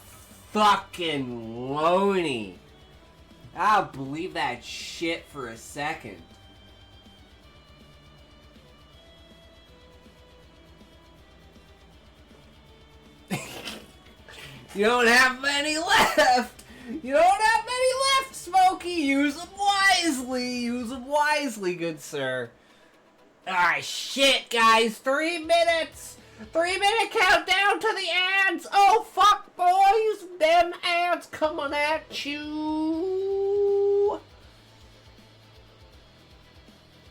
Fucking loney! I'll believe that shit for a second. You don't have many left! You don't have many left, Smokey! Use them wisely! Use them wisely, good sir. Ah, shit, guys! 3 minutes! 3-minute countdown to the ads! Oh, fuck, boys! Them ads coming at you!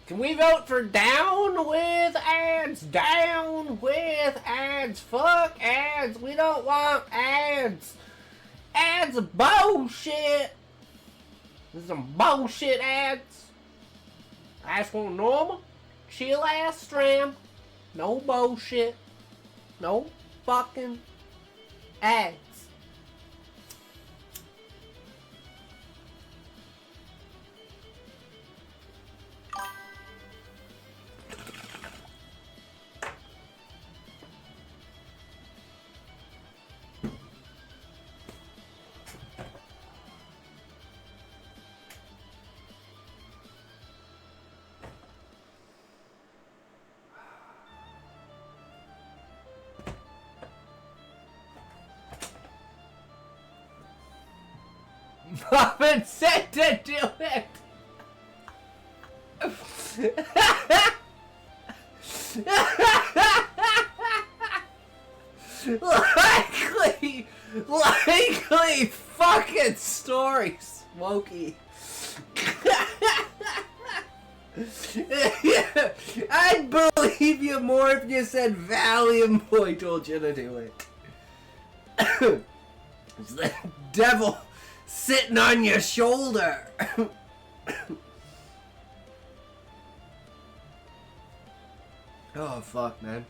Can we vote for down with ads? Down with ads! Fuck ads! We don't want ads! Ads are bullshit! This is some bullshit ads! I just want normal, chill ass stream No bullshit. No fucking ads. Muffin said to do it. likely fucking story, Smokey. I'd believe you more if you said Valium Boy told you to do it. It's the devil sitting on your shoulder. Oh, fuck, man.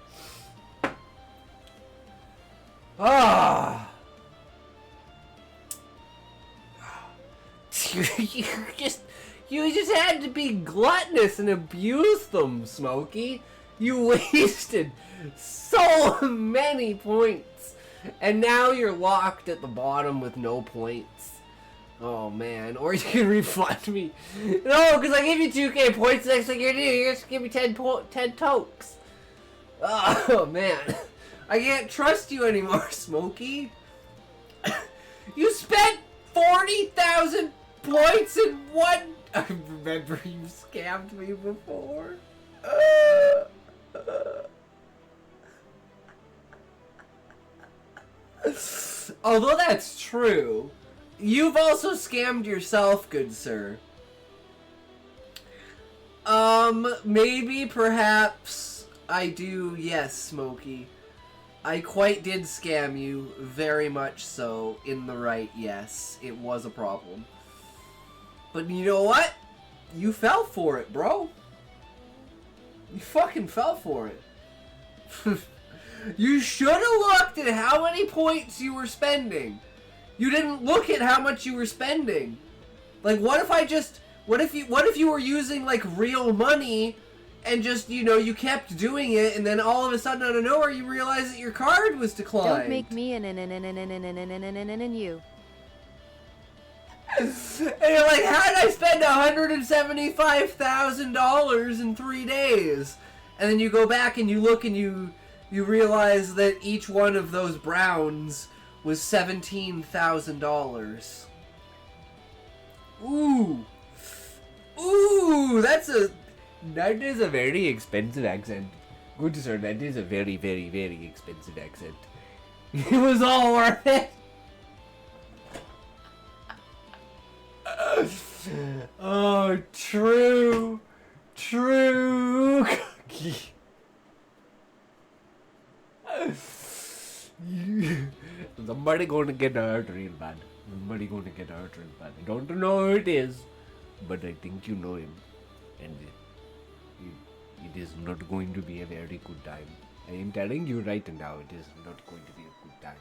Ah. You just had to be gluttonous and abuse them, Smokey. You wasted so many points. And now you're locked at the bottom with no points. Oh, man. Or you can refund me. No, because I gave you 2k points. Next thing you're doing, you're just give me 10 tokes. Oh, man. I can't trust you anymore, Smokey. You spent 40,000 points in one... I remember you scammed me before. Although that's true, you've also scammed yourself, good sir. Maybe, perhaps, I do, yes, Smokey. I quite did scam you, very much so, in the right, yes. It was a problem. But you know what? You fell for it, bro. You fucking fell for it. You should have looked at how many points you were spending. You didn't look at how much you were spending. Like, what if you were using, like, real money and just, you know, you kept doing it and then all of a sudden out of nowhere you realized that your card was declined. Don't make me an you. And you're like, how did I spend $175,000 in 3 days? And then you go back and you look and you realize that each one of those browns was $17,000. Ooh. Ooh, that is a very expensive accent. Good sir, that is a very, very, very expensive accent. It was all worth it. Oh, true. True. Somebody gonna get hurt real bad. Somebody gonna get hurt real bad. I don't know who it is, but I think you know him. And it is not going to be a very good time. I am telling you right now, it is not going to be a good time.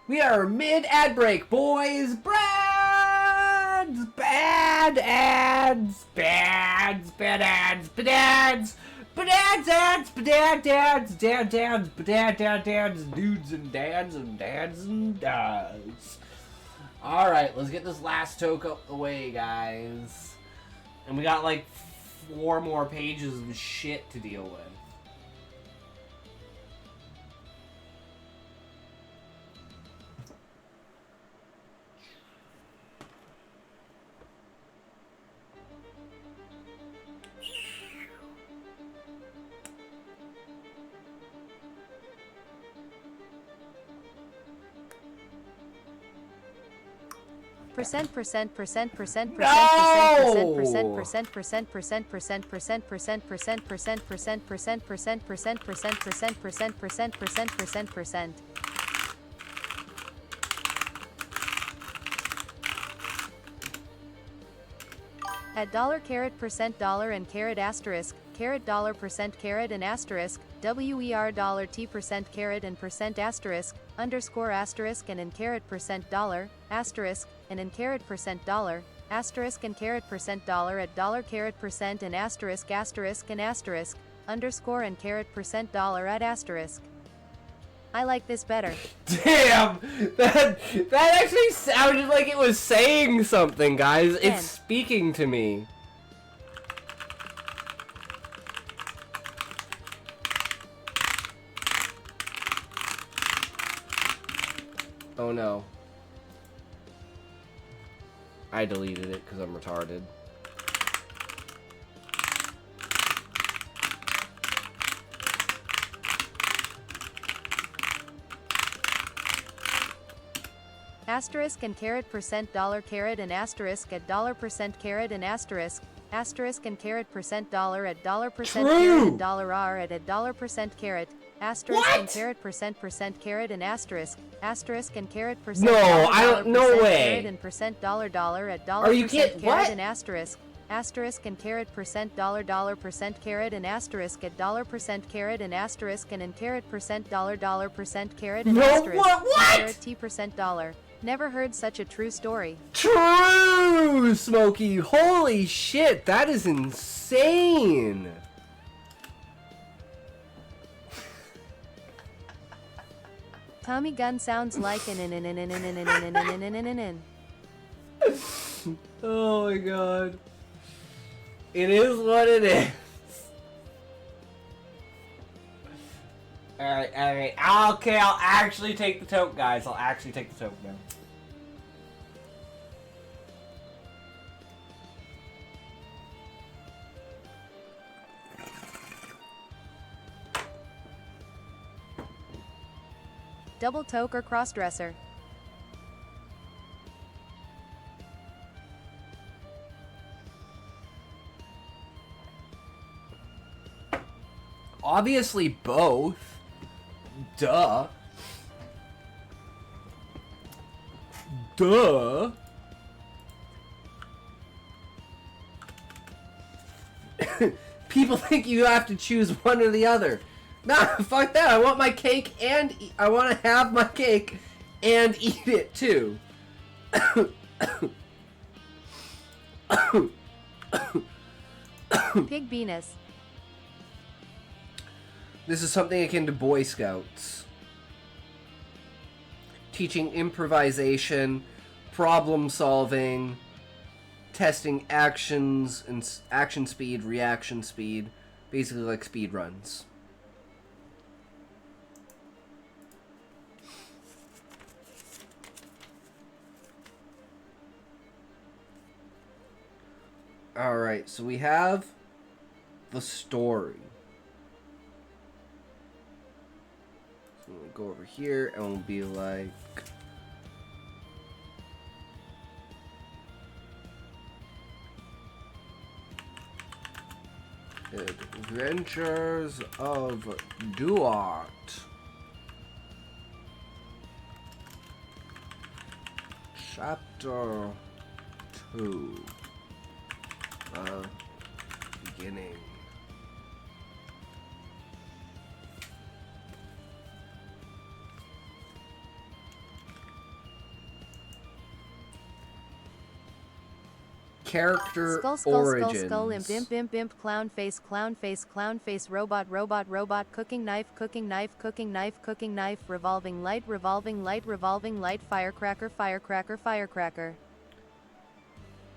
We are mid-ad break, boys! Brads! Bad ads! Bads! Bad ads! Bad ads! Bad ads! Bad ads! Dad dads! Bad dad dads! Dudes and dads and dads and dads. Alright, let's get this last toke up the way, guys. And we got like 4 more pages of shit to deal with. Percent. At $, $, $, and $* carrot dollar percent carrot and asterisk, WER dollar T percent carrot and percent asterisk, underscore asterisk and in carrot percent dollar, asterisk, and in carrot percent dollar, asterisk and carrot percent dollar at dollar carrot percent and asterisk and asterisk, underscore and carrot percent dollar at asterisk. I like this better. Damn! That actually sounded like it was saying something, guys. It's speaking to me. Oh no. I deleted it because I'm retarded. Asterisk and carrot percent dollar carrot and asterisk at dollar percent carrot and asterisk and carrot percent dollar at dollar percent carrot and dollar R at dollar percent carrot, asterisk and carrot percent carrot and asterisk and carrot percent no, I don't, no way. Carrot and percent dollar at dollar percent carrot and asterisk and carrot percent dollar percent carrot and asterisk at dollar percent carrot and asterisk and in carrot percent dollar percent carrot and asterisk carrot T percent dollar. Never heard such a true story. True, Smokey. Holy shit, that is insane. Tommy gun sounds like an Oh my god. It is what it is. Alright. Okay, I'll actually take the toke, guys. I'll actually take the toke now. double toke or crossdresser. Obviously both. Duh. People think you have to choose one or the other. Nah, fuck that. I want my cake and I want to have my cake and eat it too. Pig Venus. This is something akin to Boy Scouts. Teaching improvisation, problem solving, testing actions and action speed, reaction speed, basically like speed runs. Alright, so we have the story. So we'll go over here and we'll be like... Adventures of Duart. Chapter 2. The beginning. Character origins. Skull, imp, clown face, robot, cooking knife, revolving light, firecracker.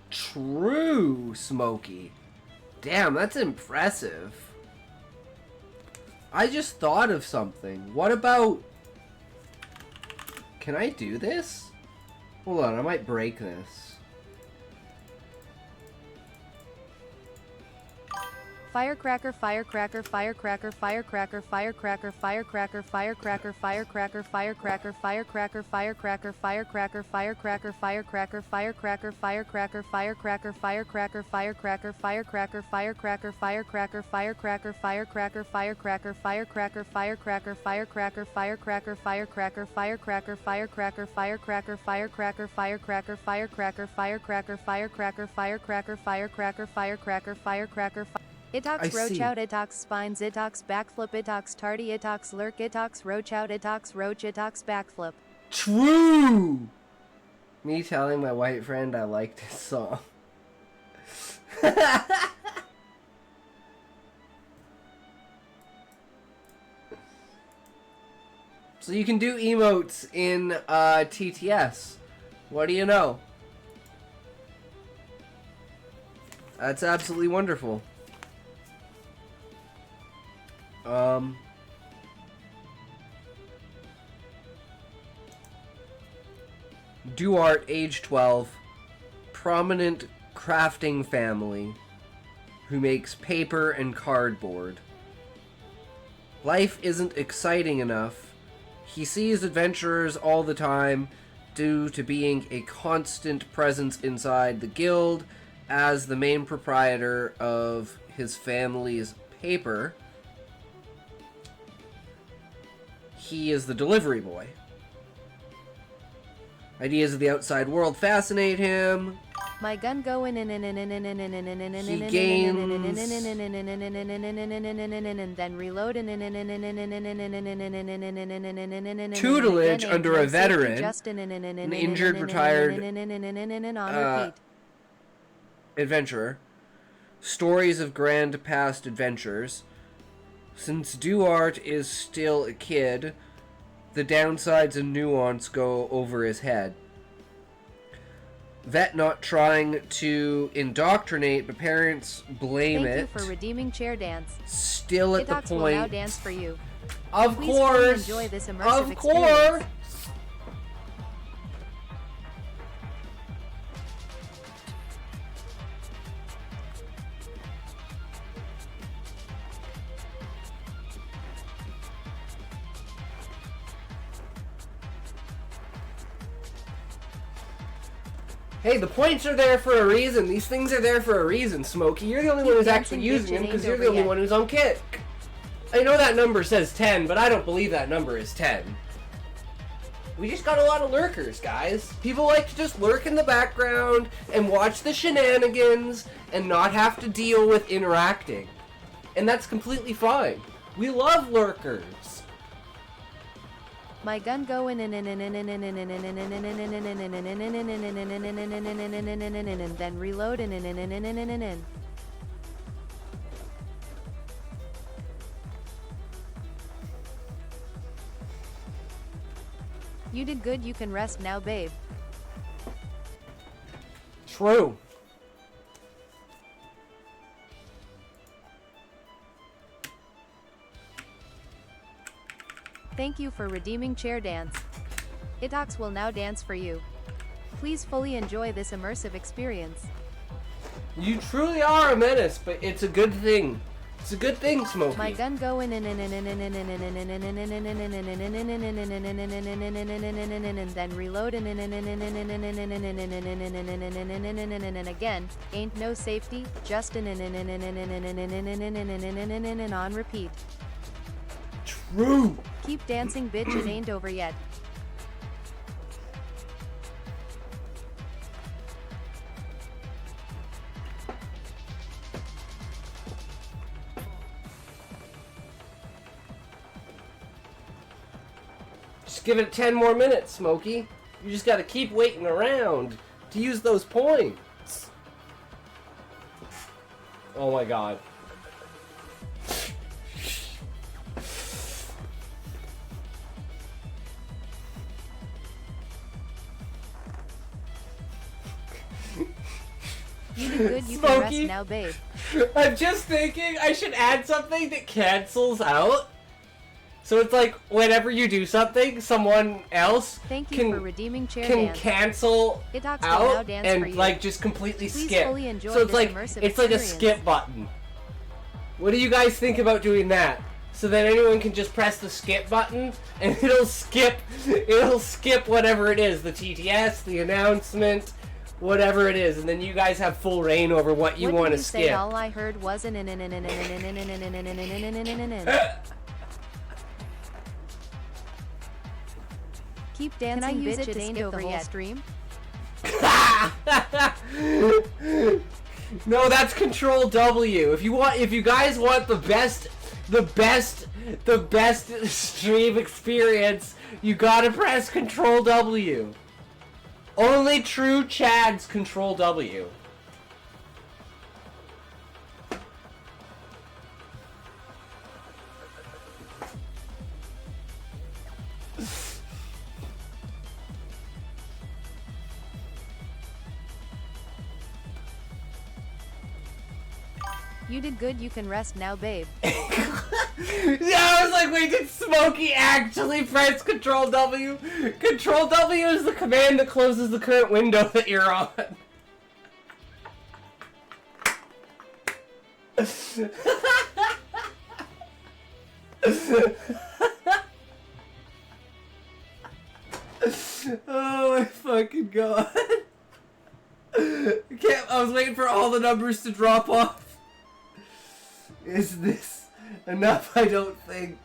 True, Smokey. Damn, that's impressive. I just thought of something. What about... Can I do this? Hold on, I might break this. Firecracker. Itox roach see. out, itox spines, itox backflip, itox tardy, itox lurk, itox roach out, itox roach, itox backflip. True! Me telling my white friend I liked his song. So you can do emotes in TTS. What do you know? That's absolutely wonderful. Duarte, age 12, prominent crafting family who makes paper and cardboard. Life isn't exciting enough. He sees adventurers all the time due to being a constant presence inside the guild as the main proprietor of his family's paper. He is the delivery boy. Ideas of the outside world fascinate him. My gun going in He gains and then reload tutelage under a veteran, an injured retired adventurer. Stories of grand past adventures. Since Duarte is still a kid, the downsides and nuance go over his head. Vet not trying to indoctrinate, but parents blame Thank it. you for redeeming chair dance. Still at the Itox will now point. dance for you. Of Please fully course. enjoy this immersive Of experience. course. Hey, the points are there for a reason. These things are there for a reason, Smokey. You're the only one who's actually using them because you're the only one who's on Kick. I know that number says 10, but I don't believe that number is 10. We just got a lot of lurkers, guys. People like to just lurk in the background and watch the shenanigans and not have to deal with interacting. And that's completely fine. We love lurkers. My gun going and then reload You did good, you can rest now, babe. True. Thank you for redeeming chair dance. Itox will now dance for you. Please fully enjoy this immersive experience. You truly are a menace, but it's a good thing. It's a good thing, Smokey. My gun going and then reload and again, ain't no safety, just on repeat. True. Keep dancing, bitch, it ain't over yet. Just give it 10 more minutes, Smokey. You just gotta keep waiting around to use those points. Oh my god. You did good, you can rest now, babe. I'm just thinking I should add something that cancels out. So it's like whenever you do something, someone else Thank you can, for redeeming chair can dance. cancel Itox will now out dance for and you. like just completely Please skip. fully enjoy So it's this like immersive it's like a experience. skip button. What do you guys think about doing that? So that anyone can just press the skip button and it'll skip whatever it is, the TTS, the announcement, whatever it is, and then you guys have full reign over what you want to skip. Say all I heard was an Keep dancing, Can I use bitch, it to it ain't skip over the whole yet. stream? No, that's Control W. If you guys want the best stream experience, you gotta press Control W. Only true Chads Control W. You did good, you can rest now, babe. Yeah, I was like, wait, did Smokey actually press Control W? Control W is the command that closes the current window that you're on. Oh my fucking god. I was waiting for all the numbers to drop off. Is this enough? I don't think.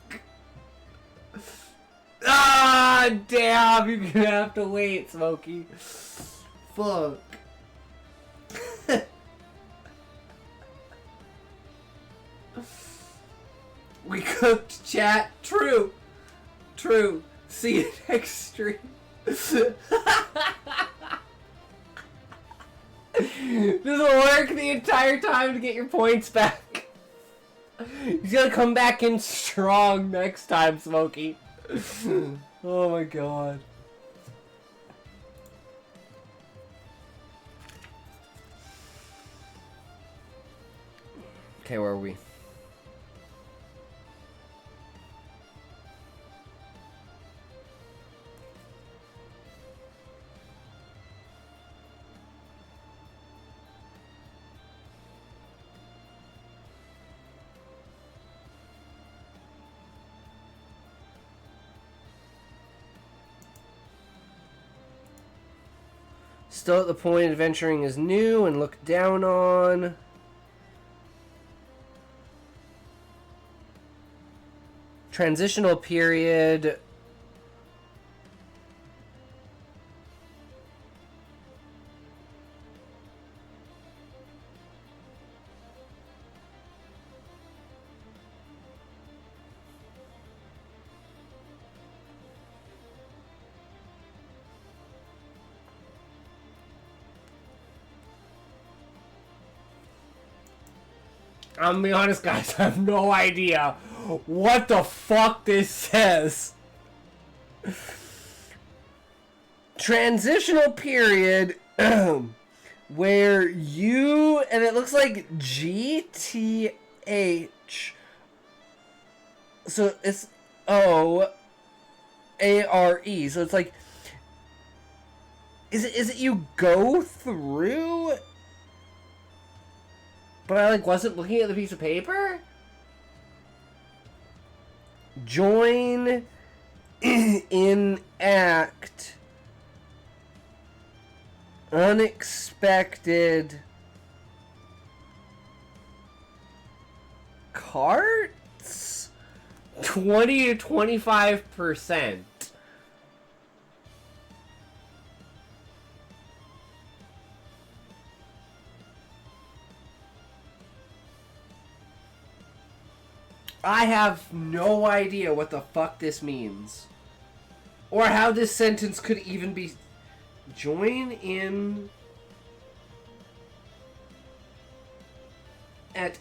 Ah, damn! You're gonna have to wait, Smokey. Fuck. We cooked, chat. True. True. See you next stream. Does it work the entire time to get your points back? He's gonna come back in strong next time, Smokey. Oh my god. Okay, where are we? Still at the point adventuring is new and looked down on. Transitional period. I'm gonna be honest, guys, I have no idea what the fuck this says. Transitional period where you, and it looks like GTH. So it's OARE. So it's like, is it you go through? But I wasn't looking at the piece of paper? Join, enact, unexpected carts? 20 to 25%. I have no idea what the fuck this means. Or how this sentence could even be... Join in... At...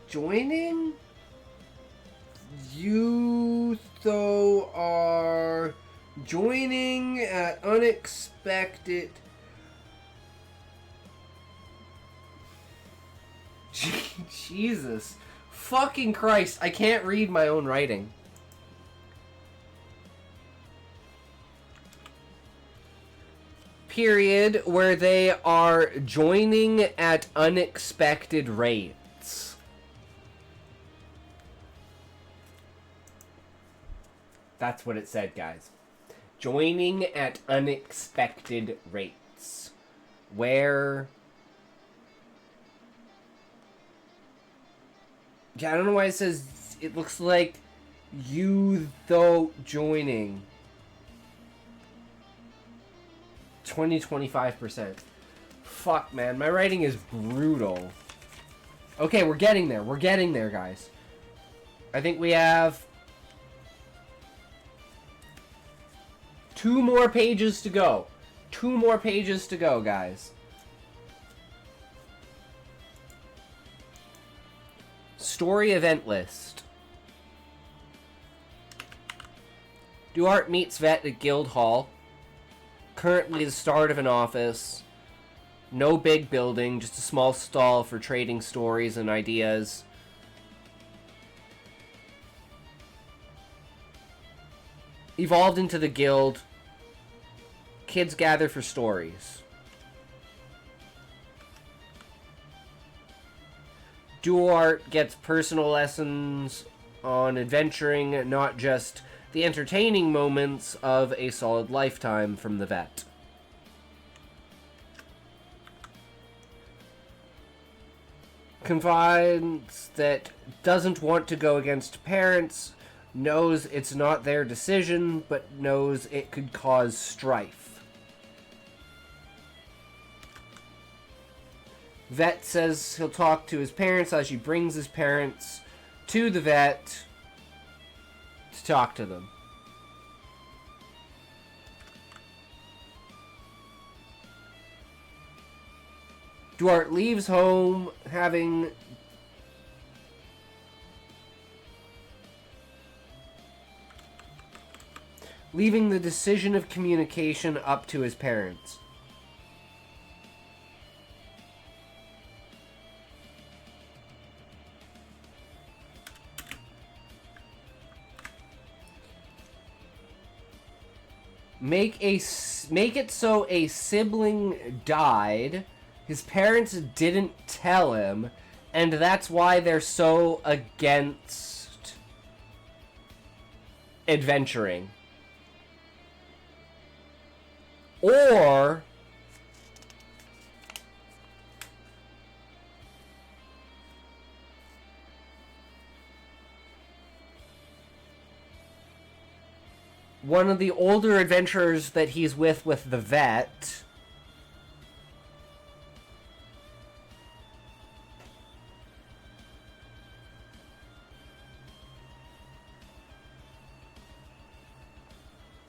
Joining? You, though, are... Joining at unexpected... Jesus. Fucking Christ. I can't read my own writing. Period, where they are joining at unexpected rates. That's what it said, guys. Joining at unexpected rates. Where... Yeah, I don't know why it says... It looks like you, though, joining. 25%. Fuck, man. My writing is brutal. Okay, we're getting there. We're getting there, guys. I think we have 2 more pages to go. 2 more pages to go, guys. Story event list. Duarte meets vet at Guild Hall. Currently the start of an office. No big building, just a small stall for trading stories and ideas. Evolved into the guild. Kids gather for stories. Duarte gets personal lessons on adventuring, not just the entertaining moments of a solid lifetime from the vet. Confides that doesn't want to go against parents, knows it's not their decision, but knows it could cause strife. Vet says he'll talk to his parents as he brings his parents to the vet to talk to them. Duarte leaves home leaving the decision of communication up to his parents. Make it so a sibling died, his parents didn't tell him, and that's why they're so against adventuring. Or one of the older adventurers that he's with the vet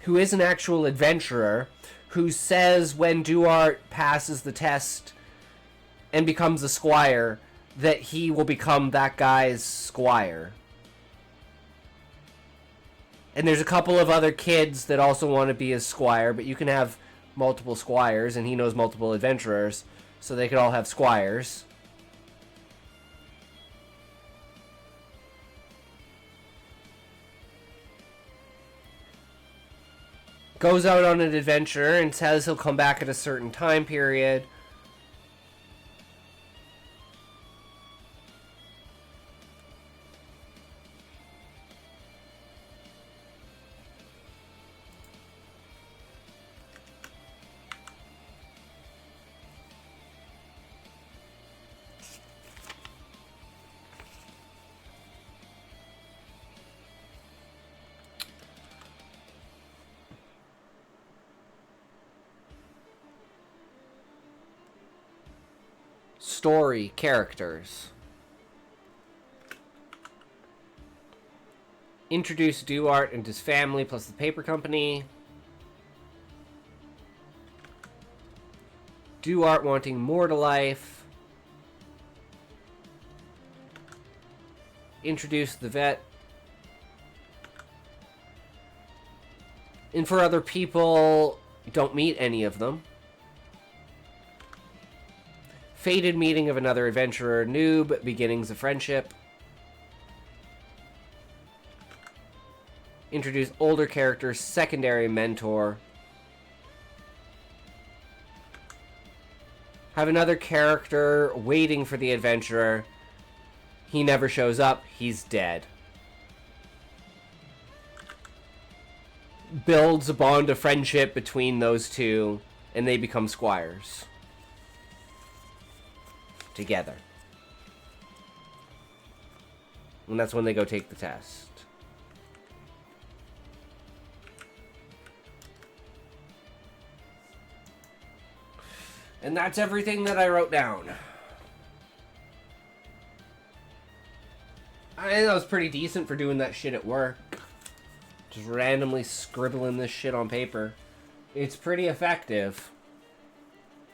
who is an actual adventurer, who says when Duarte passes the test and becomes a squire, that he will become that guy's squire. And there's a couple of other kids that also want to be his squire, but you can have multiple squires, and he knows multiple adventurers, so they could all have squires. Goes out on an adventure and says he'll come back at a certain time period. Story characters. Introduce Duarte and his family plus the paper company. Duarte wanting more to life. Introduce the vet. And for other people, don't meet any of them. Fated meeting of another adventurer, noob, beginnings of friendship. Introduce older characters, secondary mentor. Have another character waiting for the adventurer. He never shows up, he's dead. Builds a bond of friendship between those two, and they become squires. Together. And that's when they go take the test. And that's everything that I wrote down. I think that was pretty decent for doing that shit at work. Just randomly scribbling this shit on paper. It's pretty effective.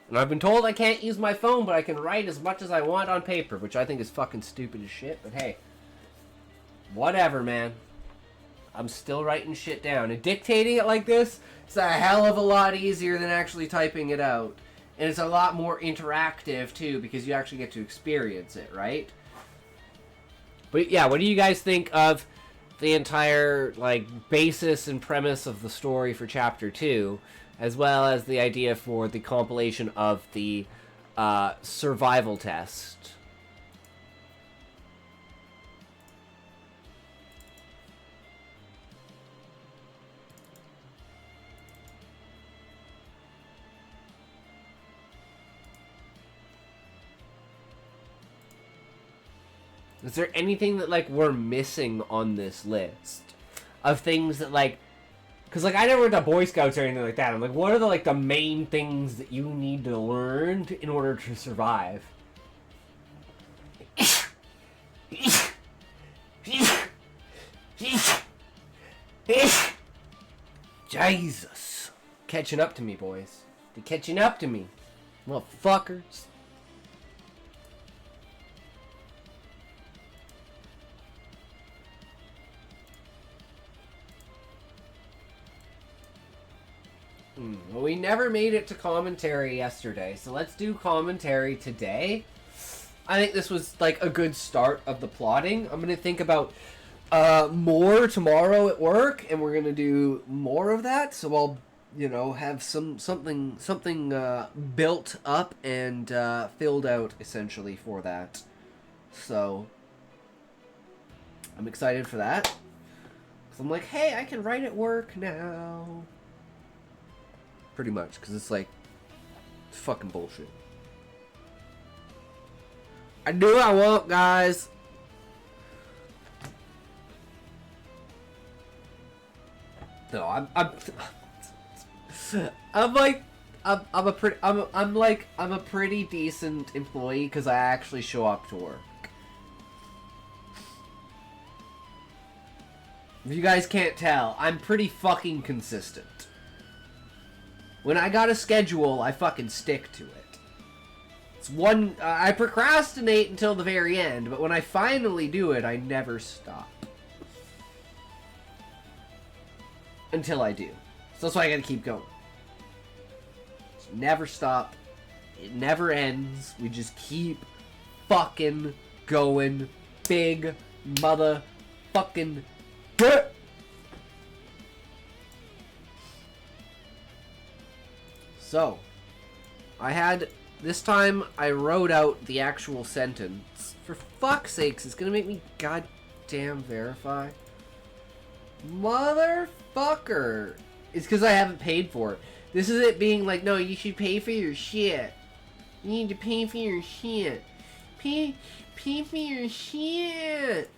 And I've been told I can't use my phone, but I can write as much as I want on paper, which I think is fucking stupid as shit, but hey. Whatever, man. I'm still writing shit down. And dictating it like this, it's a hell of a lot easier than actually typing it out. And it's a lot more interactive, too, because you actually get to experience it, right? But yeah, what do you guys think of the entire, like, basis and premise of the story for Chapter 2, as well as the idea for the compilation of the survival test? Is there anything that, like, we're missing on this list of things that, like, because, like, I never went to Boy Scouts or anything like that. I'm like, what are the, like, the main things that you need to learn in order to survive? Jesus. Catching up to me, boys. They're catching up to me. Motherfuckers. Well, we never made it to commentary yesterday, so let's do commentary today. I think this was, like, a good start of the plotting. I'm going to think about more tomorrow at work, and we're going to do more of that, so I'll, you know, have something built up and filled out, essentially, for that. So, I'm excited for that. 'Cause I'm like, hey, I can write at work now. Pretty much, because it's like, it's fucking bullshit. I do what I want, guys. No, I'm like, I'm a pretty decent employee because I actually show up to work. If you guys can't tell, I'm pretty fucking consistent. When I got a schedule, I fucking stick to it. It's one... I procrastinate until the very end, but when I finally do it, I never stop. Until I do. So that's why I gotta keep going. Just never stop. It never ends. We just keep fucking going. Big motherfucking... So, this time I wrote out the actual sentence. For fuck's sakes, it's gonna make me goddamn verify. Motherfucker. It's because I haven't paid for it. This is it being like, no, you should pay for your shit. You need to pay for your shit. Pay for your shit.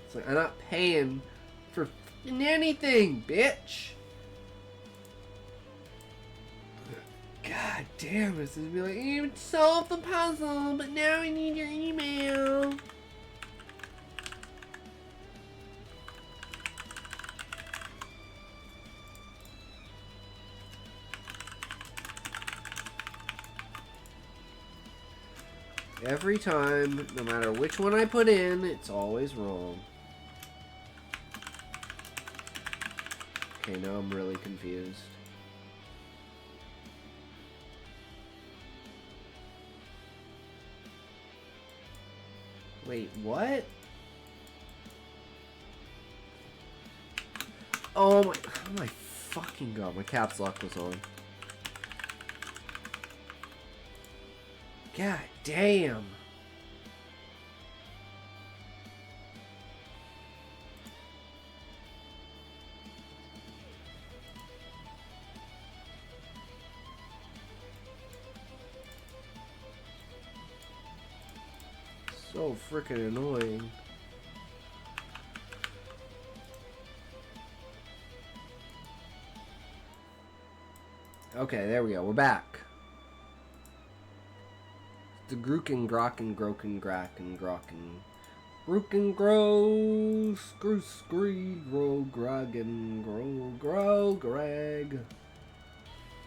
It's like, I'm not paying for anything, bitch. God damn, this is be like, you solved the puzzle, but now I need your email. Every time, no matter which one I put in, it's always wrong. Okay, now I'm really confused. Wait, what? Oh my fucking god, my caps lock was on. God damn. So freaking annoying. Okay, there we go. We're back. The Gruken, Grocken, Groken, Gracken, Grocken. Gruken, Grow, Screw, Scree, Grow, Grogan, Grow, Greg.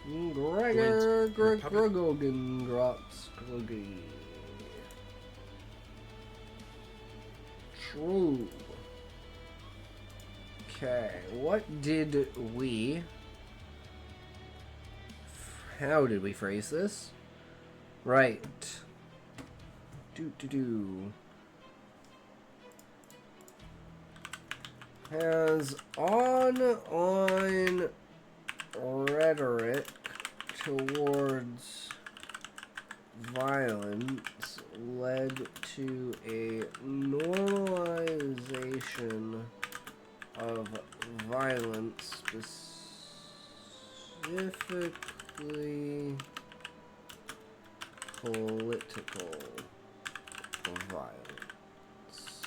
Gregor, Greg, Grogan, Grots, Groggy. True. Okay, what did we... How did we phrase this? Right. Has online rhetoric towards violence led to a normalization of violence, specifically political violence.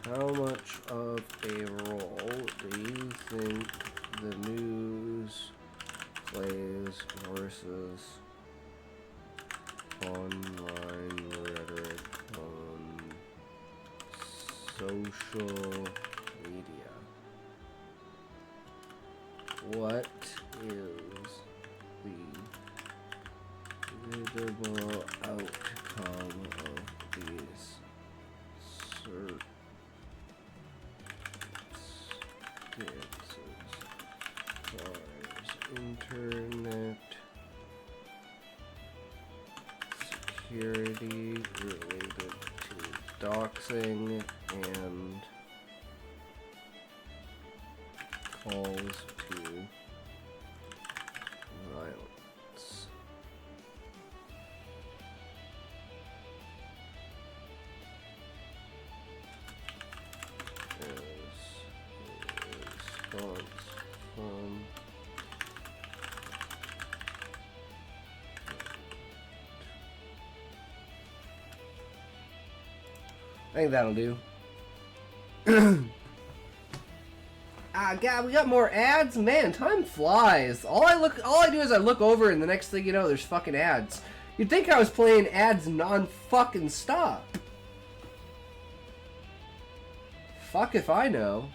How much of a role do you think the news plays versus online rhetoric on social media? What is the visible outcome of these circumstances? Internet security related to doxing and calls to violence. As a response from I think that'll do. Ah, God, we got more ads. Man, time flies. All I do is I look over, and the next thing you know, there's fucking ads. You'd think I was playing ads non-fucking stop. Fuck if I know.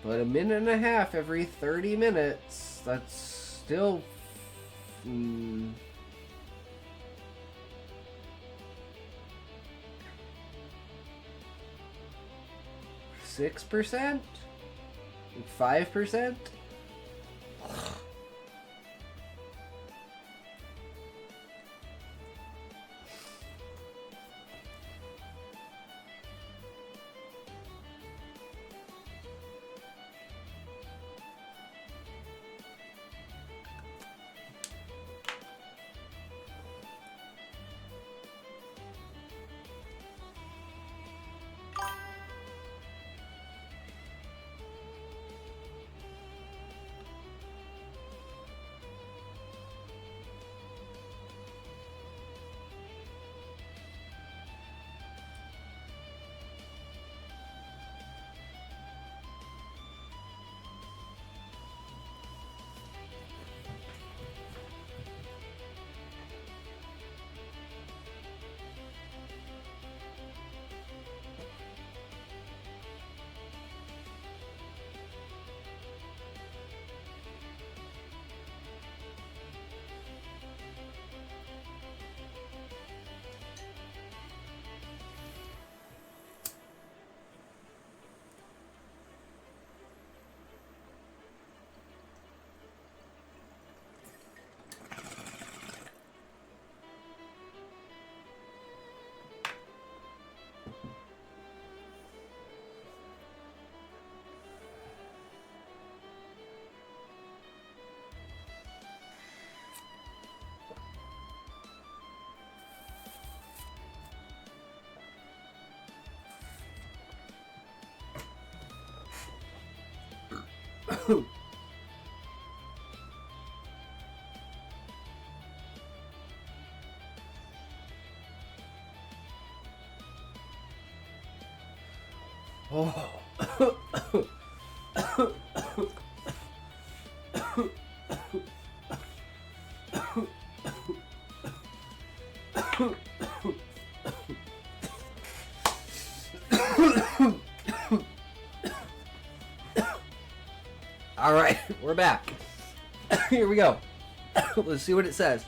But a minute and a half every 30 minutes, that's still... 6%? 5%? Oh. All right, we're back. Here we go. Let's see what it says.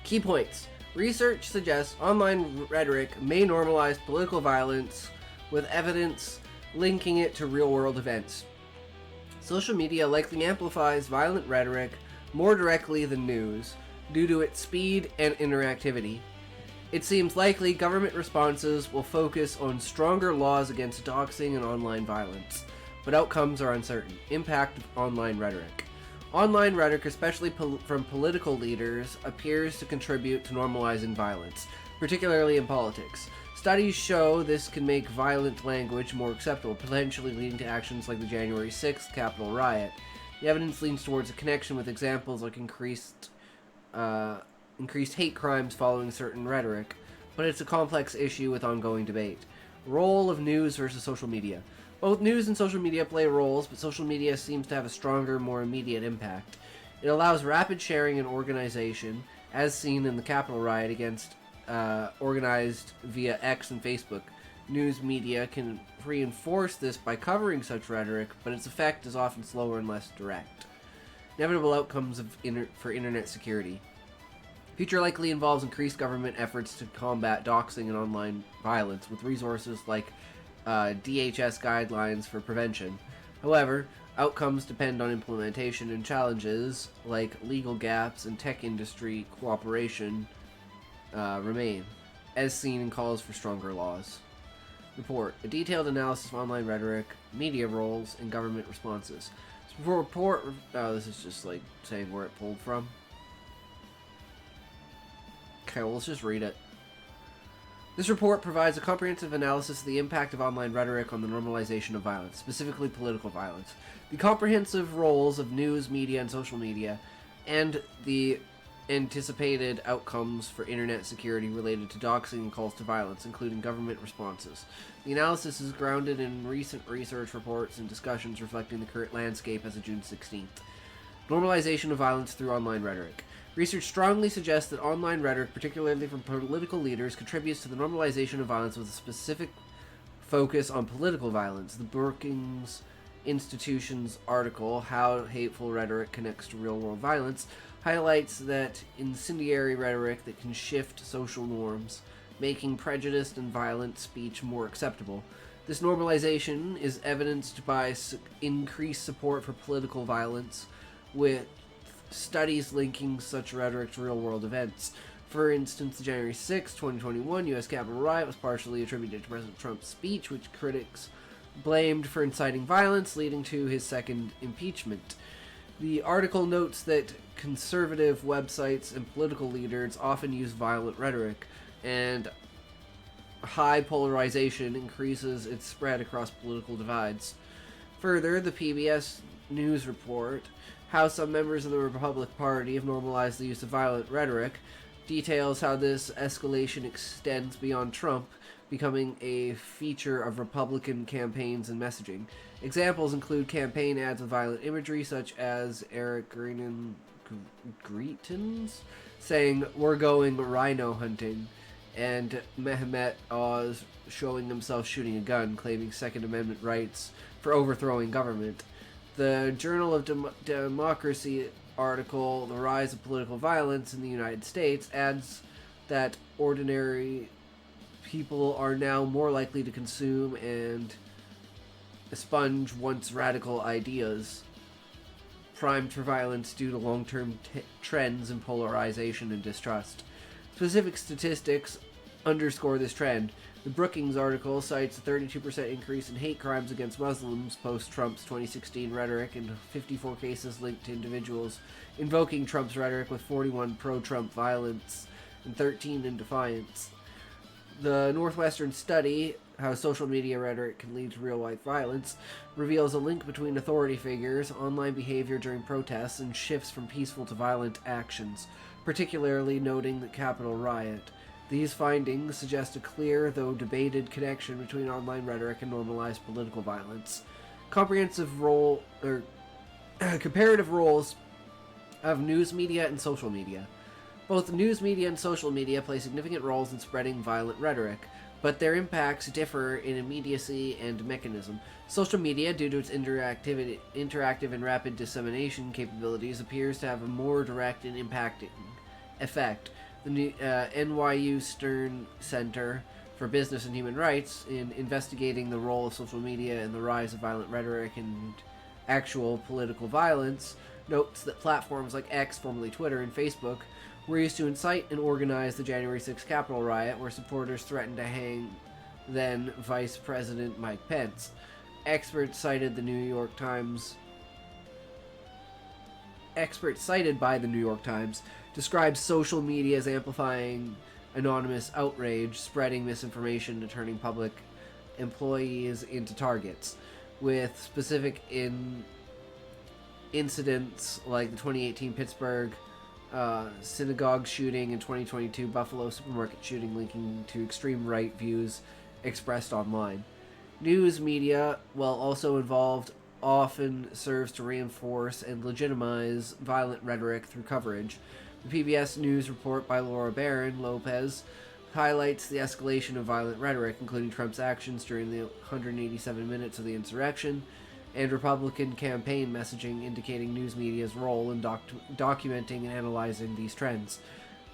Key points. Research suggests online rhetoric may normalize political violence with evidence linking it to real-world events. Social media likely amplifies violent rhetoric more directly than news due to its speed and interactivity. It seems likely government responses will focus on stronger laws against doxing and online violence, but outcomes are uncertain. Impact of online rhetoric. Online rhetoric, especially from political leaders, appears to contribute to normalizing violence, particularly in politics. Studies show this can make violent language more acceptable, potentially leading to actions like the January 6th Capitol riot. The evidence leans towards a connection with examples like increased hate crimes following certain rhetoric, but it's a complex issue with ongoing debate. Role of news versus social media. Both news and social media play roles, but social media seems to have a stronger, more immediate impact. It allows rapid sharing and organization, as seen in the Capitol riot against organized via X and Facebook. News media can reinforce this by covering such rhetoric, but its effect is often slower and less direct. Inevitable outcomes for internet security. Future likely involves increased government efforts to combat doxing and online violence with resources like DHS guidelines for prevention. However, outcomes depend on implementation, and challenges like legal gaps and tech industry cooperation remain, as seen in calls for stronger laws. Report. A detailed analysis of online rhetoric, media roles, and government responses. This is just like saying where it pulled from. Okay, well, let's just read it. This report provides a comprehensive analysis of the impact of online rhetoric on the normalization of violence, specifically political violence, the comprehensive roles of news, media, and social media, and the anticipated outcomes for internet security related to doxing and calls to violence, including government responses. The analysis is grounded in recent research reports and discussions reflecting the current landscape as of June 16th. Normalization of violence through online rhetoric. Research strongly suggests that online rhetoric, particularly from political leaders, contributes to the normalization of violence with a specific focus on political violence. The Brookings Institution's article, How Hateful Rhetoric Connects to Real-World Violence, highlights that incendiary rhetoric that can shift social norms, making prejudiced and violent speech more acceptable. This normalization is evidenced by increased support for political violence, with studies linking such rhetoric to real-world events. For instance, the January 6, 2021 U.S. Capitol riot was partially attributed to President Trump's speech, which critics blamed for inciting violence, leading to his second impeachment. The article notes that conservative websites and political leaders often use violent rhetoric, and high polarization increases its spread across political divides. Further, the PBS News report, How Some Members of the Republican Party Have Normalized the Use of Violent Rhetoric, details how this escalation extends beyond Trump, becoming a feature of Republican campaigns and messaging. Examples include campaign ads with violent imagery, such as Eric Greitens saying, "We're going rhino hunting," and Mehmet Oz showing himself shooting a gun, claiming Second Amendment rights for overthrowing government. The Journal of Democracy article, The Rise of Political Violence in the United States, adds that ordinary people are now more likely to consume and expunge once radical ideas, primed for violence due to long-term trends in polarization and distrust. Specific statistics underscore this trend. The Brookings article cites a 32% increase in hate crimes against Muslims post-Trump's 2016 rhetoric, and 54 cases linked to individuals invoking Trump's rhetoric, with 41 pro-Trump violence and 13 in defiance. The Northwestern study, How Social Media Rhetoric Can Lead to Real-Life Violence, reveals a link between authority figures, online behavior during protests, and shifts from peaceful to violent actions, particularly noting the Capitol riot. These findings suggest a clear, though debated, connection between online rhetoric and normalized political violence. Comprehensive role, or comparative roles of news media and social media. Both news media and social media play significant roles in spreading violent rhetoric, but their impacts differ in immediacy and mechanism. Social media, due to its interactive and rapid dissemination capabilities, appears to have a more direct and impacting effect. The NYU Stern Center for Business and Human Rights, in investigating the role of social media in the rise of violent rhetoric and actual political violence, notes that platforms like X, formerly Twitter, and Facebook were used to incite and organize the January 6th Capitol riot, where supporters threatened to hang then Vice President Mike Pence. Experts cited by the New York Times describes social media as amplifying anonymous outrage, spreading misinformation, and turning public employees into targets, with specific incidents like the 2018 Pittsburgh synagogue shooting and 2022 Buffalo supermarket shooting linking to extreme right views expressed online. News media, while also involved, often serves to reinforce and legitimize violent rhetoric through coverage. The PBS News report by Laura Barron Lopez highlights the escalation of violent rhetoric, including Trump's actions during the 187 minutes of the insurrection, and Republican campaign messaging indicating news media's role in documenting and analyzing these trends.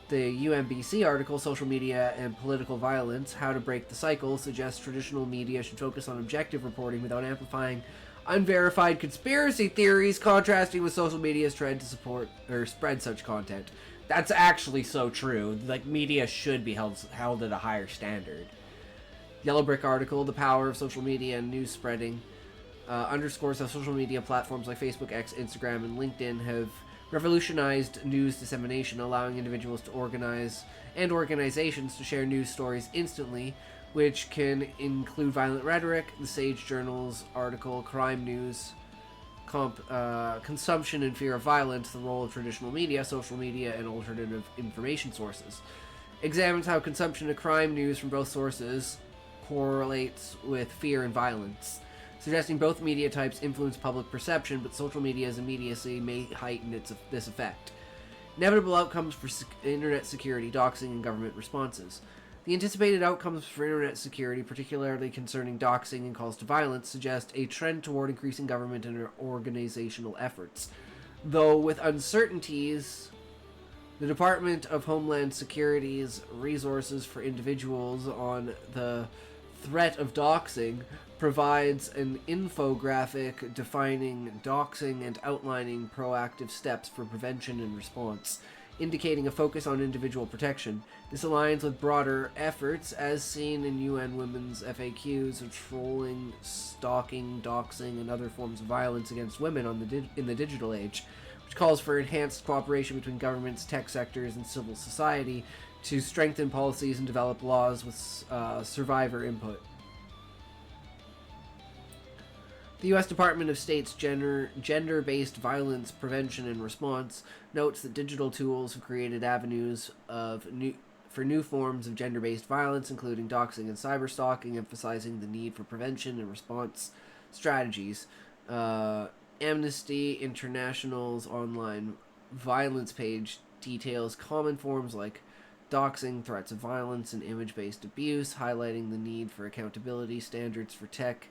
The UMBC article, Social Media and Political Violence, How to Break the Cycle, suggests traditional media should focus on objective reporting without amplifying unverified conspiracy theories, contrasting with social media's trend to support or spread such content. That's actually so true. Like, media should be held at a higher standard. Yellow Brick article, The Power of Social Media and News Spreading, underscores how social media platforms like Facebook, X, Instagram, and LinkedIn have revolutionized news dissemination, allowing individuals to organize and organizations to share news stories instantly, which can include violent rhetoric. The Sage Journal's article, Crime News, Consumption and Fear of Violence, the Role of Traditional Media, Social Media, and Alternative Information Sources, examines how consumption of crime news from both sources correlates with fear and violence, suggesting both media types influence public perception, but social media's immediacy may heighten this effect. Inevitable outcomes for internet security, doxing, and government responses. The anticipated outcomes for internet security, particularly concerning doxing and calls to violence, suggest a trend toward increasing government and organizational efforts. Though with uncertainties, the Department of Homeland Security's resources for individuals on the threat of doxing provides an infographic defining doxing and outlining proactive steps for prevention and response, indicating a focus on individual protection. This aligns with broader efforts as seen in UN Women's FAQs of trolling, stalking, doxing, and other forms of violence against women in the digital age, which calls for enhanced cooperation between governments, tech sectors, and civil society to strengthen policies and develop laws with survivor input. The U.S. Department of State's Gender-Based Violence Prevention and Response notes that digital tools have created avenues for new forms of gender-based violence, including doxing and cyberstalking, emphasizing the need for prevention and response strategies. Amnesty International's online violence page details common forms like doxing, threats of violence, and image-based abuse, highlighting the need for accountability standards for tech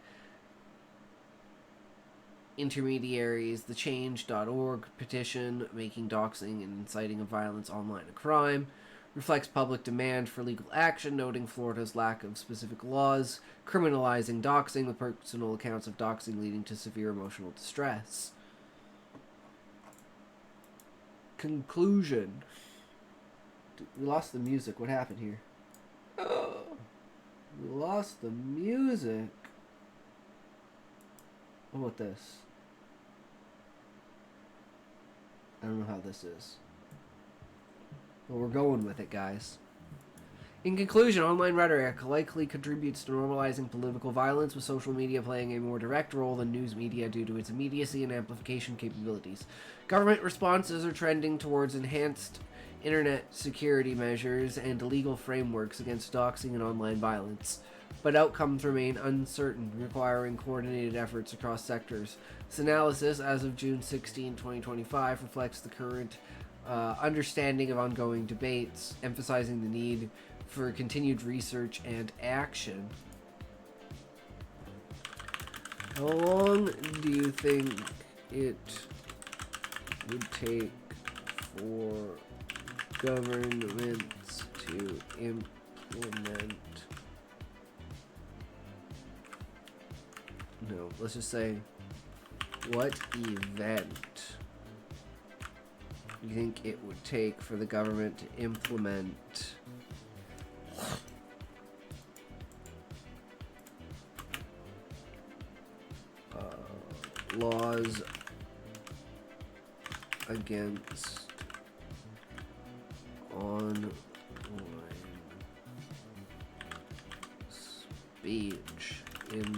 intermediaries. The Change.org petition, making doxing and inciting of violence online a crime, reflects public demand for legal action, noting Florida's lack of specific laws criminalizing doxing, with personal accounts of doxing leading to severe emotional distress. Conclusion. We lost the music. What happened here? We lost the music. What about this? I don't know how this is. But we're going with it, guys. In conclusion, online rhetoric likely contributes to normalizing political violence, with social media playing a more direct role than news media due to its immediacy and amplification capabilities. Government responses are trending towards enhanced internet security measures, and legal frameworks against doxing and online violence. But outcomes remain uncertain, requiring coordinated efforts across sectors. This analysis, as of June 16, 2025, reflects the current understanding of ongoing debates, emphasizing the need for continued research and action. How long do you think it would take for governments to implement... No, let's just say, what event do you think it would take for the government to implement laws against online speech in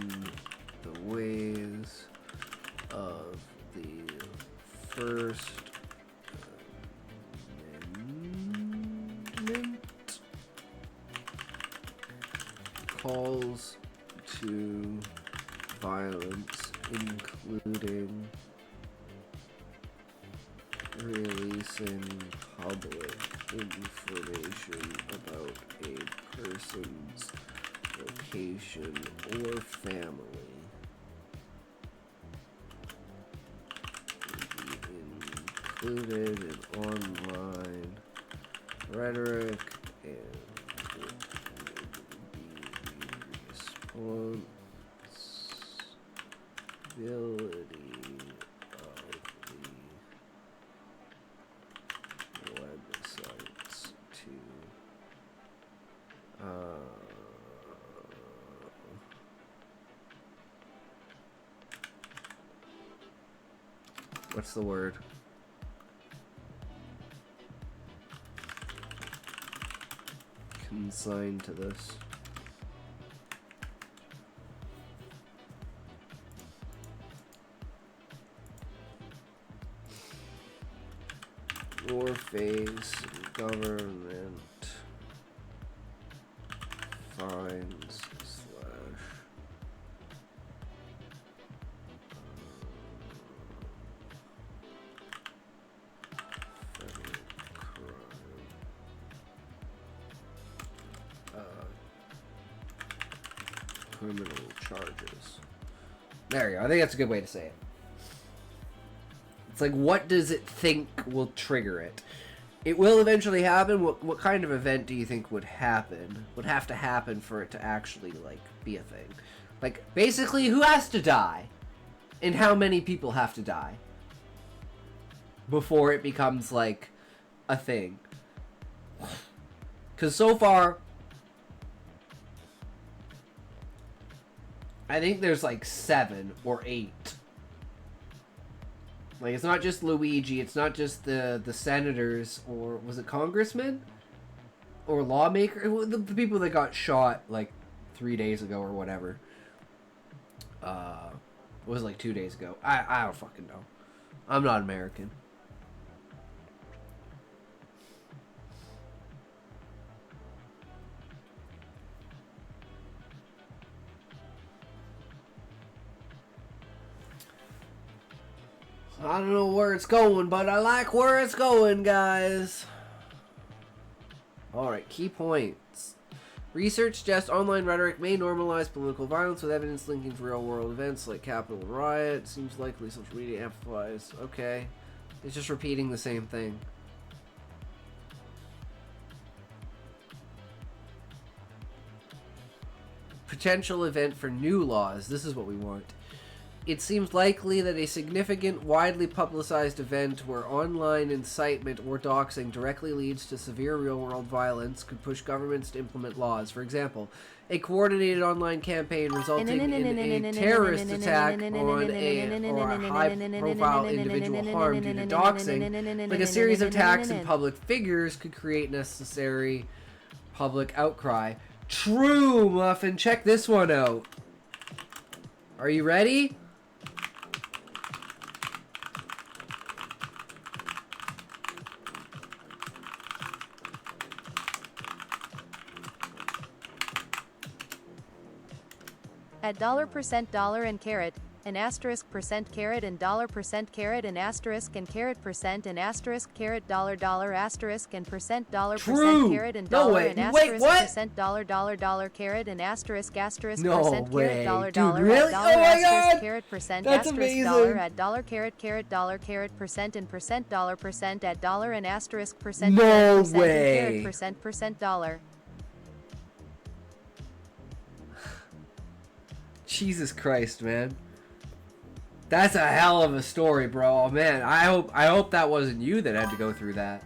the ways of the First Amendment? Calls to violence, including releasing public information about a person's location or family, included in online rhetoric, and would be responsibility of the websites to what's the word? Consigned to this. Or face government fines slash federal crime, criminal charges. There you go. I think that's a good way to say it. It's like, what does it think will trigger it? It will eventually happen. What kind of event do you think would happen? Would have to happen for it to actually, like, be a thing? Like, basically, who has to die? And how many people have to die? Before it becomes, like, a thing. Because so far, I think there's, like, 7 or 8. Like, it's not just Luigi, it's not just the senators, or was it congressmen? Or lawmaker? The people that got shot, like, 3 days ago or whatever. It was like 2 days ago. I don't fucking know. I'm not American. I don't know where it's going, but I like where it's going, guys. Alright, key points. Research suggests online rhetoric may normalize political violence with evidence linking to real-world events like Capitol riot. Seems likely social media amplifies. Okay. It's just repeating the same thing. Potential event for new laws. This is what we want. It seems likely that a significant, widely publicized event where online incitement or doxing directly leads to severe real-world violence could push governments to implement laws. For example, a coordinated online campaign resulting in a terrorist attack on a high-profile individual harmed due to doxing, like a series of attacks and public figures, could create necessary public outcry. True, Muffin. Check this one out. Are you ready? at $% and carat, an asterisk percent carat and $% and asterisk and carat percent and asterisk carat $$ asterisk and percent $% carat and dollar and asterisk percent $$ carat and asterisk asterisk percent carat $$ really? at Oh my asterisk God! carat percent That's asterisk amazing. dollar at $carat percent and percent $% at dollar and asterisk percent No carat percent way. and carat percent $. Jesus Christ, man. That's a hell of a story, bro. Oh, man, I hope that wasn't you that had to go through that.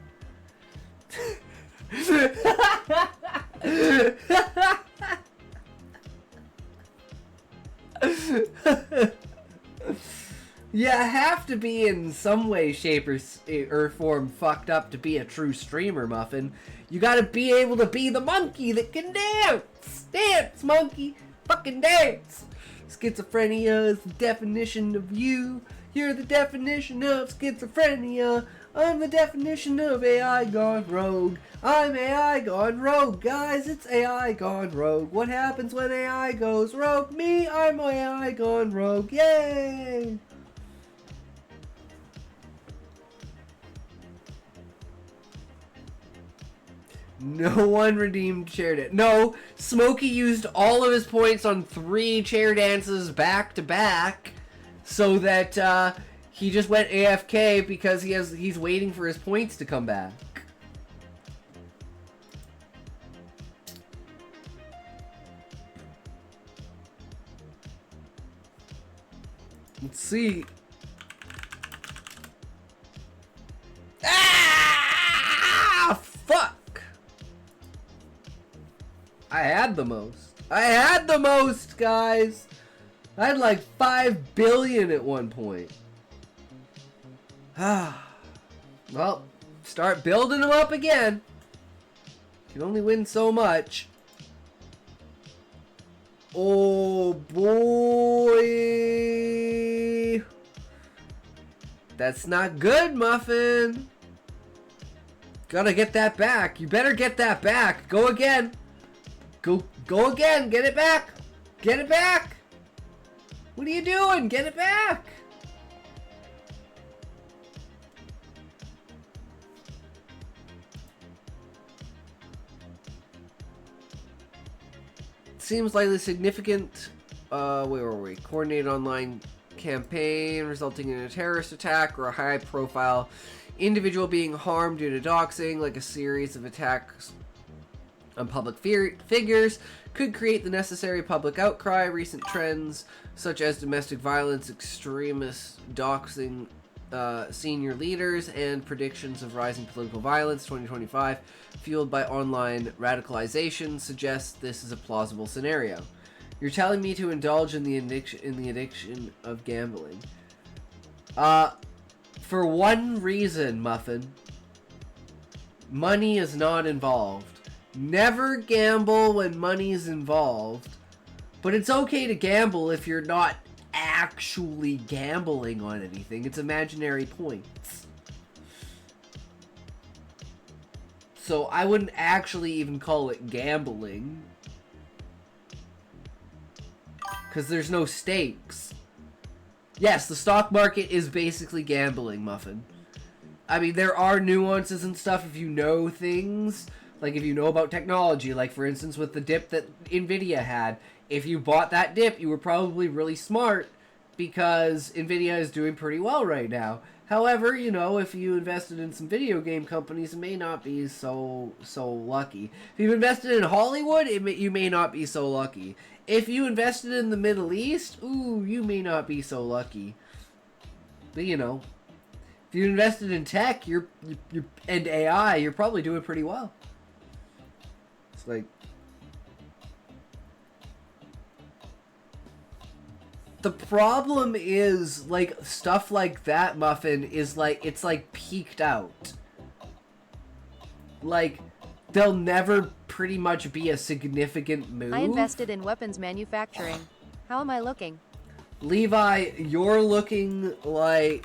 You have to be in some way, shape, or form fucked up to be a true streamer, Muffin. You gotta be able to be the monkey that can dance. Dance, monkey. Fucking dance. Schizophrenia is the definition of you. You're the definition of schizophrenia. I'm the definition of AI gone rogue. I'm AI gone rogue, guys. It's AI gone rogue. What happens when AI goes rogue? Me, I'm AI gone rogue. Yay! No one redeemed chair dance. No, Smokey used all of his points on 3 chair dances back to back, so that he just went AFK because he's waiting for his points to come back. Let's see. Ah! Fuck! I had the most. I had the most, guys! I had like 5 billion at one point. Well, start building them up again. Can only win so much. Oh boy. That's not good, Muffin. Gotta get that back. You better get that back. Go again. Go again. Get it back. Get it back. What are you doing? Get it back. Seems likely significant. Where were we? Coordinated online campaign resulting in a terrorist attack or a high-profile individual being harmed due to doxing, like a series of attacks on public figures, could create the necessary public outcry. Recent trends, such as domestic violence, extremist doxing senior leaders, and predictions of rising political violence 2025, fueled by online radicalization, suggest this is a plausible scenario. You're telling me to indulge in the addiction of gambling. For one reason, Muffin. Money is not involved. Never gamble when money is involved. But it's okay to gamble if you're not actually gambling on anything. It's imaginary points. So I wouldn't actually even call it gambling. Because there's no stakes. Yes, the stock market is basically gambling, Muffin. I mean, there are nuances and stuff if you know things. Like if you know about technology. Like for instance with the dip that Nvidia had. If you bought that dip, you were probably really smart because Nvidia is doing pretty well right now. However, you know, if you invested in some video game companies, it may not be so lucky. If you've invested in Hollywood, you may not be so lucky. If you invested in the Middle East, ooh, you may not be so lucky. But you know, if you invested in tech, and AI, you're probably doing pretty well. It's like the problem is, like, stuff like that, Muffin, is like, it's like peaked out. Like, there'll never pretty much be a significant move. I invested in weapons manufacturing. How am I looking? Levi, you're looking like...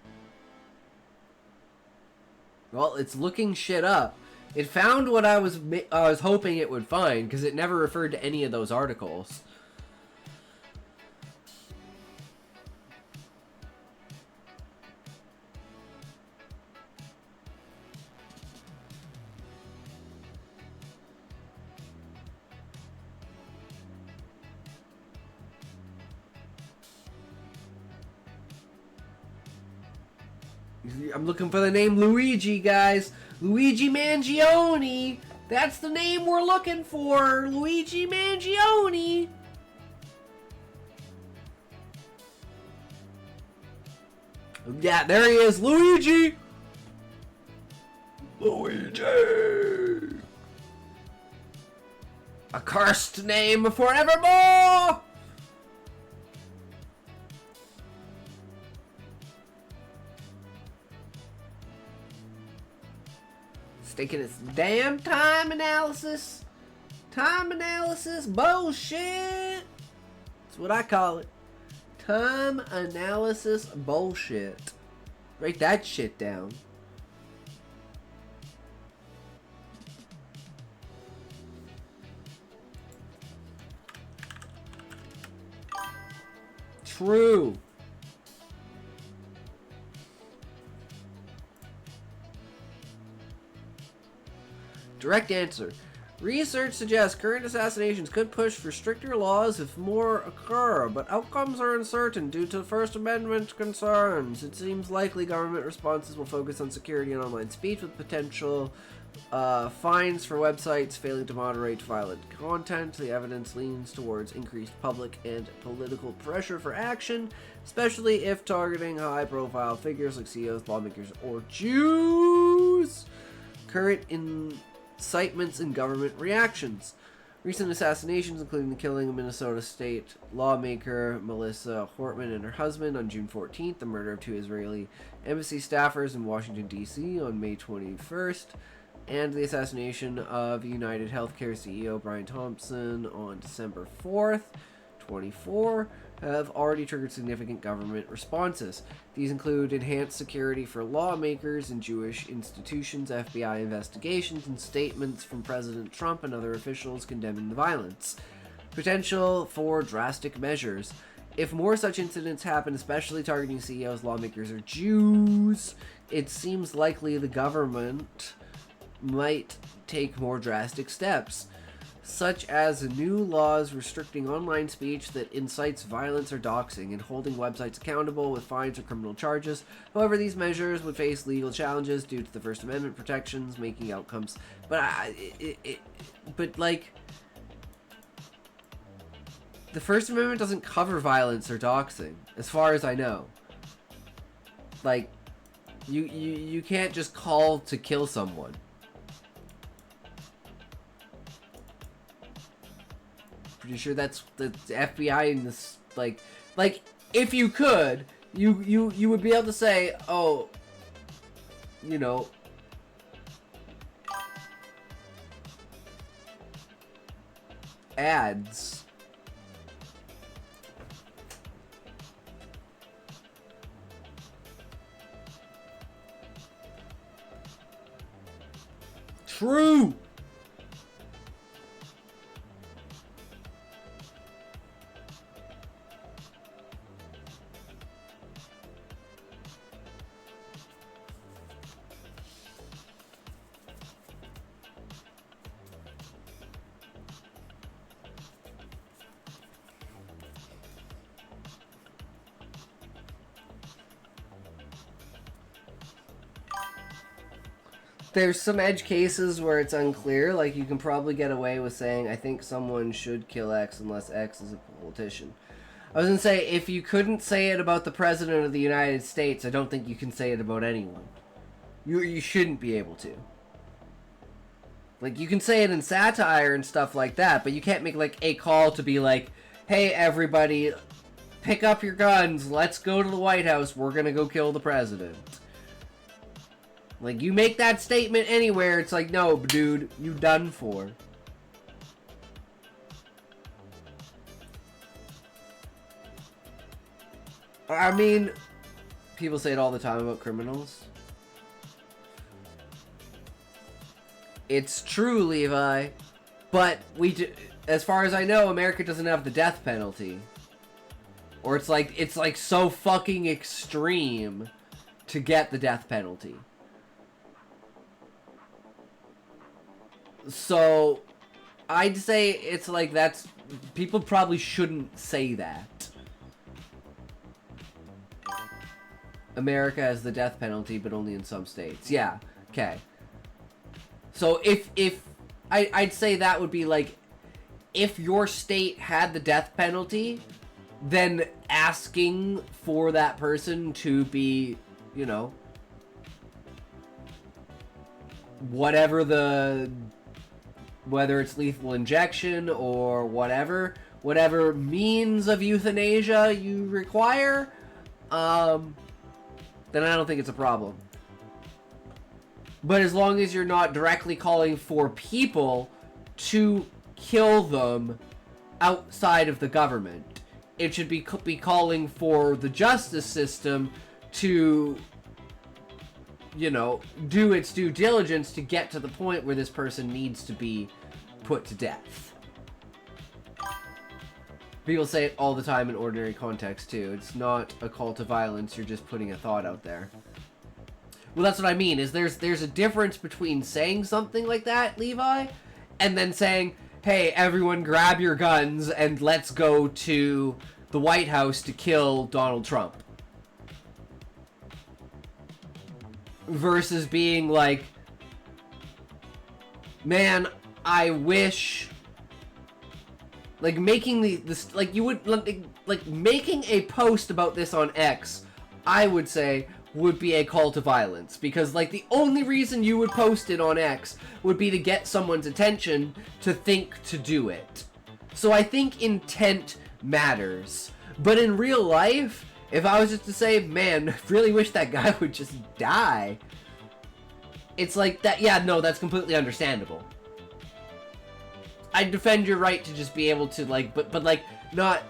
Well, it's looking shit up. It found what I was hoping it would find, because it never referred to any of those articles. I'm looking for the name Luigi, guys. Luigi Mangione. That's the name we're looking for. Luigi Mangione. Yeah, there he is. Luigi. Luigi. A cursed name forevermore. Taking its damn time analysis. Time analysis bullshit. That's what I call it. Time analysis bullshit. Write that shit down. True. Direct answer. Research suggests current assassinations could push for stricter laws if more occur, but outcomes are uncertain due to First Amendment concerns. It seems likely government responses will focus on security and online speech, with potential fines for websites failing to moderate violent content. The evidence leans towards increased public and political pressure for action, especially if targeting high-profile figures like CEOs, lawmakers, or Jews. Current incitements and government reactions. Recent assassinations, including the killing of Minnesota state lawmaker Melissa Hortman and her husband on June 14th, the murder of 2 Israeli embassy staffers in Washington, D.C. on May 21st, and the assassination of United Healthcare CEO Brian Thompson on December 4th, 24, have already triggered significant government responses. These include enhanced security for lawmakers and Jewish institutions, FBI investigations, and statements from President Trump and other officials condemning the violence. Potential for drastic measures. If more such incidents happen, especially targeting CEOs, lawmakers, or Jews, it seems likely the government might take more drastic steps, such as new laws restricting online speech that incites violence or doxing, and holding websites accountable with fines or criminal charges. However, these measures would face legal challenges due to the First Amendment protections, making outcomes. But the First Amendment doesn't cover violence or doxing, as far as I know. Like, you can't just call to kill someone. Pretty sure that's the FBI in this, like if you could, you would be able to say, oh, you know, ads. True. There's some edge cases where it's unclear, like you can probably get away with saying, I think someone should kill X unless X is a politician. I was going to say, if you couldn't say it about the President of the United States, I don't think you can say it about anyone. You shouldn't be able to. Like, you can say it in satire and stuff like that, but you can't make, like, a call to be like, hey, everybody, pick up your guns, let's go to the White House, we're going to go kill the President. Like, you make that statement anywhere, it's like, no, dude, you done for. I mean, people say it all the time about criminals. It's true, Levi. But as far as I know, America doesn't have the death penalty. Or it's like so fucking extreme to get the death penalty. So I'd say it's like people probably shouldn't say that. America has the death penalty, but only in some states. Yeah, okay. So if I'd say that would be like, if your state had the death penalty, then asking for that person to be, you know, whether it's lethal injection or whatever means of euthanasia you require, then I don't think it's a problem. But as long as you're not directly calling for people to kill them outside of the government, it should be calling for the justice system to, you know, do its due diligence to get to the point where this person needs to be put to death. People say it all the time in ordinary context, too. It's not a call to violence, you're just putting a thought out there. Well, that's what I mean, is there's a difference between saying something like that, Levi, and then saying, hey, everyone grab your guns and let's go to the White House to kill Donald Trump. Versus being like, man, I wish... Like, making this, like, you would, like, making a post about this on X, I would say, would be a call to violence. Because, like, the only reason you would post it on X would be to get someone's attention to think to do it. So I think intent matters. But in real life, if I was just to say, man, I really wish that guy would just die, it's like, that, yeah, no, that's completely understandable. I defend your right to just be able to, like, but like, not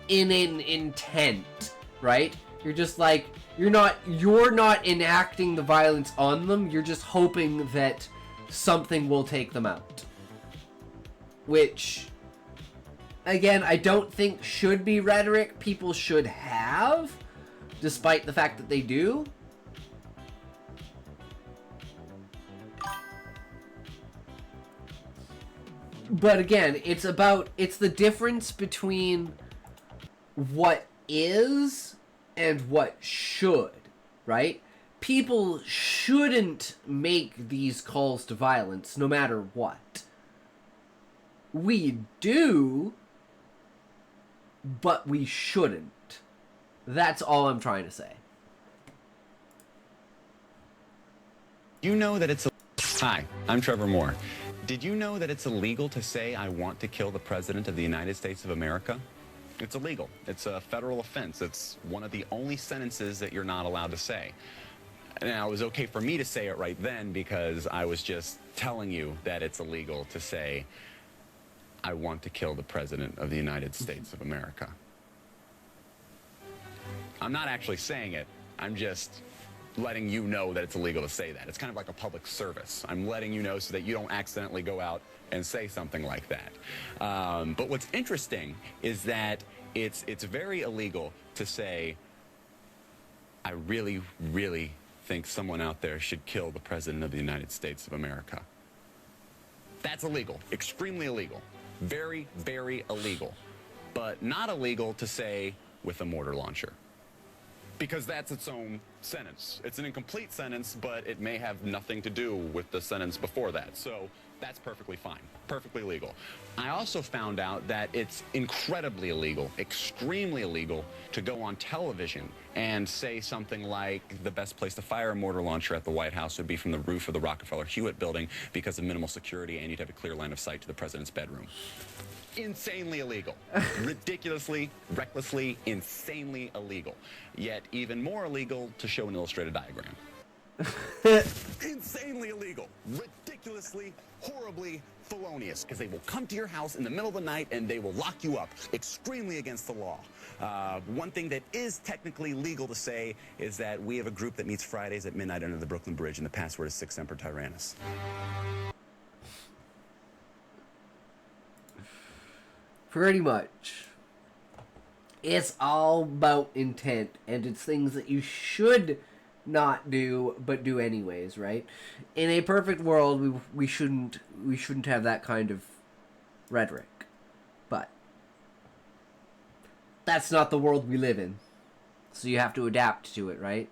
in an intent, right? You're just like, you're not enacting the violence on them, you're just hoping that something will take them out. Which, again, I don't think should be rhetoric people should have, despite the fact that they do. But again, it's the difference between what is and what should, right? People shouldn't make these calls to violence no matter what. We do, but we shouldn't. That's all I'm trying to say. You know that it's... Hi, I'm Trevor Moore. Did you know that it's illegal to say I want to kill the President of the United States of America? It's illegal. It's a federal offense. It's one of the only sentences that you're not allowed to say. Now, it was okay for me to say it right then because I was just telling you that it's illegal to say I want to kill the President of the United States of America. I'm not actually saying it. I'm just letting you know that it's illegal to say that. It's kind of like a public service. I'm letting you know so that you don't accidentally go out and say something like that. But what's interesting is that it's very illegal to say, I really, really think someone out there should kill the President of the United States of America. That's illegal. Extremely illegal. Very, very illegal. But not illegal to say with a mortar launcher. Because that's its own sentence. It's an incomplete sentence, but it may have nothing to do with the sentence before that. So that's perfectly fine, perfectly legal. I also found out that it's incredibly illegal, extremely illegal, to go on television and say something like the best place to fire a mortar launcher at the White House would be from the roof of the Rockefeller Hewitt building because of minimal security and you'd have a clear line of sight to the president's bedroom. Insanely illegal. Ridiculously, recklessly, insanely illegal. Yet even more illegal to show an illustrated diagram. Insanely illegal. Ridiculously, horribly felonious. Because they will come to your house in the middle of the night and they will lock you up. Extremely against the law. One thing that is technically legal to say is that we have a group that meets Fridays at midnight under the Brooklyn Bridge and the password is 6 Semper Tyrannis. Pretty much. It's all about intent, and it's things that you should not do, but do anyways, right? In a perfect world, we shouldn't have that kind of rhetoric. But that's not the world we live in. So you have to adapt to it, right?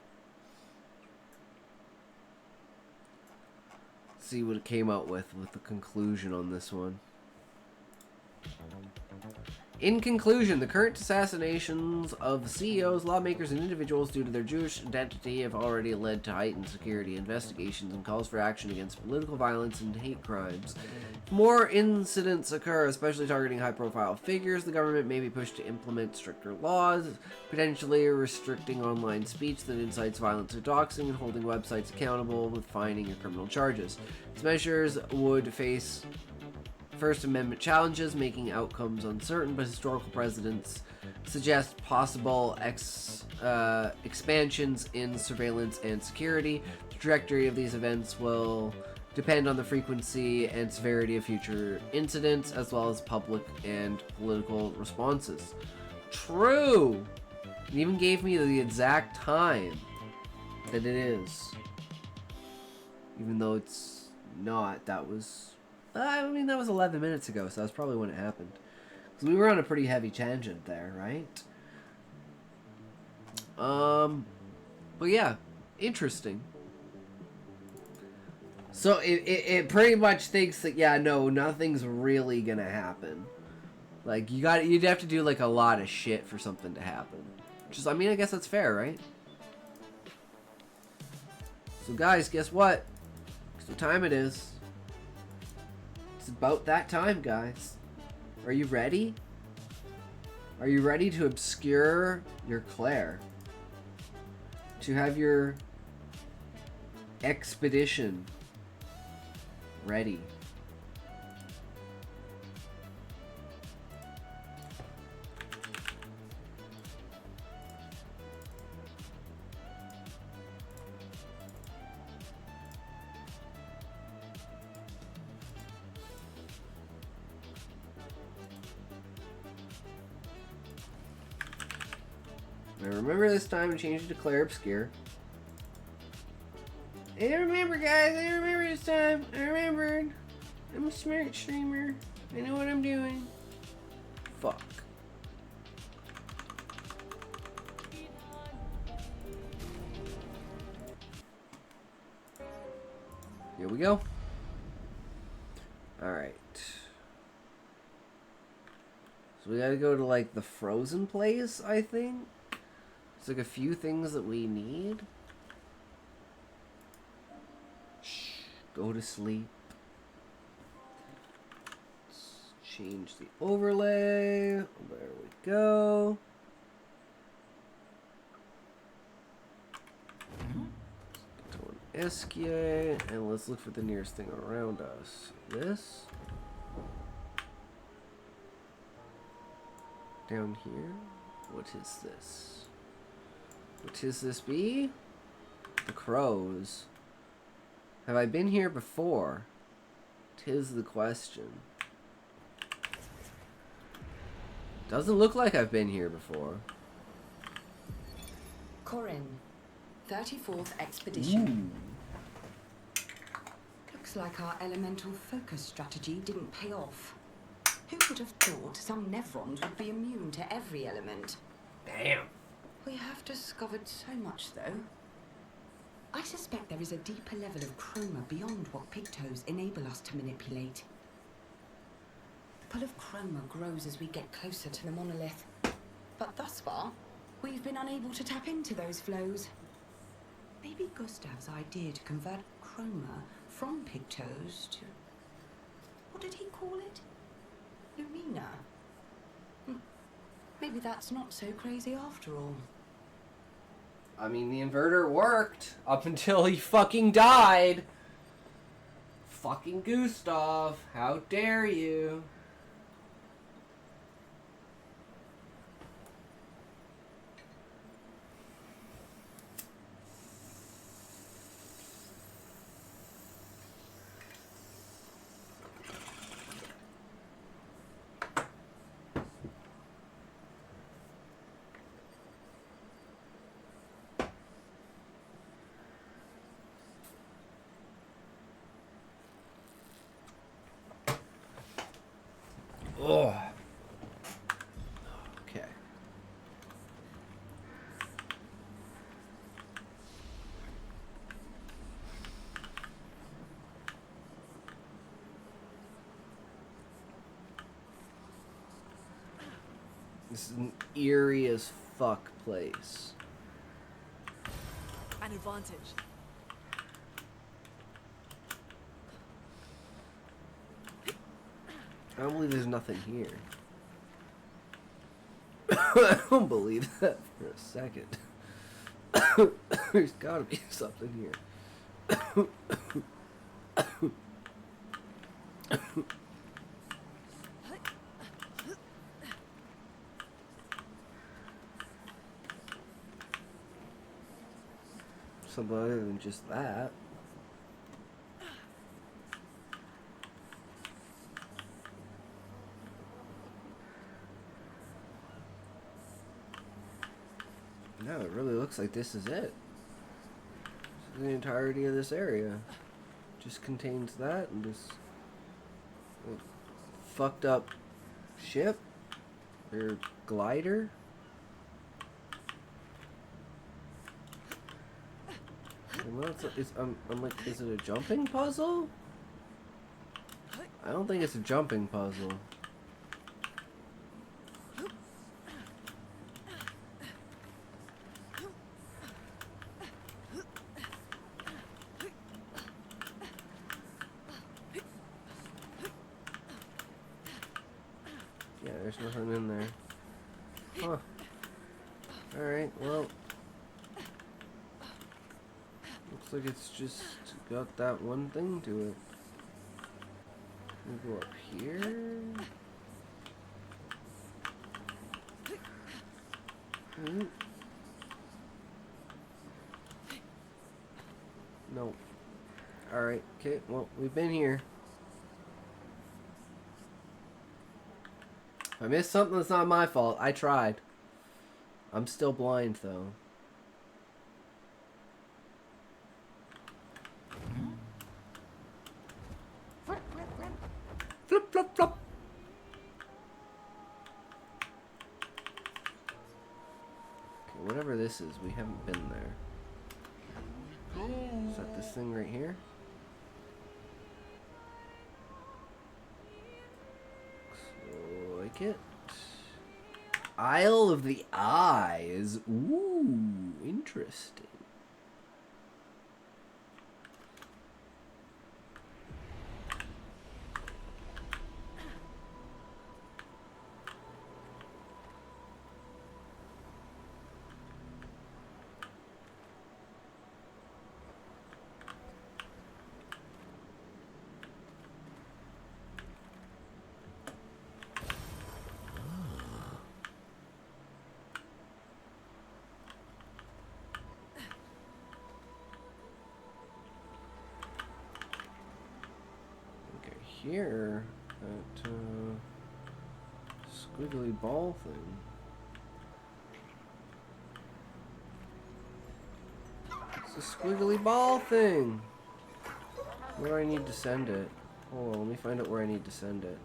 See what it came out with the conclusion on this one. In conclusion, the current assassinations of CEOs, lawmakers, and individuals due to their Jewish identity have already led to heightened security investigations and calls for action against political violence and hate crimes. If more incidents occur, especially targeting high-profile figures, the government may be pushed to implement stricter laws, potentially restricting online speech that incites violence or doxing, and holding websites accountable with fining or criminal charges. These measures would face First Amendment challenges, making outcomes uncertain, but historical precedents suggest possible expansions in surveillance and security. The trajectory of these events will depend on the frequency and severity of future incidents, as well as public and political responses. True! It even gave me the exact time that it is. Even though it's not, that was... I mean, that was 11 minutes ago, so that's probably when it happened. Because we were on a pretty heavy tangent there, right? But yeah, interesting. So it pretty much thinks that, yeah, no, nothing's really gonna happen. Like, you'd have to do, like, a lot of shit for something to happen. Which is, I mean, I guess that's fair, right? So guys, guess what? Guess what time it is? It's about that time, guys. Are you ready? Are you ready to obscure your Claire? To have your expedition ready? I remember this time to change it to Claire Obscure. I remember, guys. I remember this time. I remembered. I'm a smart streamer. I know what I'm doing. Fuck. Here we go. Alright. So we gotta go to, like, the frozen place, I think. There's, like, a few things that we need. Shh. Go to sleep. Let's change the overlay. There we go. Let's go to Esquier, and let's look for the nearest thing around us. This. Down here. What is this? What is this be? The crows. Have I been here before? 'Tis the question. Doesn't look like I've been here before. Corinne, 34th Expedition. Ooh. Looks like our elemental focus strategy didn't pay off. Who would have thought some Nevrons would be immune to every element? Damn. We have discovered so much, though. I suspect there is a deeper level of chroma beyond what pigtoes enable us to manipulate. The pull of chroma grows as we get closer to the monolith. But thus far, we've been unable to tap into those flows. Maybe Gustav's idea to convert chroma from pigtoes to... what did he call it? Lumina. Maybe that's not so crazy after all. I mean, the inverter worked up until he fucking died. Fucking Gustav, how dare you? Oh. Okay. This is an eerie as fuck place. An advantage. I don't believe there's nothing here. I don't believe that for a second. There's gotta be something here. Something other than just that. No, it really looks like this is it. This is the entirety of this area. Just contains that and this fucked up ship or glider. I'm like, is it a jumping puzzle? I don't think it's a jumping puzzle. Yeah, there's nothing in there. Huh. Alright, well. Looks like it's just got that one thing to it. We'll go up here. Ooh. No. Alright, okay, well, we've been here. If I missed something, that's not my fault. I tried. I'm still blind, though. Flip, flop, flop. Okay, whatever this is, we haven't been there. Is that this thing right here? Looks like it. Isle of the Eyes. Ooh, interesting. Here, that squiggly ball thing. It's a squiggly ball thing. Where do I need to send it? Hold on, let me find out where I need to send it.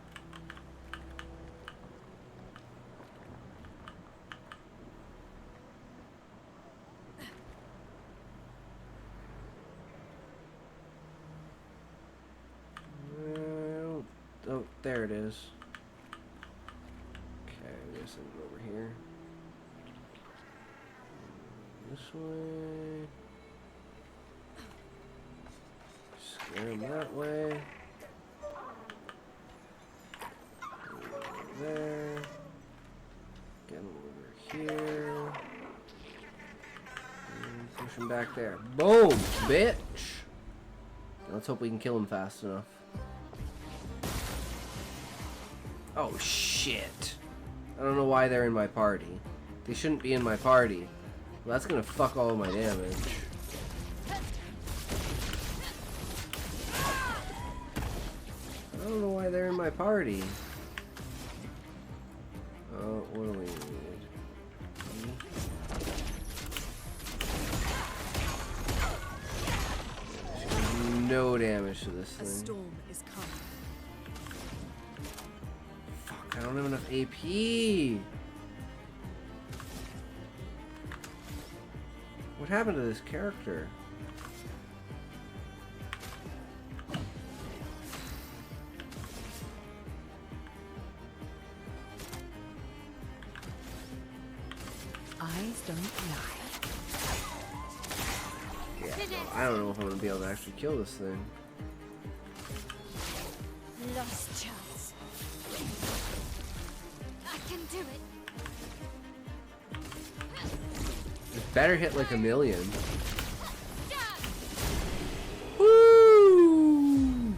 Oh, there it is. Okay, I'm gonna send it over here. This way. Scare him that way. Over there. Get him over here. And push him back there. Boom, bitch! Let's hope we can kill him fast enough. Oh shit. I don't know why they're in my party. They shouldn't be in my party. Well, that's gonna fuck all of my damage. I don't know why they're in my party. Oh, what do we need? No damage to this A thing. storm is coming. Fuck, I don't have enough AP. What happened to this character? Eyes don't lie. Yeah, no, I don't know if I'm gonna be able to actually kill this thing. Lost chance. I can do it. It better hit like a million. Woo!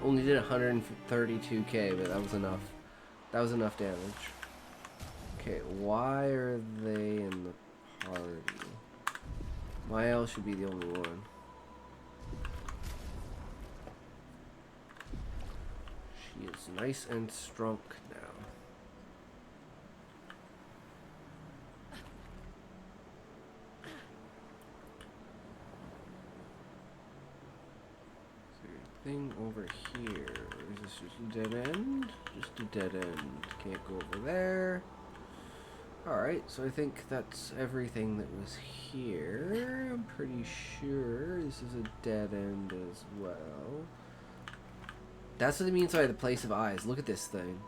Only did 132k, but that was enough. That was enough damage. Okay, why are they in the party? Mael should be the only one. She is nice and strong now. Is there anything over here? Is this just a dead end? Just a dead end. Can't go over there. Alright, so I think that's everything that was here. I'm pretty sure this is a dead end as well. That's what it means by the place of eyes. Look at this thing.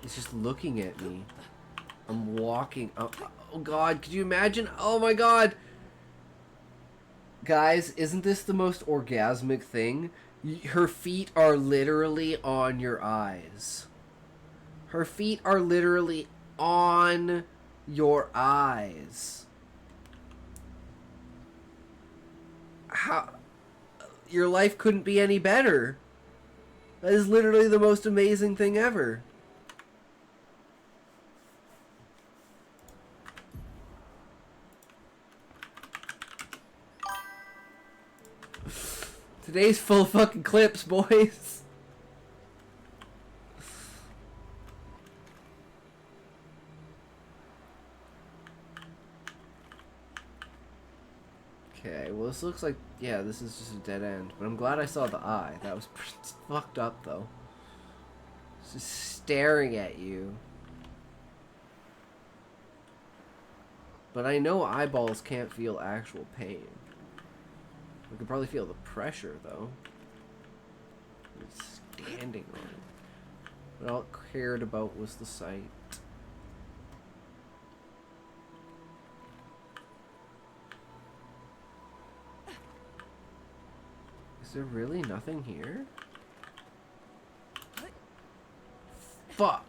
It's just looking at me. I'm walking. Oh god, could you imagine? Oh my god! Guys, isn't this the most orgasmic thing? Her feet are literally on your eyes. Her feet are literally on your eyes. How? Your life couldn't be any better. That is literally the most amazing thing ever. Today's full of fucking clips, boys. Okay, well this looks like, yeah, this is just a dead end. But I'm glad I saw the eye. That was fucked up though. It's just staring at you. But I know eyeballs can't feel actual pain. We can probably feel the pressure though. It's standing on it. What all I cared about was the sight. Is there really nothing here? Fuck!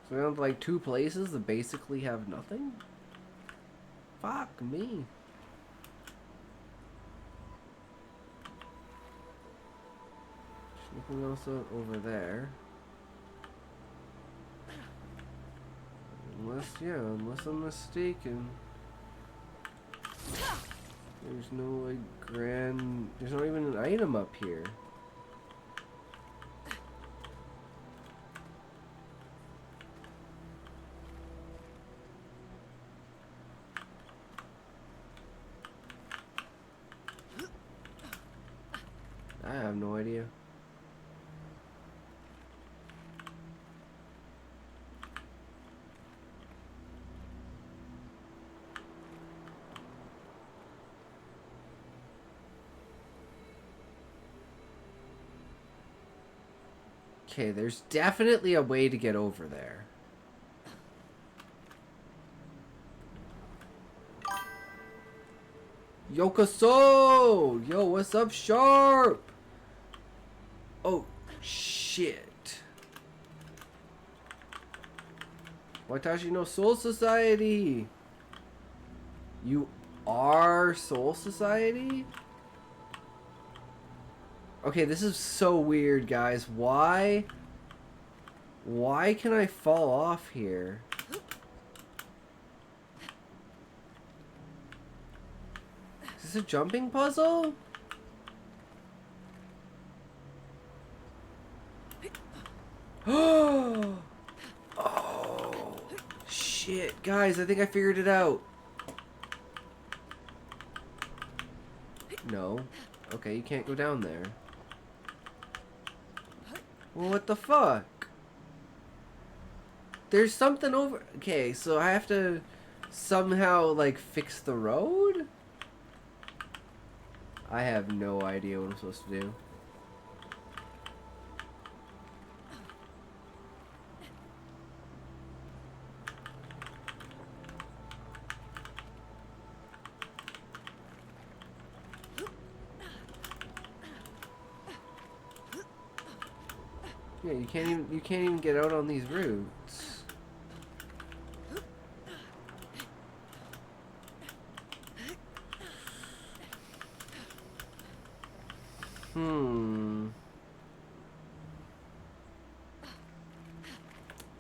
So we have like two places that basically have nothing? Fuck me. There's nothing else over there. Unless I'm mistaken. There's no like there's not even an item up here. I have no idea. Okay, there's definitely a way to get over there. Yokoso! Yo, what's up, Sharp? Oh, shit. Watashi no Soul Society. You are Soul Society? Okay, this is so weird, guys. Why can I fall off here? Is this a jumping puzzle? Oh, shit. Guys, I think I figured it out. No. Okay, you can't go down there. Well, what the fuck? There's something over... Okay, so I have to somehow, like, fix the road? I have no idea what I'm supposed to do. Yeah, you can't even get out on these routes.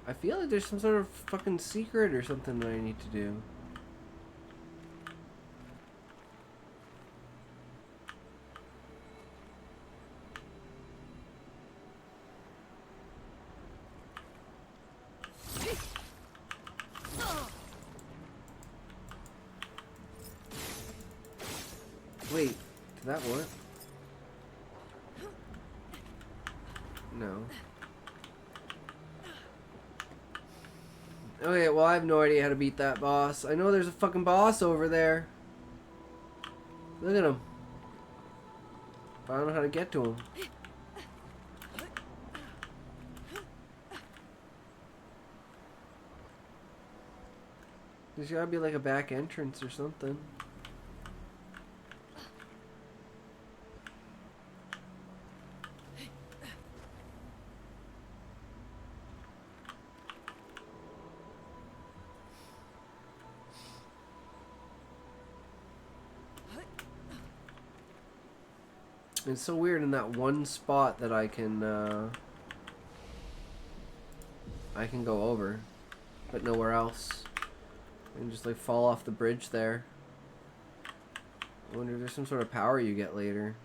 I feel like there's some sort of fucking secret or something that I need to do. Wait, did that work? No. Okay, well I have no idea how to beat that boss. I know there's a fucking boss over there. Look at him. But I don't know how to get to him. There's gotta be like a back entrance or something. It's so weird in that one spot that I can go over, but nowhere else. I can just like fall off the bridge there. I wonder if there's some sort of power you get later.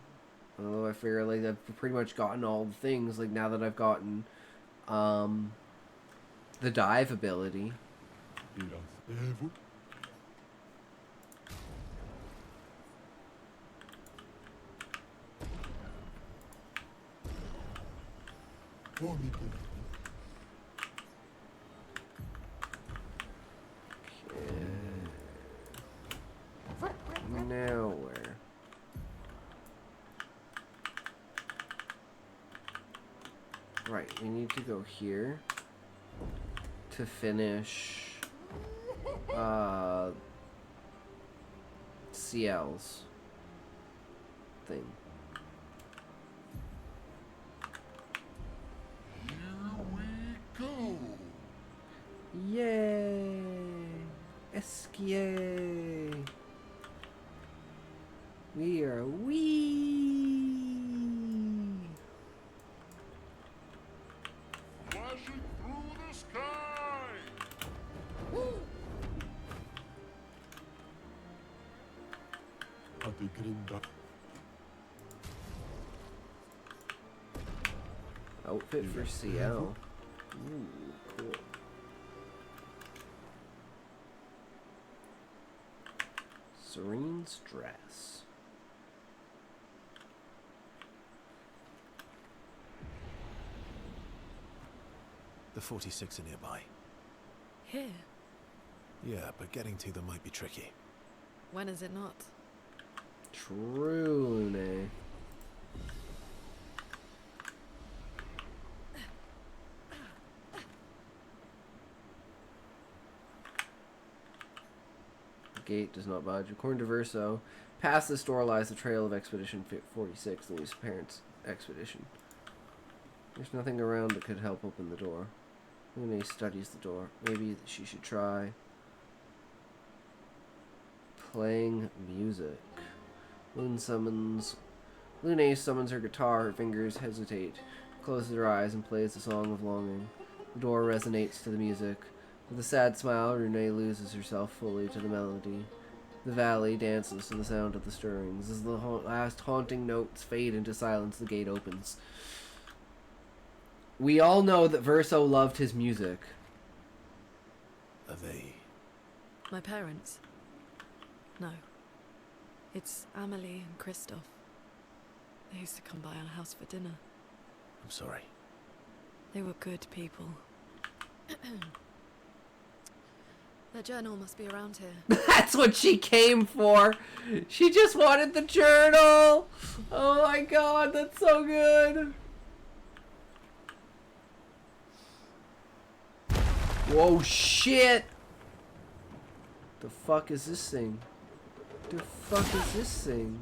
Although I figure like I've pretty much gotten all the things, like now that I've gotten the dive ability. Now where? Right, we need to go here to finish CL's thing. Here we go. Yay! Esquier! We are wee! Flashing through the sky. Adigrinda. Outfit for CL. Ooh, cool. Serene's dress. The 46 are nearby. Here? Yeah, but getting to them might be tricky. When is it not? True, Lune. The gate does not budge. According to Verso, past this door lies the trail of Expedition 46, Louis' parents' expedition. There's nothing around that could help open the door. Lune studies the door. Maybe she should try playing music. Lune summons her guitar. Her fingers hesitate, closes her eyes, and plays the song of longing. The door resonates to the music. With a sad smile, Renee loses herself fully to the melody. The valley dances to the sound of the stirrings. As the last haunting notes fade into silence, the gate opens. We all know that Verso loved his music. Are they? My parents? No. It's Amelie and Christoph. They used to come by our house for dinner. I'm sorry. They were good people. Their journal must be around here. That's what she came for. She just wanted the journal. Oh my god, that's so good. Whoa, shit. The fuck is this thing? The fuck is this thing?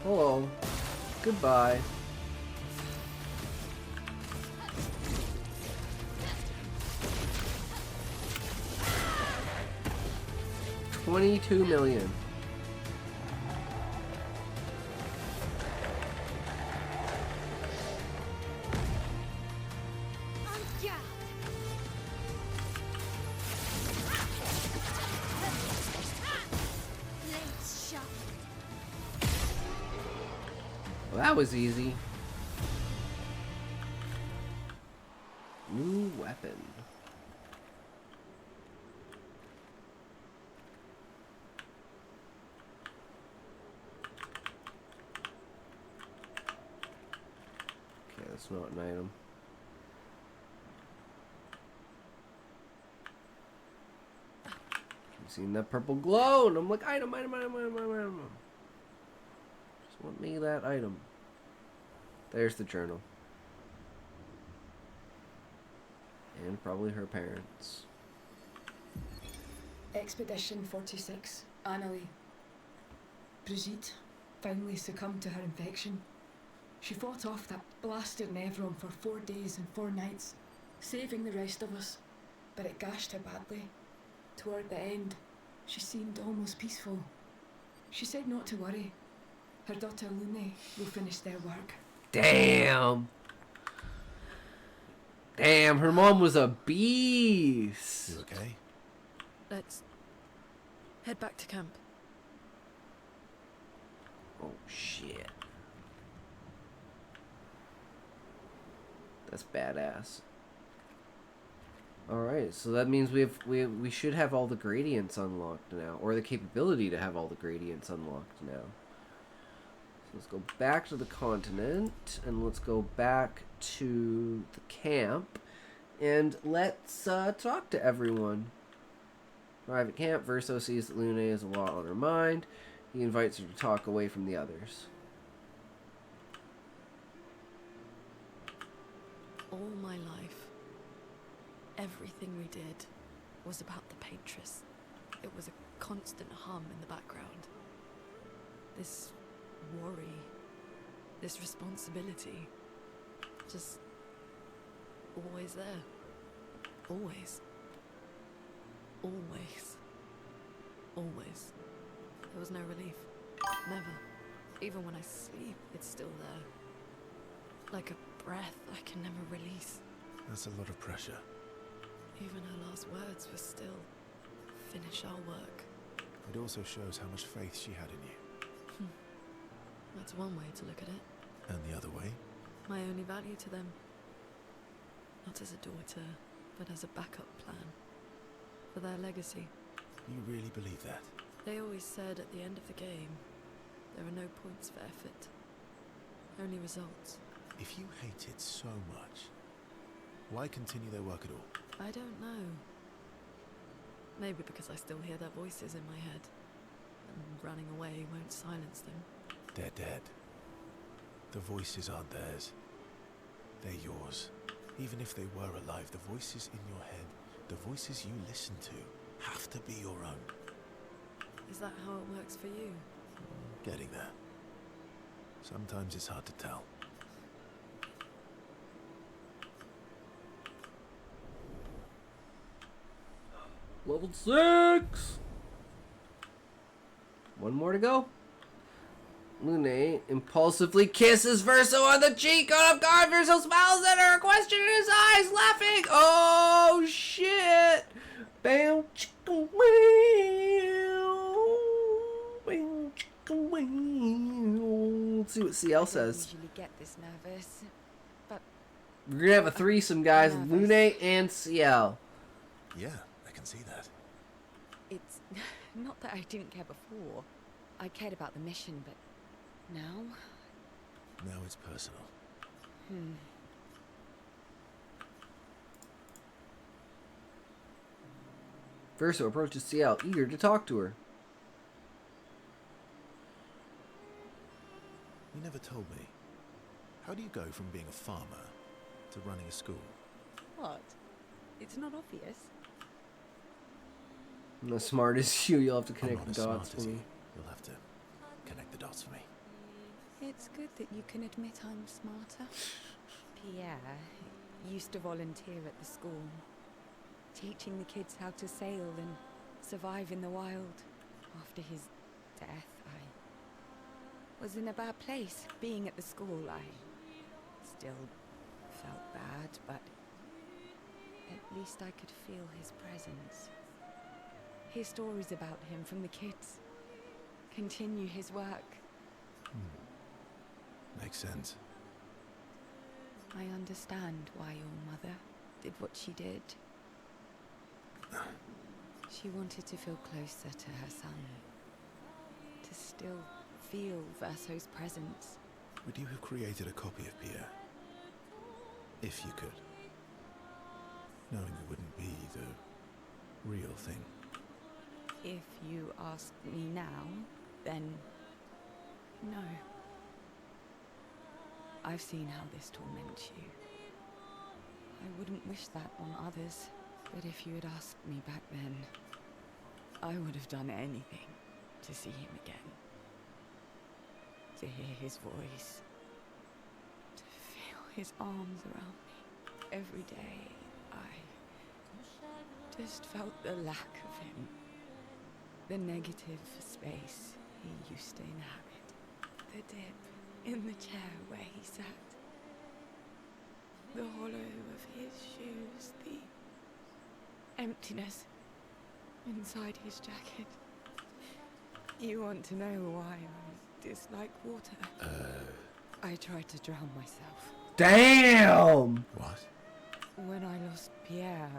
Hello. Goodbye. $22 million. Well, that was easy. New weapon. Okay, that's not an item. I'm seeing that purple glow, and I'm like, item. Just want me that item. There's the journal. And probably her parents. Expedition 46, Annalie. Brigitte finally succumbed to her infection. She fought off that blasted Nevron for 4 days and 4 nights, saving the rest of us, but it gashed her badly. Toward the end, she seemed almost peaceful. She said not to worry. Her daughter Lune will finish their work. Damn. Damn, her mom was a beast. You okay? Let's head back to camp. Oh shit. That's badass. Alright, so that means we should have all the gradients unlocked now. Or the capability to have all the gradients unlocked now. So let's go back to the continent. And let's go back to the camp. And let's talk to everyone. Arrive at camp. Verso sees that Lune has a lot on her mind. He invites her to talk away from the others. All my life, everything we did was about the Patress. It was a constant hum in the background. This worry, this responsibility, just always there. Always. Always. Always. There was no relief. Never. Even when I sleep, it's still there. Like a breath I can never release. That's a lot of pressure. Even her last words were still, finish our work. It also shows how much faith she had in you. That's one way to look at it. And the other way? My only value to them. Not as a daughter, but as a backup plan. For their legacy. You really believe that? They always said at the end of the game, there are no points for effort. Only results. If you hate it so much, why continue their work at all? I don't know. Maybe because I still hear their voices in my head. And running away won't silence them. They're dead. The voices aren't theirs. They're yours. Even if they were alive, the voices in your head, the voices you listen to, have to be your own. Is that how it works for you? Getting there. Sometimes it's hard to tell. Level 6! One more to go. Lune impulsively kisses Verso on the cheek. Out of guard, Verso smiles at her, a question in his eyes, laughing. Oh, shit! Bam, chicka, bam, chicka, let's see what CL says. I usually get this nervous, but We're gonna have a threesome, guys. Lune and CL. Yeah, I can see that. it's not that I didn't care before. I cared about the mission, but Now? Now it's personal. Verso approaches CL, eager to talk to her. You never told me. How do you go from being a farmer to running a school? What? It's not obvious. I'm not smart as you. You'll have to I'm connect not the as dots smart for as me. you. You'll have to connect the dots for me. It's good that you can admit I'm smarter. Pierre used to volunteer at the school, teaching the kids how to sail and survive in the wild. After his death, I was in a bad place. Being at the school, I still felt bad, but at least I could feel his presence. Hear stories about him from the kids. Continue his work. Makes sense. I understand why your mother did what she did. She wanted to feel closer to her son. To still feel Verso's presence. Would you have created a copy of Pierre? If you could. Knowing it wouldn't be the real thing. If you ask me now, then no. I've seen how this torments you. I wouldn't wish that on others, but if you had asked me back then, I would have done anything to see him again. To hear his voice. To feel his arms around me. Every day, I just felt the lack of him. The negative space he used to inhabit. The dip in the chair where he sat. The hollow of his shoes. The emptiness inside his jacket. You want to know why I dislike water? I tried to drown myself. Damn! What? When I lost Pierre,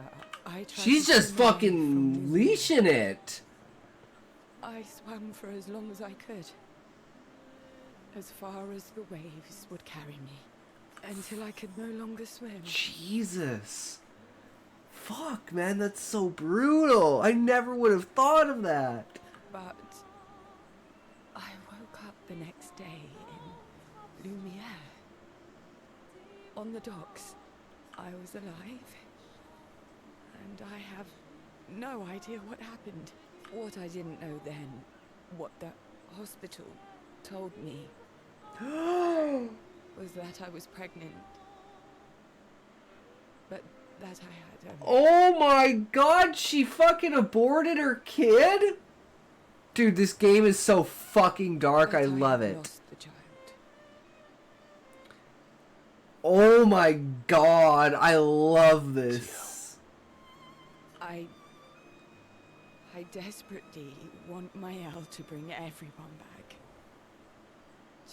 I tried She's to just swim away fucking from Lily. leashing it. I swam for as long as I could. As far as the waves would carry me. Until I could no longer swim. Jesus. Fuck, man, that's so brutal. I never would have thought of that. But I woke up the next day in Lumiere. On the docks. I was alive. And I have no idea what happened. What I didn't know then, what the hospital told me, was that I was pregnant. But that I had Oh my god, she fucking aborted her kid? Dude, this game is so fucking dark. I love it. Lost the child. Oh my god, I love this. I desperately want Maëlle to bring everyone back.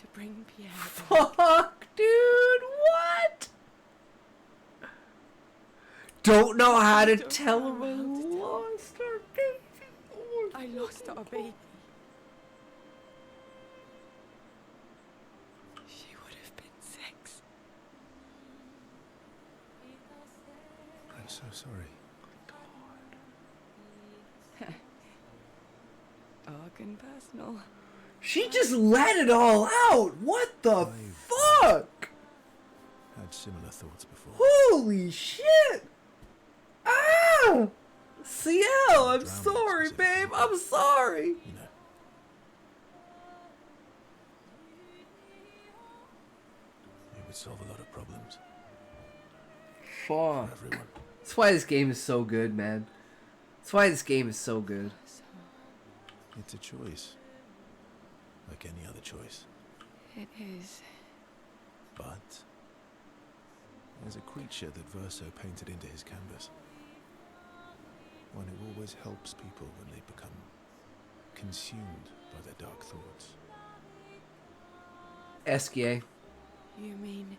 To bring Pierre back. Fuck, dude, what? Don't know how to tell her I lost her baby. Oh, I lost our baby. She would have been 6. I'm so sorry. Dark and personal. she just let it all out. What the fuck? Had similar thoughts before. Holy shit. Ah! CL, I'm Drowning sorry, specifically. babe. I'm sorry. You know. It would solve a lot of problems for Fuck. everyone. That's why this game is so good, man. That's why this game is so good. It's a choice. Like any other choice. It is. But there's a creature that Verso painted into his canvas. One who always helps people when they become consumed by their dark thoughts. Esquier. You mean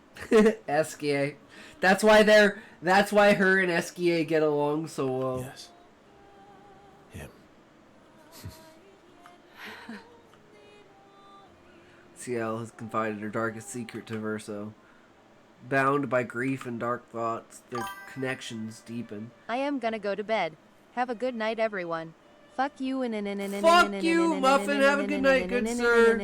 Esquier. That's why her and Esquier get along so well. Yes. Him. Ciel has confided her darkest secret to Verso. Bound by grief and dark thoughts, their connections deepen. I am gonna go to bed. Have a good night, everyone. Fuck you and Fuck you, Muffin. Have a good night, good sir.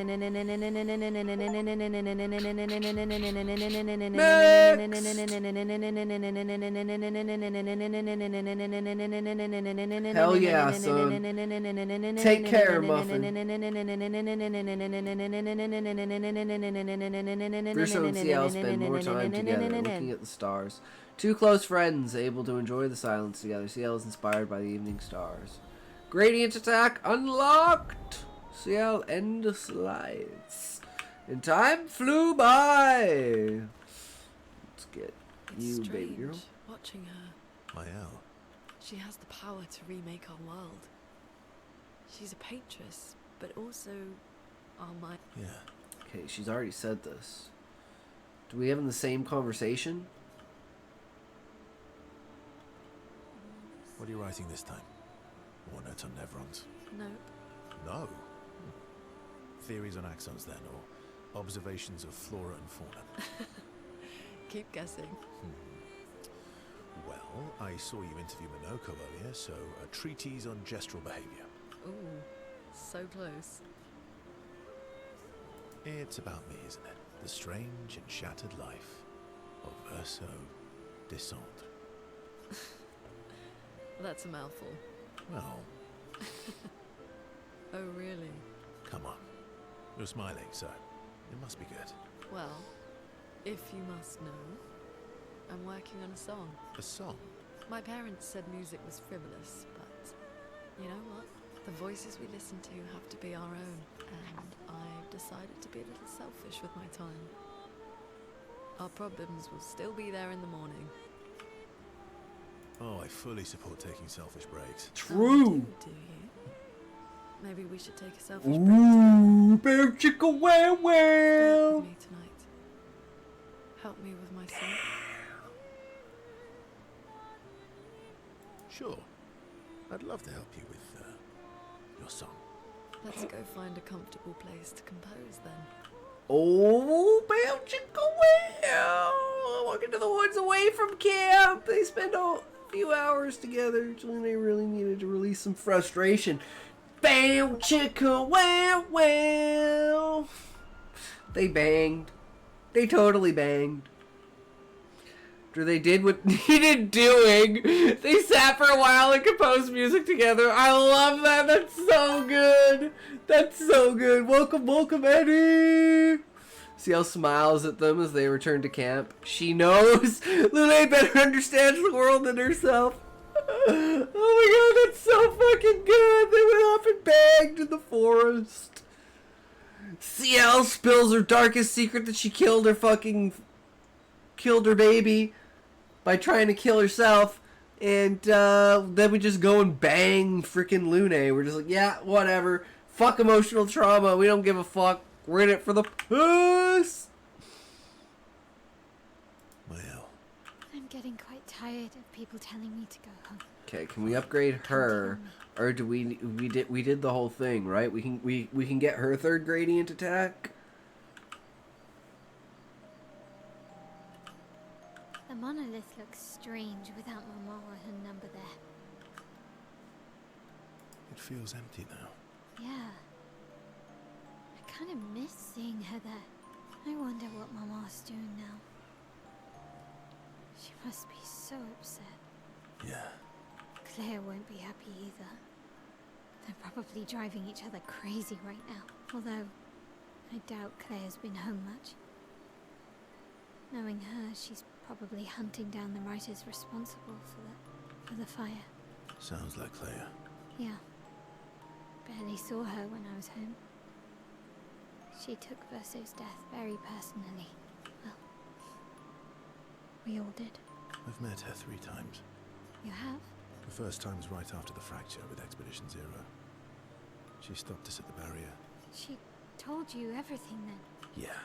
Hell yeah, son. Take care, Muffin. Verso and Ciel spend more time together, looking at the stars. Two close friends, able to enjoy the silence together. Ciel is inspired by the evening stars. Gradient attack unlocked! Ciel end slides. And time flew by. Let's get you, baby girl. Watching her. Mael. She has the power to remake our world. She's a paintress, but also our mind. Yeah. Okay, she's already said this. Do we have the same conversation? What are you writing this time? More notes on Nevrons? Nope. No. Theories on axons then, or observations of flora and fauna? Keep guessing. Well, I saw you interview Minoko earlier, so a treatise on gestural behavior. Ooh, so close. It's about me, isn't it? The strange and shattered life of Verso Descendre. That's a mouthful. Well, Oh, really? come on. You're smiling, so it must be good. Well, if you must know, I'm working on a song. A song? My parents said music was frivolous, but you know what? The voices we listen to have to be our own, and I've decided to be a little selfish with my time. Our problems will still be there in the morning. Oh, I fully support taking selfish breaks. True! Do you? Maybe we should take a selfish break. Ooh, bear chicka wow Stay wow! with me tonight. Help me with my song. Sure. I'd love to help you with your song. Let's go find a comfortable place to compose then. Oh, bear chicka wow! Walking to the woods away from camp. They spend a few hours together. They really needed to release some frustration. Bam, chicka, wow, wow. They banged. They totally banged. After they did what needed doing, they sat for a while and composed music together. I love that. That's so good. That's so good. Welcome, welcome, Eddie. Ciel smiles at them as they return to camp. She knows Lune better understands the world than herself. Oh my god, that's so fucking good. They went off and banged in the forest. Ciel spills her darkest secret that she killed her baby by trying to kill herself. And then we just go and bang freaking Lune. We're just like, yeah, whatever. Fuck emotional trauma. We don't give a fuck. We're in it for the puss. Mael. I'm getting quite tired of people telling me to go home. Okay, can we upgrade her, or do we did the whole thing, right? We can get her third gradient attack. The monolith looks strange without Mama or her number there. It feels empty now. Yeah. I kind of miss seeing her there. I wonder what Mama's doing now. She must be so upset. Yeah. Claire won't be happy either. They're probably driving each other crazy right now. Although, I doubt Claire's been home much. Knowing her, she's probably hunting down the writers responsible for the fire. Sounds like Claire. Yeah. Barely saw her when I was home. She took Verso's death very personally. Well, we all did. I've met her 3 times. You have? The first time was right after the fracture with Expedition Zero. She stopped us at the barrier. She told you everything then? Yeah.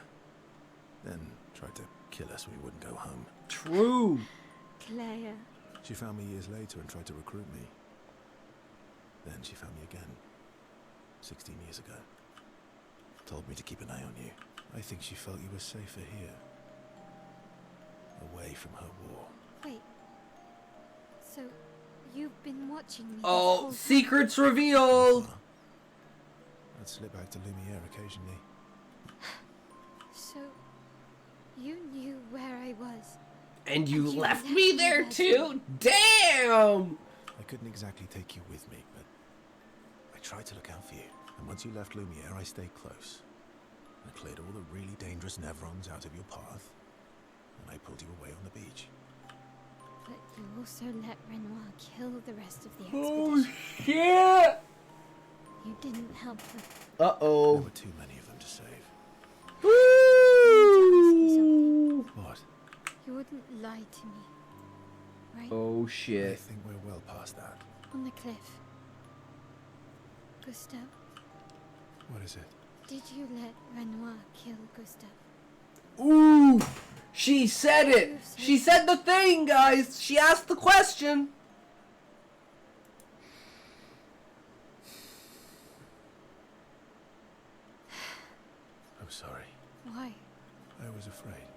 Then tried to kill us so we wouldn't go home. True. Claire. She found me years later and tried to recruit me. Then she found me again. 16 years ago. Told me to keep an eye on you. I think she felt you were safer here. Away from her war. Wait. So, you've been watching me this Oh, whole time? secrets revealed! I'd slip back to Lumiere occasionally. So, you knew where I was. And you left me there too? Damn! I couldn't exactly take you with me, but I tried to look out for you. And once you left Lumiere, I stayed close. I cleared all the really dangerous Nevrons out of your path, and I pulled you away on the beach. But you also let Renoir kill the rest of the Oh, expedition. shit! You didn't help them. Uh-oh. There were too many of them to save. Woo! What? You wouldn't lie to me, right? Oh, I shit. think we're well past that. On the cliff. Gustav, What is it? did you let Renoir kill Gustav? Ooh! She said it! She said the thing, guys! She asked the question! I'm sorry. Why? I was afraid.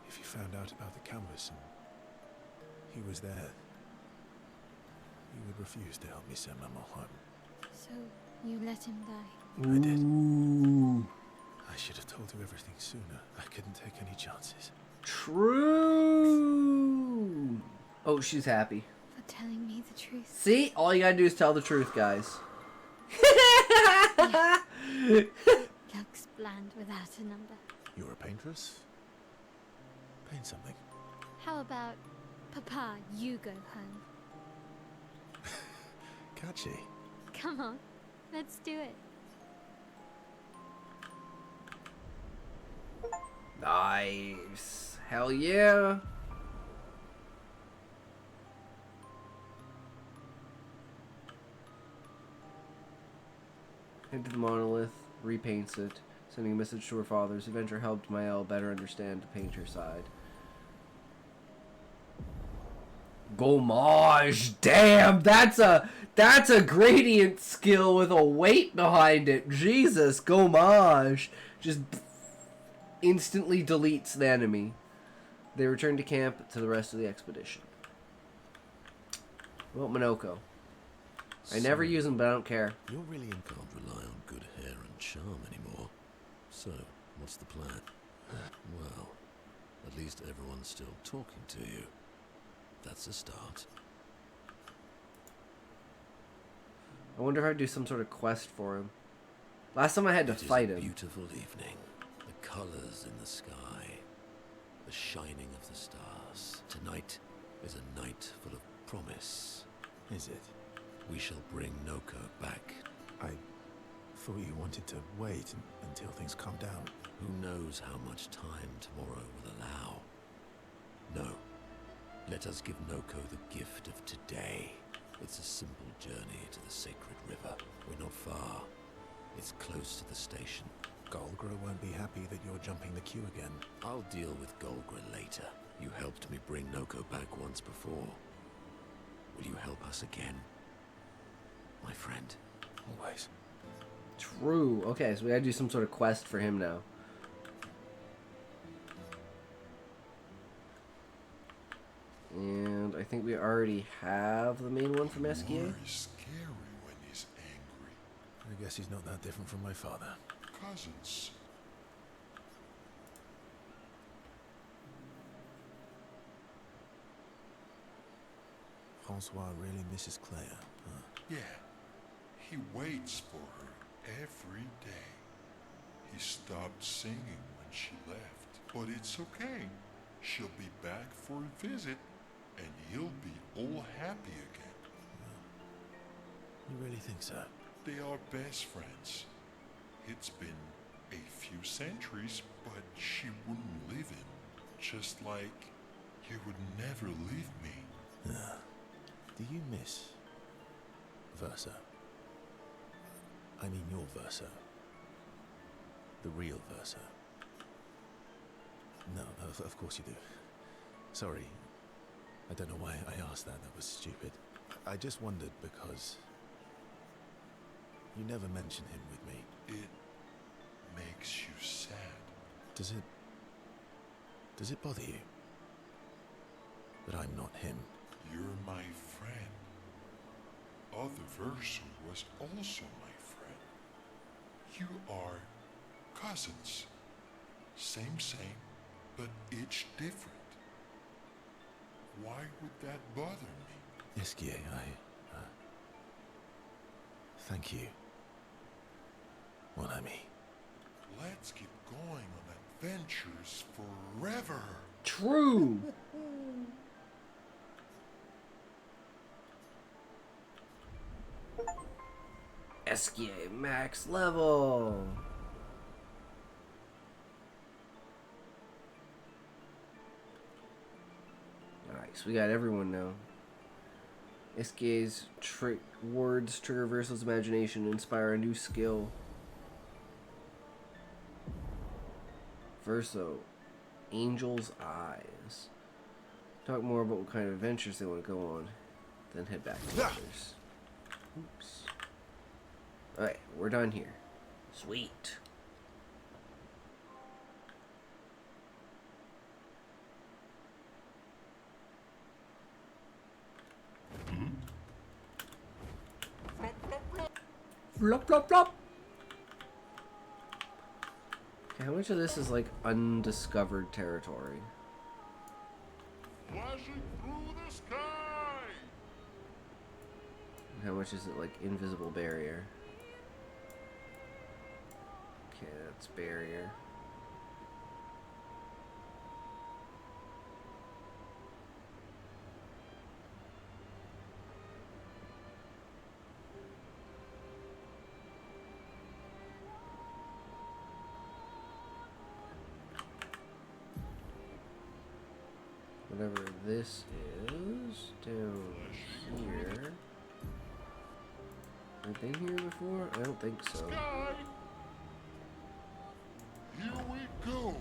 If you found out about the canvas and he was there, you would refuse to help me send Maman home. So, you let him die? I did. Ooh. I should have told you everything sooner. I couldn't take any chances. True! Oh, she's happy. For telling me the truth? See? All you gotta do is tell the truth, guys. Looks bland without a number. You're a paintress? Paint something. How about, Papa, you go home? Catchy. Come on, let's do it. Nice. Hell yeah. Head to the monolith, repaints it, sending a message to her father. This adventure helped Mael better understand the painter side. Gommage, damn, that's a gradient skill with a weight behind it. Jesus, gommage, just instantly deletes the enemy. They return to camp to the rest of the expedition. Well, Minoko. I never use them, but I don't care. You're really can't rely on good hair and charm anymore. So, what's the plan? Well, at least everyone's still talking to you. That's a start. I wonder if I'd do some sort of quest for him. Last time I had to fight him. Beautiful evening. The colors in the sky. The shining of the stars. Tonight is a night full of promise. Is it? We shall bring Noko back. I thought you wanted to wait until things calm down. Who knows how much time tomorrow will allow? No. Let us give Noko the gift of today. It's a simple journey to the sacred river. We're not far. It's close to the station. Golgra won't be happy that you're jumping the queue again. I'll deal with Golgra later. You helped me bring Noko back once before. Will you help us again? My friend. Always. True. Okay, so we gotta do some sort of quest for him now. And I think we already have the main one from Eskia. He's scary when he's angry. I guess he's not that different from my father. Cousins. Francois really misses Claire, huh? Yeah. He waits for her every day. He stopped singing when she left. But it's okay. She'll be back for a visit, and he'll be all happy again. You really think so? They are best friends. It's been a few centuries, but she wouldn't leave him. Just like he would never leave me. Do you miss Verso? I mean your Verso. The real Verso. No, of course you do. Sorry. I don't know why I asked that. That was stupid. I just wondered because you never mentioned him with me. It makes you sad. Does it bother you that I'm not him? You're my friend. Other Verso was also my friend. You are cousins. Same, but each different. Why would that bother me? Esquier, thank you, mon ami. Let's keep going on adventures forever. True. Esquier max level. Nice, we got everyone now. Esquier's words trigger Verso's imagination and inspire a new skill. Verso, Angel's Eyes. Talk more about what kind of adventures they want to go on, then head back to others. Oops. Alright, we're done here. Sweet. Flop, flop, flop. Okay, how much of this is like undiscovered territory? Flashing through the sky. And how much is it like invisible barrier? Okay, that's barrier. Whatever this is down here. Have I been here before? I don't think so. Sky. Here we go.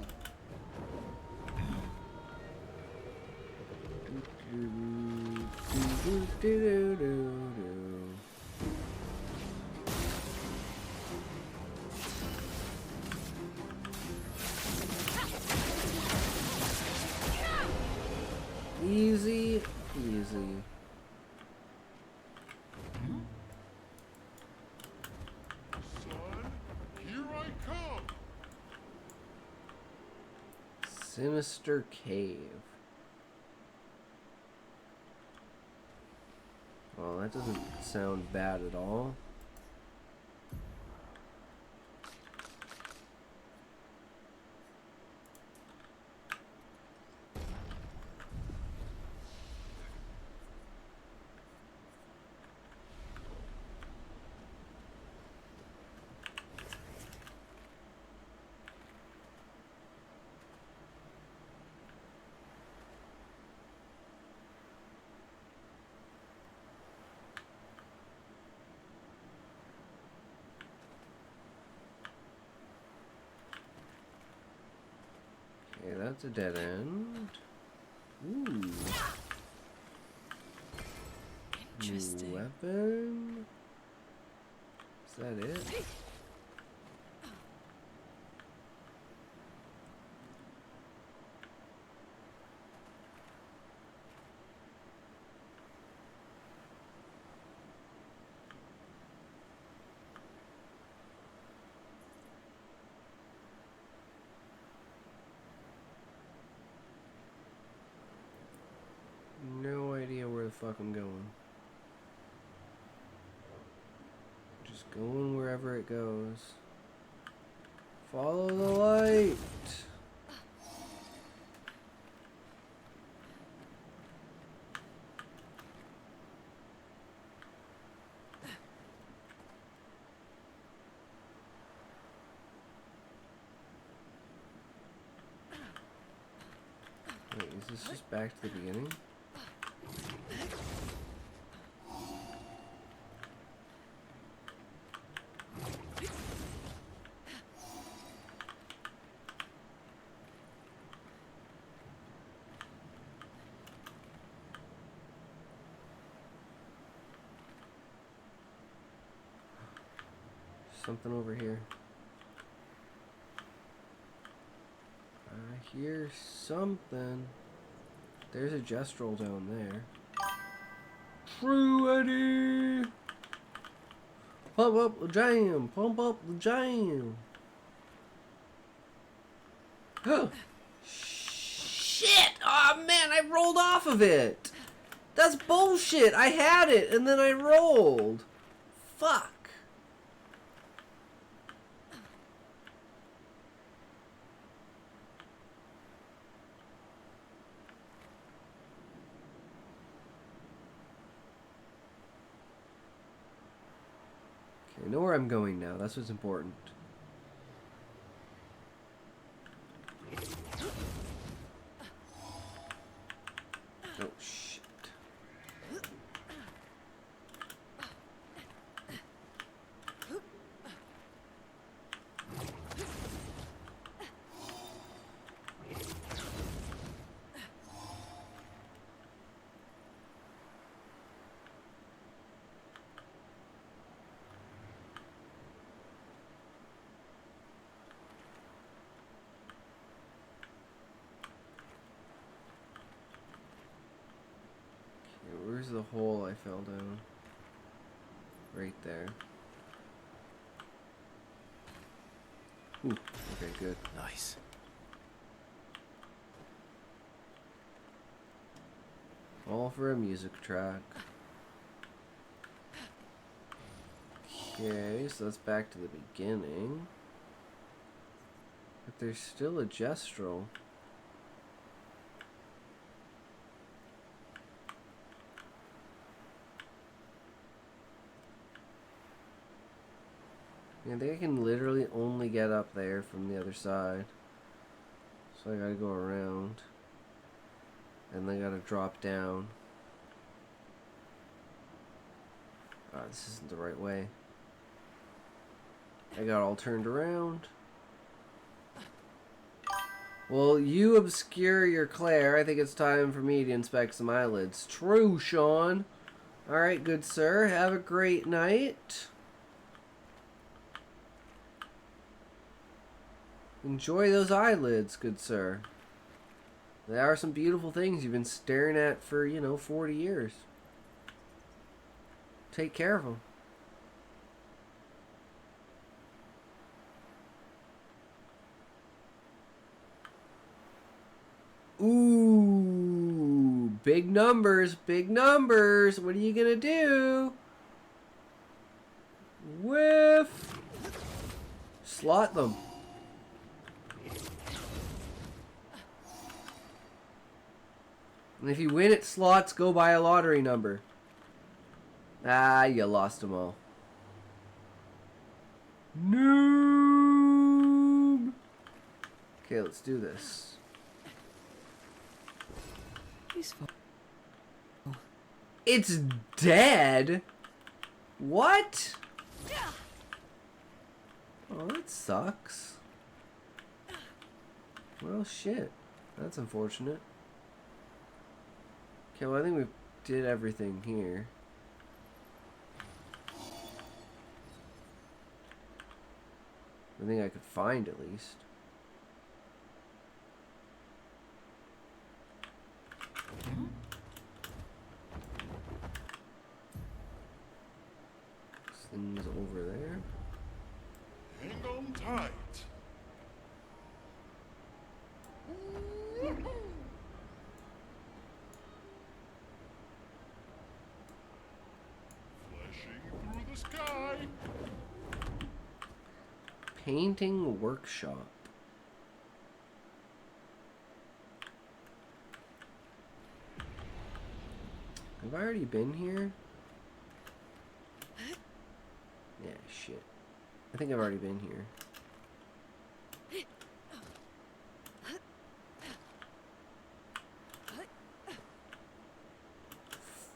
Easy peasy. Son, here I come. Sinister Cave. Well, that doesn't sound bad at all. Okay, that's a dead end. Ooh. Interesting. New weapon. Is that it? No idea where the fuck I'm going. Just going wherever it goes. Follow the light! Wait, is this just back to the beginning? Something over here. hear something. There's a gestrel down there. True Eddie! Pump up the jam! Pump up the jam! Shit! Oh man, I rolled off of it! That's bullshit! I had it and then I rolled! Fuck! Okay, I know where I'm going now. That's what's important. Oh, shit. Where's the hole I fell down? Right there. Ooh, okay, good. Nice. All for a music track. Okay, so that's back to the beginning. But there's still a gestrel. I think I can literally only get up there from the other side. So I gotta go around. And then I gotta drop down. Ah, this isn't the right way. I got all turned around. Well, you obscure your Claire. I think it's time for me to inspect some eyelids. True, Sean. Alright, good sir. Have a great night. Enjoy those eyelids, good sir. There are some beautiful things you've been staring at for, 40 years. Take care of them. Ooh, big numbers, big numbers. What are you gonna do? Whiff. Slot them. And if you win at slots, go buy a lottery number. Ah, you lost them all. Noob. Okay, let's do this. Useful. It's dead? What? Oh, that sucks. Well, shit. That's unfortunate. Okay, well, I think we did everything here. I think I could find at least. This thing's over there. Hang on tight. Flashing through the sky. Painting workshop. Have I already been here? Yeah, shit. I think I've already been here.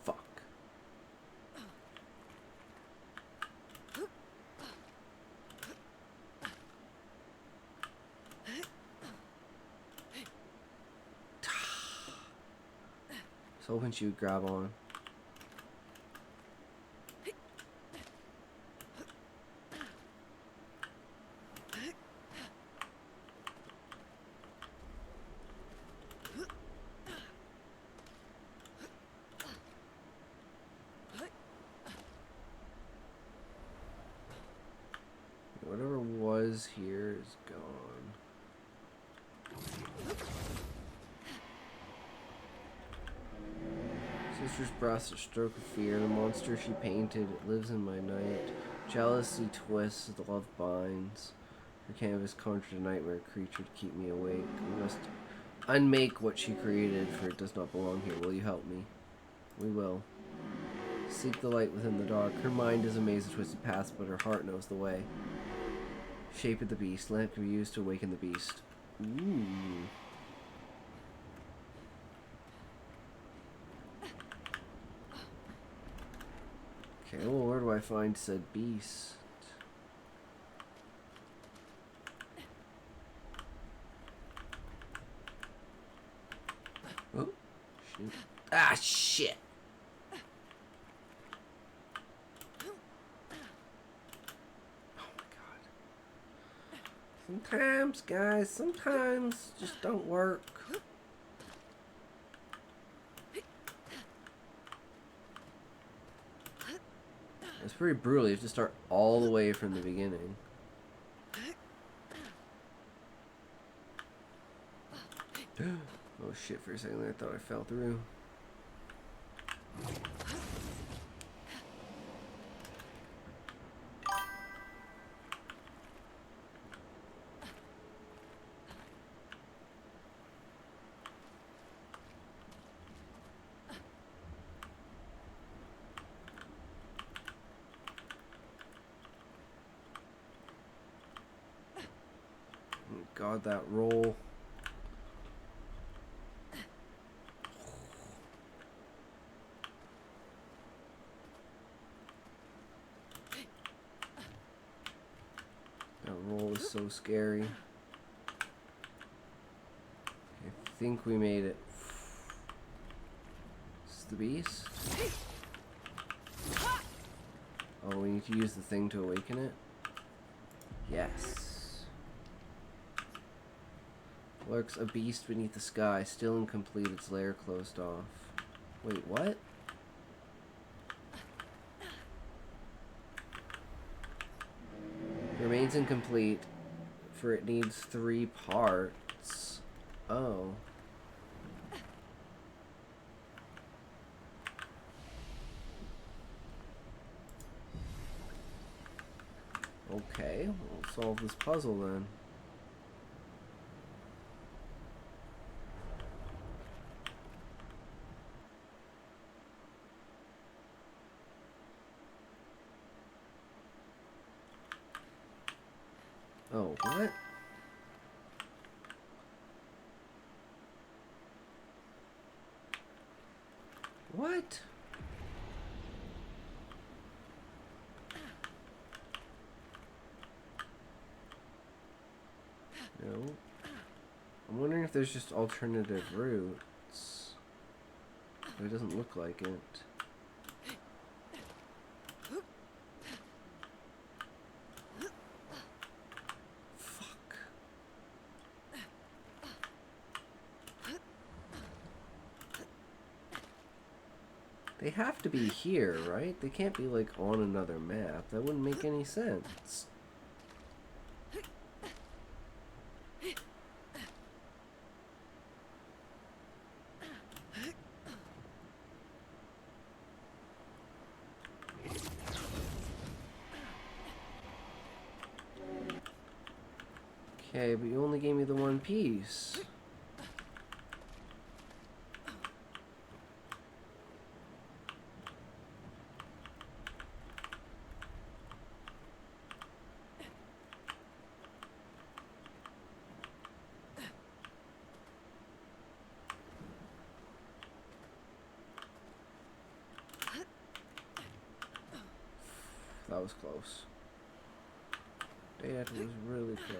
Fuck. So hoping she would grab on. was here is gone. Sister's breaths a stroke of fear. The monster she painted, it lives in my night. Jealousy twists, the love binds. Her canvas conjured a nightmare creature to keep me awake. We must unmake what she created, for it does not belong here. Will you help me? We will. Seek the light within the dark. Her mind is a maze of twisted paths, but her heart knows the way. Shape of the beast. Lamp can be used to awaken the beast. Ooh. Okay, well, where do I find said beast? Oh, shoot. Ah, shit! Sometimes, guys, sometimes just don't work. It's pretty brutal. You have to start all the way from the beginning. Oh shit, for a second there, I thought I fell through. God, that roll. That roll is so scary. I think we made it. Is this the beast? Oh, we need to use the thing to awaken it? Yes. Lurks a beast beneath the sky, still incomplete, its lair closed off. Wait, what? Remains incomplete, for it needs 3 parts. Oh. Okay, we'll solve this puzzle then. Oh, what? What? No. I'm wondering if there's just alternative routes. But it doesn't look like it. They have to be here, right? They can't be, like, on another map. That wouldn't make any sense. Okay, but you only gave me the one piece. That was close. That was really close.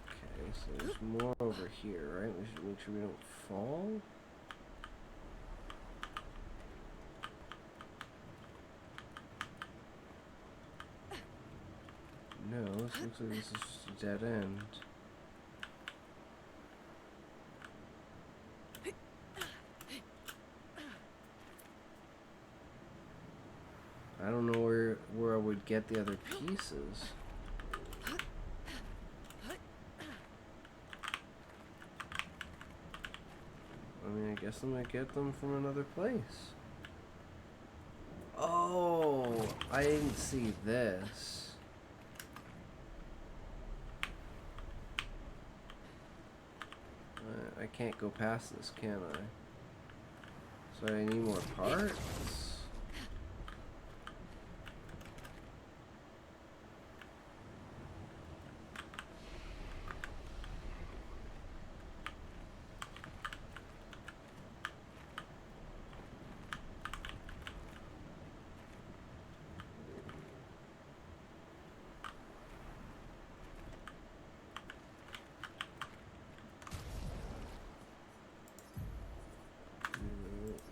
Okay, so there's more over here, right? We should make sure we don't fall. No, this looks like this is just a dead end. I don't know where I would would get the other pieces. I mean, I guess I'm gonna get them from another place. Oh, I didn't see this. I can't go past this, can I? So I need more parts?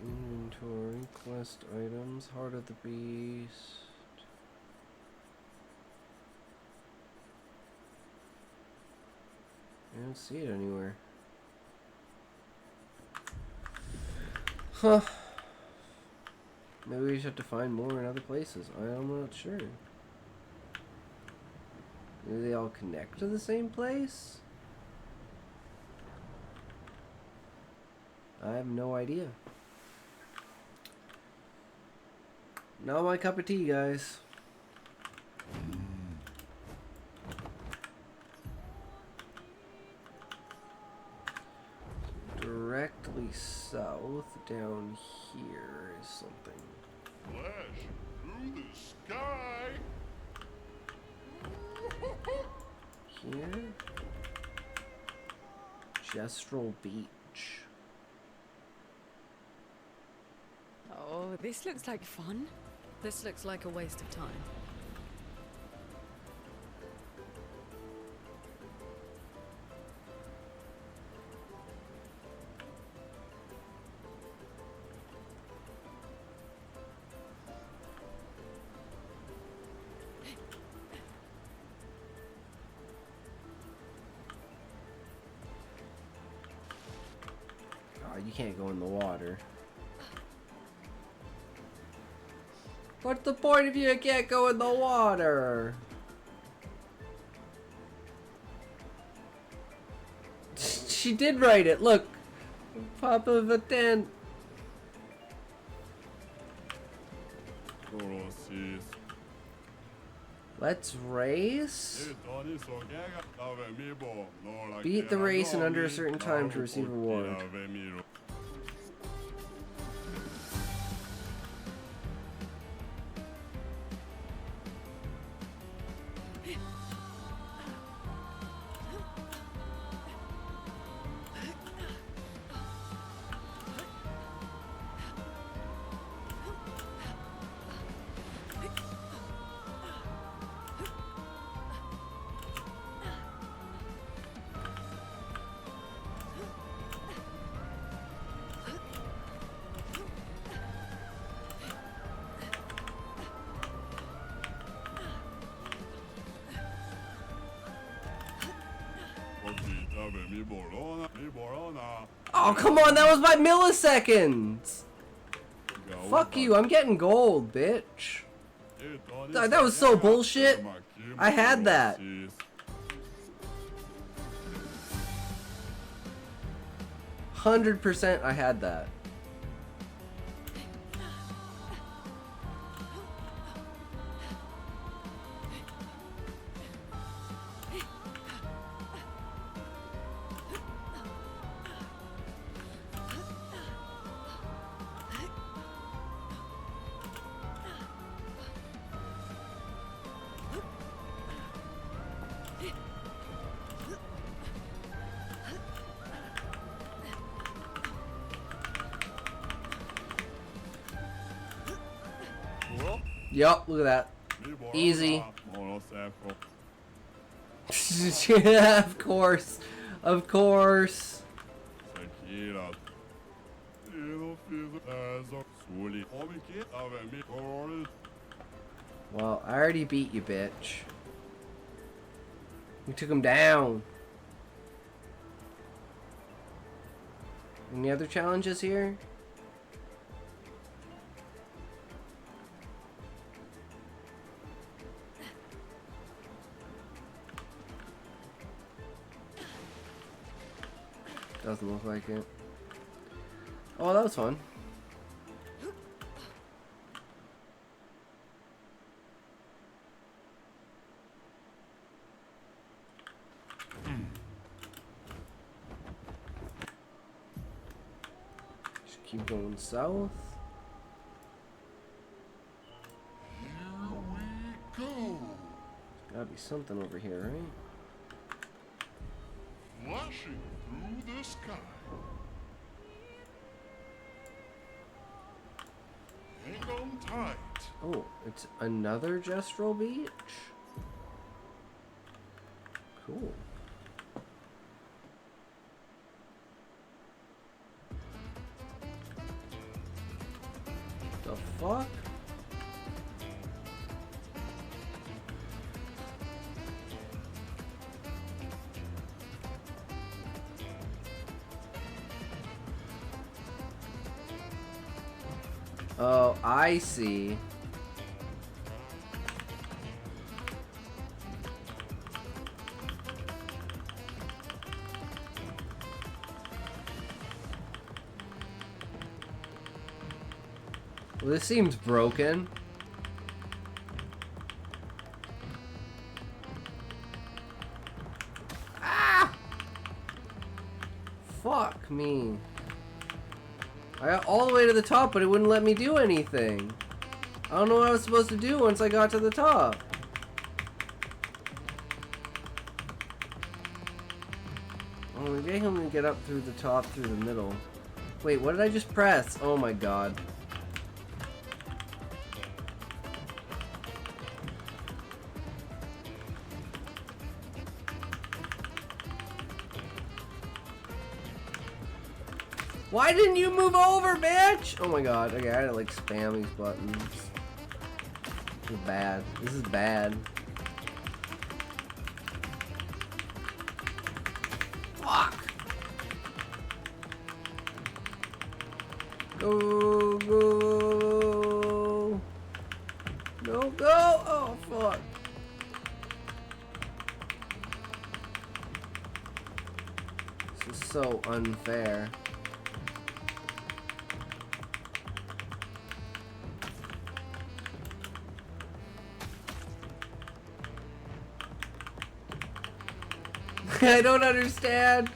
Inventory, quest items, Heart of the Beast. I don't see it anywhere. Huh. Maybe we just have to find more in other places. I'm not sure. Maybe they all connect to the same place? I have no idea. Not my cup of tea, guys. Directly south down here is something. Flash through the sky. Here? Gestrel Beach. Oh, this looks like fun. This looks like a waste of time. Oh, you can't go in the water. What's the point if you can't go in the water? She did write it. Look. Papa of a tent. Let's race. Beat the race in under a certain time to receive a reward. Oh, come on, that was by milliseconds! Fuck you, I'm getting gold, bitch. That was so bullshit. I had that. 100% I had that. Yup, look at that. Easy. Yeah, of course. Of course. Well, I already beat you, bitch. We took him down. Any other challenges here? Doesn't look like it. Oh, that was fun. Just keep going south. Here we go. Gotta be something over here, right? Flashing through the sky. Hang on tight. Oh, it's another Gestrel Beach? Cool. The fuck? Oh, I see. Well, this seems broken. Ah! Fuck me. I got all the way to the top, but it wouldn't let me do anything. I don't know what I was supposed to do once I got to the top. Oh, maybe I can only get up through the top, through the middle. Wait, what did I just press? Oh my god. Why didn't you move over, bitch? Oh my god. Okay, I had to like spam these buttons. This is bad. This is bad. Fuck. Go, go. Go, go. Oh, fuck. This is so unfair. I don't understand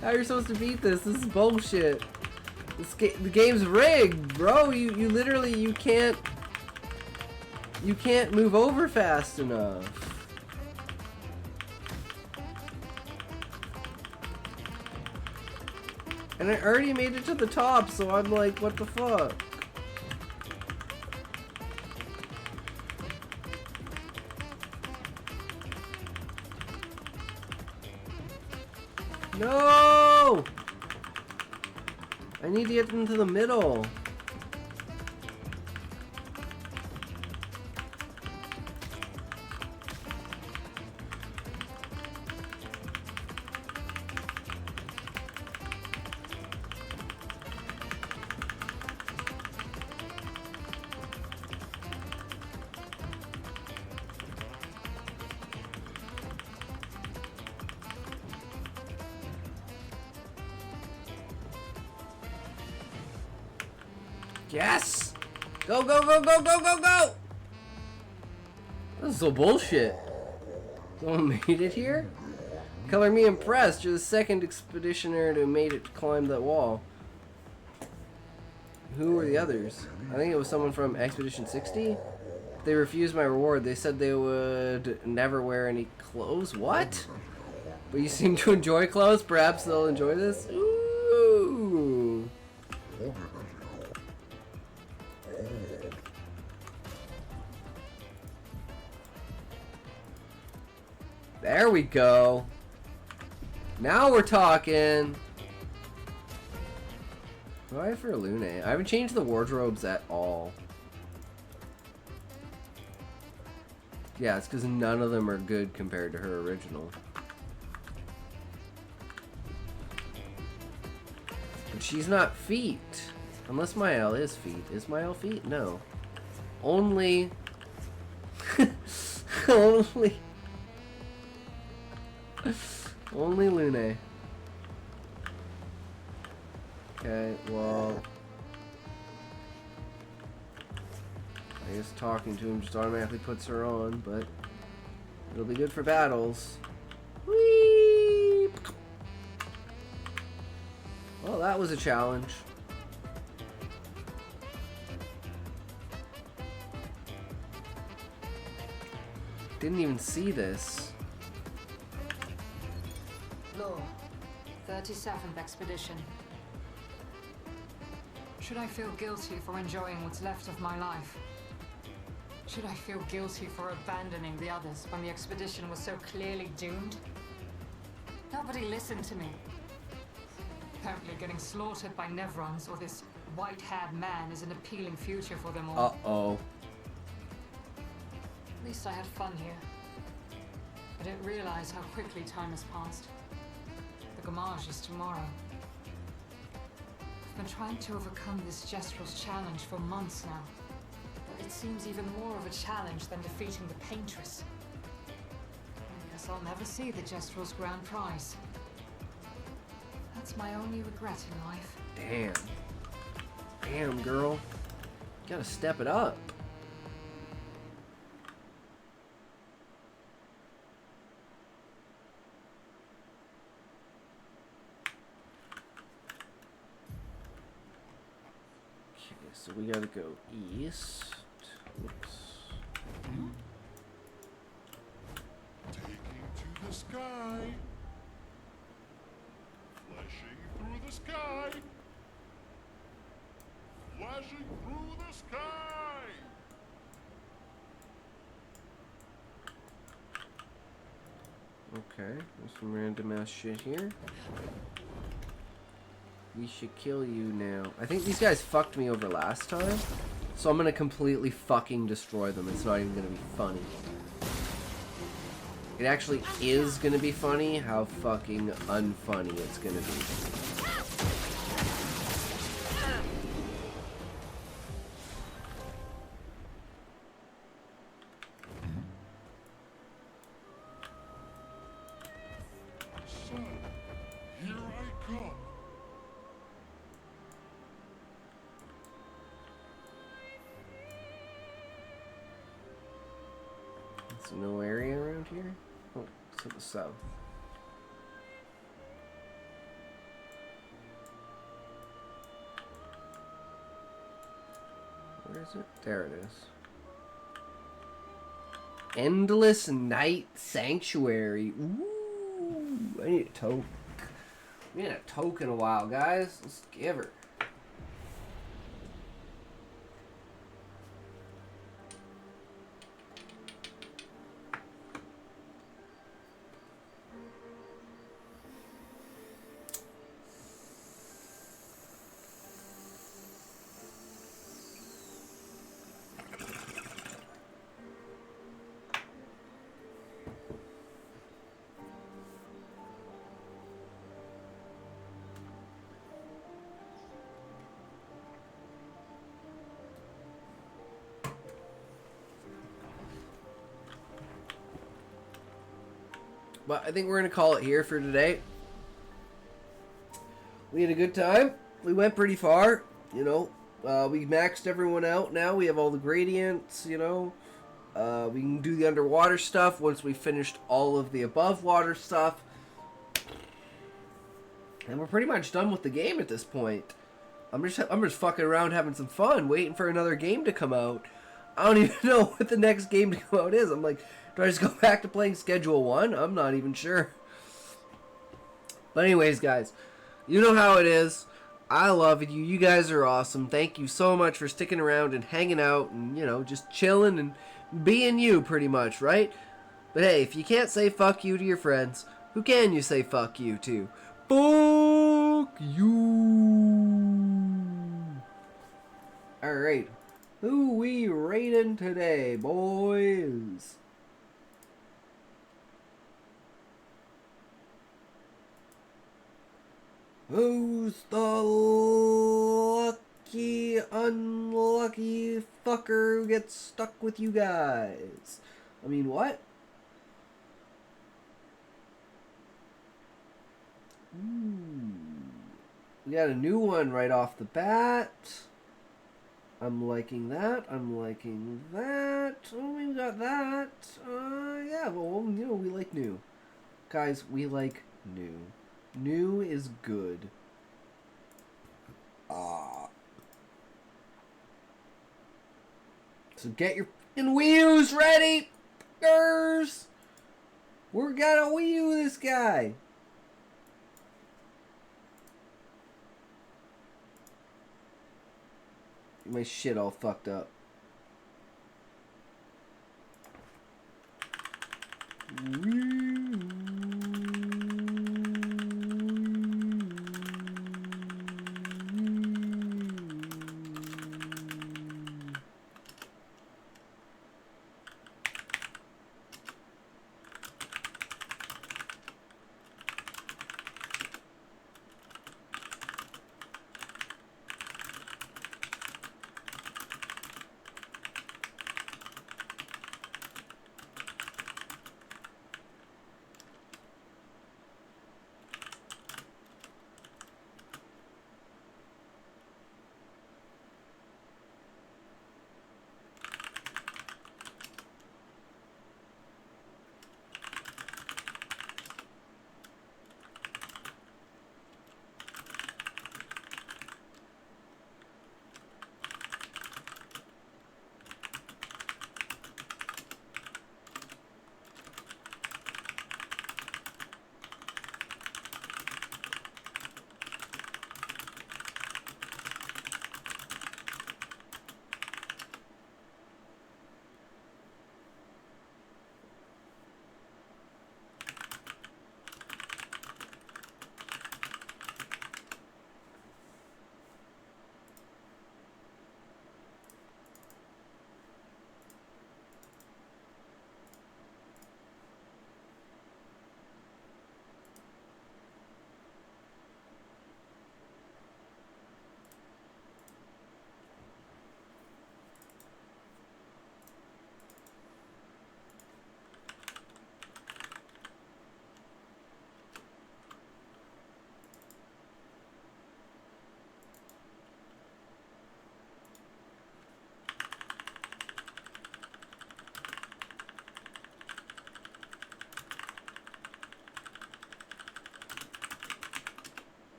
how you're supposed to beat this. This is bullshit. The game's rigged, bro. You literally you can't move over fast enough. And I already made it to the top, so I'm like, what the fuck? No! I need to get into the middle. Yes! Go, go, go, go, go, go, go! This is so bullshit. Someone made it here? Color me impressed. You're the second expeditioner to made it to climb that wall. Who were the others? I think it was someone from Expedition 60. They refused my reward. They said they would never wear any clothes. What? But you seem to enjoy clothes. Perhaps they'll enjoy this? Ooh. There we go. Now we're talking. What do I have for Lune? I haven't changed the wardrobes at all. Yeah, it's because none of them are good compared to her original. But she's not feet. Unless Mael is feet. Is Mael feet? No. Only... only... Only Lune. Okay, well... I guess talking to him just automatically puts her on, but... It'll be good for battles. Whee! Well, that was a challenge. Didn't even see this. Law, 37th Expedition. Should I feel guilty for enjoying what's left of my life? Should I feel guilty for abandoning the others when the expedition was so clearly doomed? Nobody listened to me. Apparently getting slaughtered by Nevrons or this white-haired man is an appealing future for them all. Uh-oh. At least I had fun here. I didn't realize how quickly time has passed. The Gamage is tomorrow. I've been trying to overcome this Jestrel's challenge for months now. But it seems even more of a challenge than defeating the Paintress. I guess I'll never see the Jestrel's grand prize. That's my only regret in life. Damn. Damn, girl. You gotta step it up. Okay, so we gotta go east. Oops. Taking to the sky. Flashing through the sky. Flashing through the sky. Okay, there's some random ass shit here. We should kill you now. I think these guys fucked me over last time, so I'm gonna completely fucking destroy them. It's not even gonna be funny. It actually is gonna be funny how fucking unfunny it's gonna be. Son, here I come. There's no area around here? Oh, to the south. Where is it? There it is. Endless Night Sanctuary. Ooh, I need a toke. We ain't a toke in a while, guys. Let's give her. But I think we're going to call it here for today. We had a good time. We went pretty far, you know. We maxed everyone out now. We have all the gradients, you know. We can do the underwater stuff once we finished all of the above water stuff. And we're pretty much done with the game at this point. I'm just fucking around having some fun, waiting for another game to come out. I don't even know what the next game to come out is. I'm like, do I just go back to playing Schedule 1? I'm not even sure. But anyways, guys, you know how it is. I love you. You guys are awesome. Thank you so much for sticking around and hanging out and, you know, just chilling and being you pretty much, right? But hey, if you can't say fuck you to your friends, who can you say fuck you to? Fuck you. Alright. Who we rating today, boys? Who's the lucky, unlucky fucker who gets stuck with you guys? I mean, what? Ooh. We got a new one right off the bat. I'm liking that. I'm liking that. Oh, we got that. Yeah, well, you know, we like new. Guys, we like new. New is good. So get your fucking Wii U's ready, fuckers! We're gonna Wii U this guy. My shit all fucked up. Wii